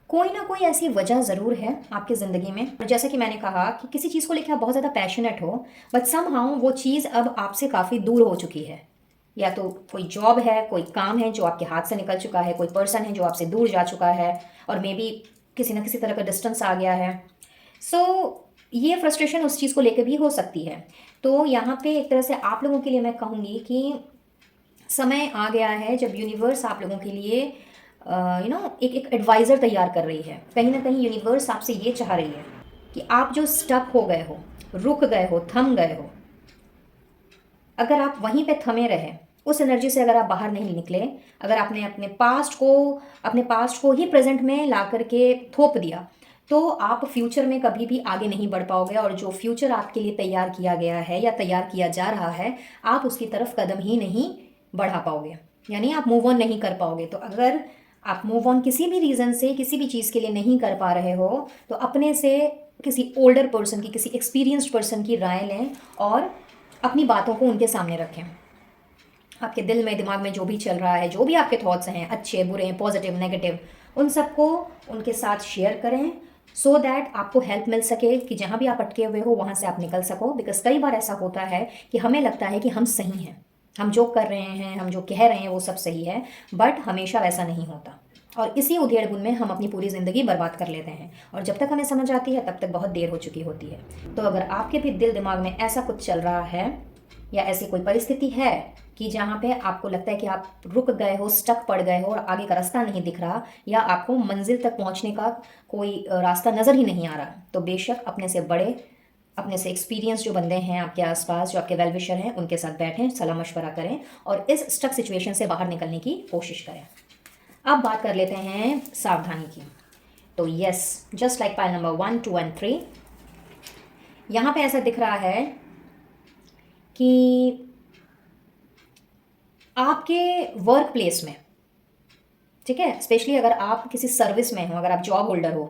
कोई ना कोई ऐसी वजह ज़रूर है आपकी ज़िंदगी में, और जैसा कि मैंने कहा कि किसी चीज़ को लेकर आप बहुत ज़्यादा पैशनेट हो, बट समहाउ वो चीज़ अब आपसे काफ़ी दूर हो चुकी है। या तो कोई जॉब है, कोई काम है जो आपके हाथ से निकल चुका है, कोई पर्सन है जो आपसे दूर जा चुका है, और मे बी किसी ना किसी तरह का डिस्टेंस आ गया है। सो ये फ्रस्ट्रेशन उस चीज़ को लेकर भी हो सकती है। तो यहाँ पे एक तरह से आप लोगों के लिए मैं कहूँगी कि समय आ गया है जब यूनिवर्स आप लोगों के लिए एक एक एडवाइज़र तैयार कर रही है। कहीं ना कहीं यूनिवर्स आपसे ये चाह रही है कि आप जो स्टक हो गए हो, रुक गए हो, थम गए हो, अगर आप वहीं पे थमे रहे, उस एनर्जी से अगर आप बाहर नहीं निकले, अगर आपने अपने पास्ट को ही प्रेजेंट में ला करके थोप दिया, तो आप फ्यूचर में कभी भी आगे नहीं बढ़ पाओगे, और जो फ्यूचर आपके लिए तैयार किया गया है या तैयार किया जा रहा है, आप उसकी तरफ कदम ही नहीं बढ़ा पाओगे, यानी आप मूव ऑन नहीं कर पाओगे। तो अगर आप मूव ऑन किसी भी रीज़न से, किसी भी चीज़ के लिए नहीं कर पा रहे हो, तो अपने से किसी ओल्डर पर्सन की, किसी एक्सपीरियंस्ड पर्सन की राय लें और अपनी बातों को उनके सामने रखें। आपके दिल में, दिमाग में जो भी चल रहा है, जो भी आपके थॉट्स हैं, अच्छे बुरे, पॉजिटिव नेगेटिव, उन सबको उनके साथ शेयर करें, सो दैट आपको हेल्प मिल सके कि जहाँ भी आप अटके हुए हो वहाँ से आप निकल सको। बिकॉज कई बार ऐसा होता है कि हमें लगता है कि हम सही हैं, हम जो कर रहे हैं, हम जो कह रहे हैं वो सब सही है, बट हमेशा वैसा नहीं होता, और इसी उधेड़ बुन में हम अपनी पूरी ज़िंदगी बर्बाद कर लेते हैं, और जब तक हमें समझ आती है तब तक बहुत देर हो चुकी होती है। तो अगर आपके भी दिल दिमाग में ऐसा कुछ चल रहा है, या ऐसी कोई परिस्थिति है कि जहाँ पे आपको लगता है कि आप रुक गए हो, स्टक पड़ गए हो और आगे का रास्ता नहीं दिख रहा, या आपको मंजिल तक पहुँचने का कोई रास्ता नज़र ही नहीं आ रहा, तो बेशक अपने से बड़े, अपने से एक्सपीरियंस जो बंदे हैं आपके आसपास, जो आपके वेल विशर हैं, उनके साथ बैठें, सलाह मशवरा करें और इस स्टक सिचुएशन से बाहर निकलने की कोशिश करें। अब बात कर लेते हैं सावधानी की। तो yes, just like pile number 1, 2 and 3, यहाँ पे ऐसा दिख रहा है कि आपके वर्क प्लेस में, ठीक है, स्पेशली अगर आप किसी सर्विस में हो, अगर आप जॉब होल्डर हो,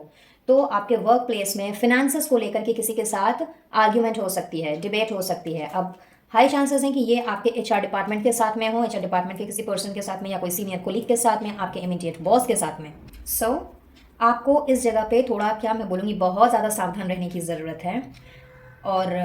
तो आपके वर्क प्लेस में फिनेंसेस को लेकर के किसी के साथ आर्ग्यूमेंट हो सकती है, डिबेट हो सकती है। अब हाई चांसेस हैं कि ये आपके एचआर डिपार्टमेंट के साथ में हो, एचआर डिपार्टमेंट के किसी पर्सन के साथ में, या कोई सीनियर कोलीग के साथ में, आपके इमीडिएट बॉस के साथ में। सो आपको इस जगह पे थोड़ा, क्या मैं बोलूँगी, बहुत ज़्यादा सावधान रहने की ज़रूरत है। और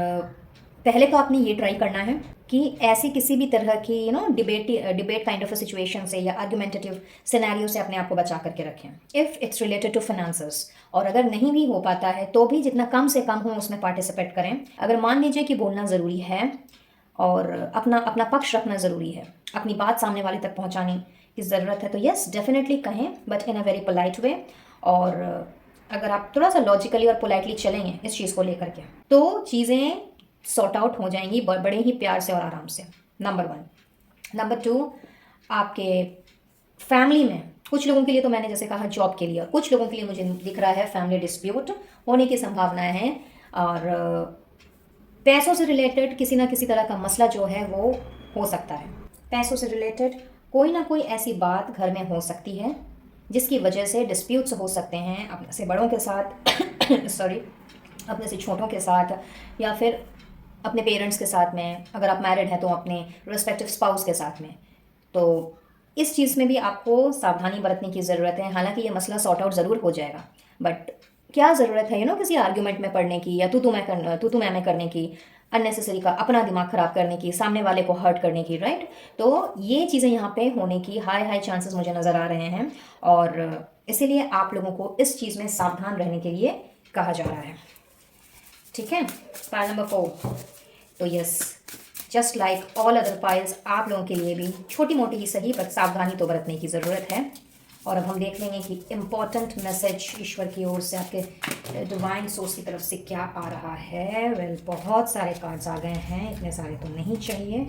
पहले तो आपने ये ट्राई करना है कि ऐसी किसी भी तरह की debate kind of a situation से या आर्गुमेंटेटिव सिनेरियो से अपने आप को बचा करके रखें if it's related to finances. और अगर नहीं भी हो पाता है तो भी जितना कम से कम हो उसमें पार्टिसिपेट करें। अगर मान लीजिए कि बोलना ज़रूरी है और अपना अपना पक्ष रखना ज़रूरी है, अपनी बात सामने वाले तक पहुंचाने की ज़रूरत है, तो यस डेफिनेटली कहें, but in a very polite way. और अगर आप थोड़ा सा लॉजिकली और पोलाइटली चलेंगे इस चीज़ को लेकर के, तो चीज़ें सॉर्ट आउट हो जाएंगी बड़े ही प्यार से और आराम से। नंबर 1। नंबर 2, आपके फैमिली में कुछ लोगों के लिए, तो मैंने जैसे कहा जॉब के लिए, और कुछ लोगों के लिए मुझे दिख रहा है फैमिली डिस्प्यूट होने की संभावनाएं हैं। और पैसों से रिलेटेड किसी ना किसी तरह का मसला जो है वो हो सकता है। पैसों से रिलेटेड कोई ना कोई ऐसी बात घर में हो सकती है जिसकी वजह से डिस्प्यूट्स हो सकते हैं अपने से बड़ों के साथ सॉरी, अपने से छोटों के साथ, या फिर अपने पेरेंट्स के साथ में, अगर आप मैरिड हैं तो अपने रिस्पेक्टिव स्पाउस के साथ में। तो इस चीज़ में भी आपको सावधानी बरतने की ज़रूरत है। हालांकि ये मसला सॉर्ट आउट ज़रूर हो जाएगा, बट क्या ज़रूरत है किसी आर्ग्यूमेंट में पड़ने की, या तू तू मैं करने की, अननेसेसरी का अपना दिमाग ख़राब करने की, सामने वाले को हर्ट करने की, राइट। तो ये चीज़ें यहाँ पे होने की हाई चांसेस मुझे नज़र आ रहे हैं, और इसीलिए आप लोगों को इस चीज़ में सावधान रहने के लिए कहा जा रहा है, ठीक है। पाइल नंबर 4, तो yes, just like all other piles, आप लोगों के लिए भी छोटी मोटी ही सही पर सावधानी तो बरतने की ज़रूरत है। और अब हम देख लेंगे कि इम्पॉर्टेंट मैसेज ईश्वर की ओर से, आपके डिवाइन सोर्स की तरफ से क्या आ रहा है। वेल, बहुत सारे कार्ड्स आ गए हैं, इतने सारे तो नहीं चाहिए।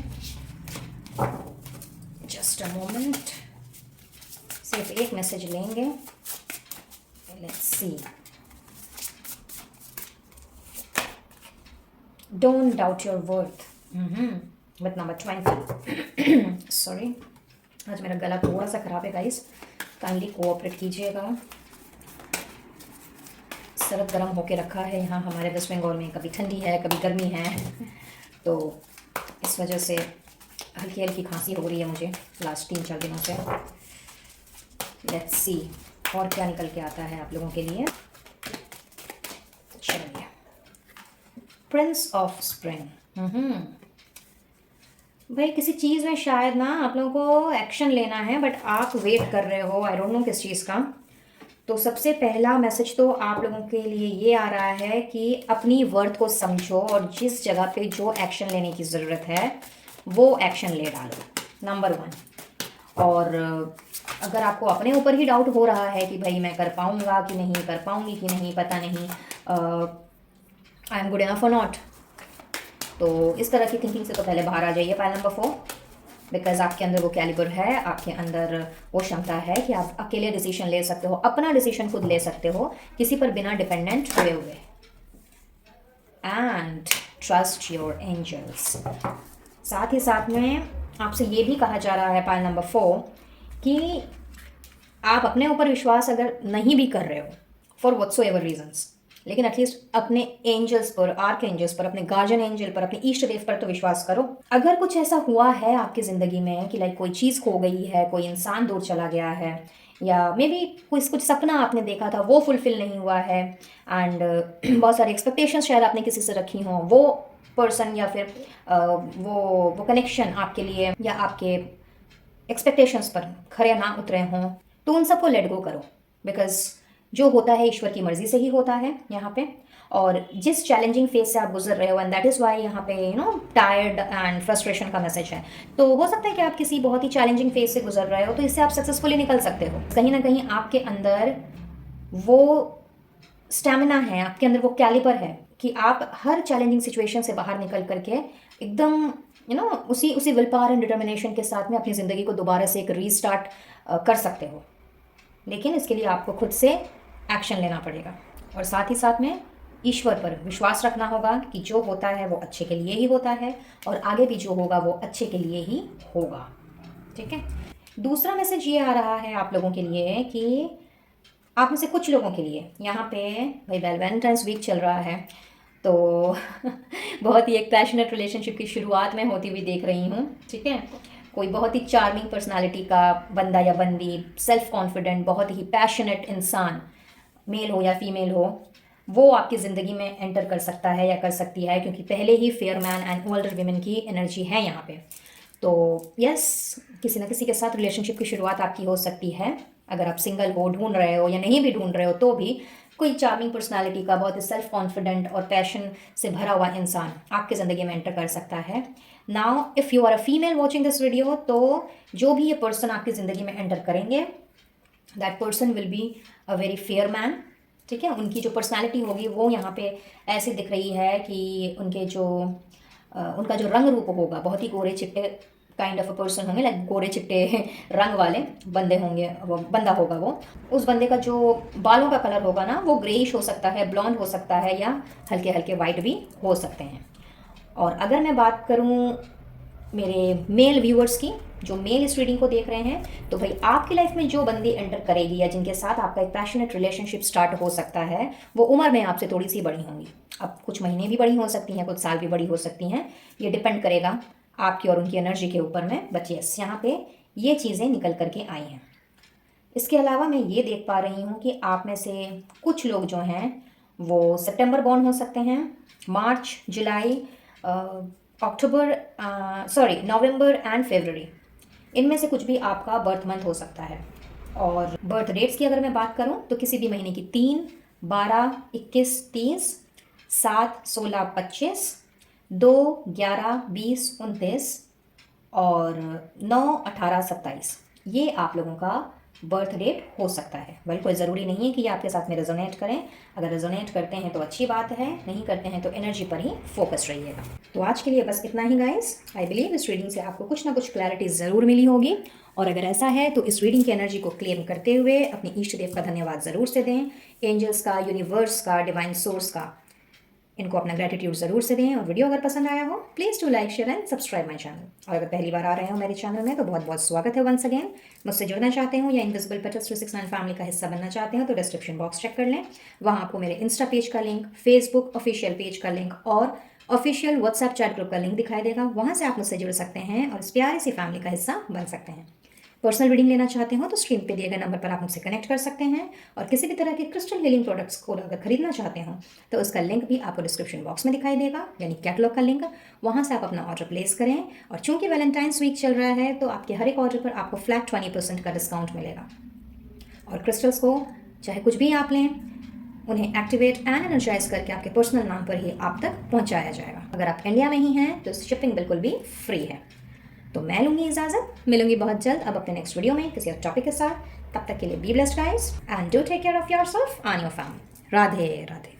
जस्ट अ मोमेंट, सिर्फ एक मैसेज लेंगे। Let's see. Don't doubt your worth with number 20। Sorry, आज मेरा गला थोड़ा सा ख़राब है गाइस, काइंडली कोऑपरेट कीजिएगा। सर्द गर्म होके रखा है यहाँ हमारे वेस्ट बंगाल में, कभी ठंडी है कभी गर्मी है, तो इस वजह से हल्की हल्की खांसी हो रही है मुझे लास्ट 3-4 दिनों से। लेट्स सी और क्या निकल के आता है आप लोगों के लिए। चलिए, प्रिंस ऑफ स्प्रिंग। भाई किसी चीज़ में शायद ना आप लोगों को एक्शन लेना है, बट आप वेट कर रहे हो, आई डोंट नो किस चीज़ का। तो सबसे पहला मैसेज तो आप लोगों के लिए ये आ रहा है कि अपनी वर्थ को समझो, और जिस जगह पे जो एक्शन लेने की ज़रूरत है वो एक्शन ले डालो, नंबर 1। और अगर आपको अपने ऊपर ही डाउट हो रहा है कि भाई मैं कर पाऊँगा कि नहीं, कर पाऊँगी कि नहीं, पता नहीं, आई एम गुड इनफ और नॉट, तो इस तरह की थिंकिंग से तो पहले बाहर आ जाइए। पाइल नंबर 4, बिकॉज आपके अंदर वो कैलिबर है, आपके अंदर वो क्षमता है कि आप अकेले डिसीजन ले सकते हो, अपना डिसीजन खुद ले सकते हो, किसी पर बिना डिपेंडेंट हुए हुए। And trust your angels. साथ ही साथ में आपसे ये भी कहा जा रहा है पाइल नंबर 4 कि आप अपने ऊपर विश्वास अगर नहीं भी कर रहे हो फॉर व्हाटसोएवर रीजंस, लेकिन एटलीस्ट अपने एंजल्स पर, आर्क एंजल्स पर, अपने गार्जियन एंजल पर, अपने ईष्ट देव पर तो विश्वास करो। अगर कुछ ऐसा हुआ है आपकी ज़िंदगी में कि लाइक कोई चीज़ खो गई है, कोई इंसान दूर चला गया है, या मे बी कुछ सपना आपने देखा था वो फुलफिल नहीं हुआ है, एंड बहुत सारी एक्सपेक्टेशंस शायद आपने किसी से रखी हों, वो पर्सन या फिर वो कनेक्शन आपके लिए या आपके एक्सपेक्टेशंस पर खरे ना उतरे हों, तो उन सबको लेट गो करो, बिकॉज जो होता है ईश्वर की मर्जी से ही होता है यहाँ पे। और जिस चैलेंजिंग फेज से आप गुजर रहे हो, एंड दैट इज़ वाई यहाँ पे टायर्ड एंड फ्रस्ट्रेशन का मैसेज है। तो हो सकता है कि आप किसी बहुत ही चैलेंजिंग फेज से गुजर रहे हो, तो इससे आप सक्सेसफुली निकल सकते हो। कहीं ना कहीं आपके अंदर वो स्टेमिना है, आपके अंदर वो कैलिबर है कि आप हर चैलेंजिंग सिचुएशन से बाहर निकल करके एकदम उसी विल पावर एंड डिटर्मिनेशन के साथ में अपनी ज़िंदगी को दोबारा से एक रीस्टार्ट कर सकते हो। लेकिन इसके लिए आपको खुद से एक्शन लेना पड़ेगा, और साथ ही साथ में ईश्वर पर विश्वास रखना होगा कि जो होता है वो अच्छे के लिए ही होता है, और आगे भी जो होगा वो अच्छे के लिए ही होगा। ठीक है। दूसरा मैसेज ये आ रहा है आप लोगों के लिए कि आप में से कुछ लोगों के लिए यहाँ पे भाई वैलेंटाइंस वीक चल रहा है, तो बहुत ही एक पैशनेट रिलेशनशिप की शुरुआत में होती हुई देख रही हूँ। ठीक है, कोई बहुत ही चार्मिंग पर्सनालिटी का बंदा या बंदी, सेल्फ कॉन्फिडेंट, बहुत ही पैशनेट इंसान, मेल हो या फीमेल हो, वो आपकी ज़िंदगी में एंटर कर सकता है या कर सकती है, क्योंकि पहले ही fair man and older women की एनर्जी है यहाँ पे। तो यस, किसी ना किसी के साथ रिलेशनशिप की शुरुआत आपकी हो सकती है। अगर आप सिंगल हो, ढूंढ रहे हो या नहीं भी ढूंढ रहे हो, तो भी कोई चार्मिंग पर्सनालिटी का, बहुत ही सेल्फ कॉन्फिडेंट और पैशन से भरा हुआ इंसान आपकी ज़िंदगी में एंटर कर सकता है। Now if you are a female watching this video, तो जो भी ये पर्सन आपकी ज़िंदगी में एंटर करेंगे, that person will be a very fair man. ठीक है, उनकी जो पर्सनालिटी होगी वो यहाँ पे ऐसी दिख रही है कि उनके जो उनका जो रंग रूप होगा, बहुत ही गोरे चिट्टे काइंड ऑफ अ पर्सन होंगे, लाइक गोरे चिट्टे रंग वाले बंदे होंगे, वो बंदा होगा। वो उस बंदे का जो बालों का कलर होगा ना, वो ग्रेइश हो सकता है, ब्लॉन्ड हो सकता है, या हल्के हल्के वाइट भी हो सकते हैं। और अगर मैं बात करूँ मेरे मेल व्यूअर्स की, जो मेल इस रीडिंग को देख रहे हैं, तो भाई आपकी लाइफ में जो बंदी एंटर करेगी या जिनके साथ आपका एक पैशनेट रिलेशनशिप स्टार्ट हो सकता है, वो उम्र में आपसे थोड़ी सी बड़ी होंगी। अब कुछ महीने भी बड़ी हो सकती हैं, कुछ साल भी बड़ी हो सकती हैं, ये डिपेंड करेगा आपकी और उनकी एनर्जी के ऊपर में। बट यस, यहाँ पे ये चीज़ें निकल करके आई हैं। इसके अलावा मैं ये देख पा रही हूँ कि आप में से कुछ लोग जो हैं वो सितंबर बॉर्न हो सकते हैं, मार्च, जुलाई, अक्टूबर, नवंबर एंड फरवरी, इनमें से कुछ भी आपका बर्थ मंथ हो सकता है। और बर्थ डेट्स की अगर मैं बात करूं, तो किसी भी महीने की 3, 12, 21, 30, 7, 16, 25, 2, 11, 20, 29 और 9, 18, 27, ये आप लोगों का बर्थ डेट हो सकता है। वेल, कोई ज़रूरी नहीं है कि ये आपके साथ में रेजोनेट करें। अगर रेजोनेट करते हैं तो अच्छी बात है, नहीं करते हैं तो एनर्जी पर ही फोकस रहिएगा। तो आज के लिए बस इतना ही गाइस। आई बिलीव इस रीडिंग से आपको कुछ ना कुछ क्लैरिटी ज़रूर मिली होगी, और अगर ऐसा है तो इस रीडिंग की एनर्जी को क्लेम करते हुए अपने इष्ट देव का धन्यवाद ज़रूर से दें, एंजल्स का, यूनिवर्स का, डिवाइन सोर्स का, इनको अपना ग्रेटिट्यूड ज़रूर से दें। और वीडियो अगर पसंद आया हो, please to like, share and subscribe my channel. और अगर पहली बार आ रहे हो मेरे चैनल में, तो बहुत बहुत स्वागत है वंस अगेन। मुझसे जुड़ना चाहते हो या इनविजिबल पेटल्स 369 फैमिली का हिस्सा बनना चाहते हो, तो डिस्क्रिप्शन बॉक्स चेक कर लें। वहाँ आपको मेरे इंस्टा पेज का लिंक, फेसबुक ऑफिशियल पेज का लिंक और ऑफिशियल व्हाट्सएप चैट ग्रुप का लिंक दिखाई देगा। वहाँ से आप मुझसे जुड़ सकते हैं और इस प्यारी सी फैमिली का हिस्सा बन सकते हैं। पर्सनल रीडिंग लेना चाहते हो तो स्क्रीन पे दिए गए नंबर पर आप मुझसे कनेक्ट कर सकते हैं। और किसी भी तरह के क्रिस्टल हीलिंग प्रोडक्ट्स को अगर खरीदना चाहते हो, तो उसका लिंक भी आपको डिस्क्रिप्शन बॉक्स में दिखाई देगा, यानी कैटलॉग का लिंक। वहाँ से आप अपना ऑर्डर प्लेस करें। और चूंकि वैलेंटाइंस वीक चल रहा है, तो आपके हर एक ऑर्डर पर आपको फ्लैट 20% का डिस्काउंट मिलेगा। और क्रिस्टल्स को चाहे कुछ भी आप लें, उन्हें एक्टिवेट एंड एनर्जाइज करके आपके पर्सनल नाम पर ही आप तक पहुँचाया जाएगा। अगर आप इंडिया में ही हैं तो शिपिंग बिल्कुल भी फ्री है। तो मैं लूंगी इजाजत, मिलूंगी बहुत जल्द अब अपने नेक्स्ट वीडियो में किसी और टॉपिक के साथ। तब तक के लिए be blessed guys and do take care of yourself and your family. Radhe Radhe.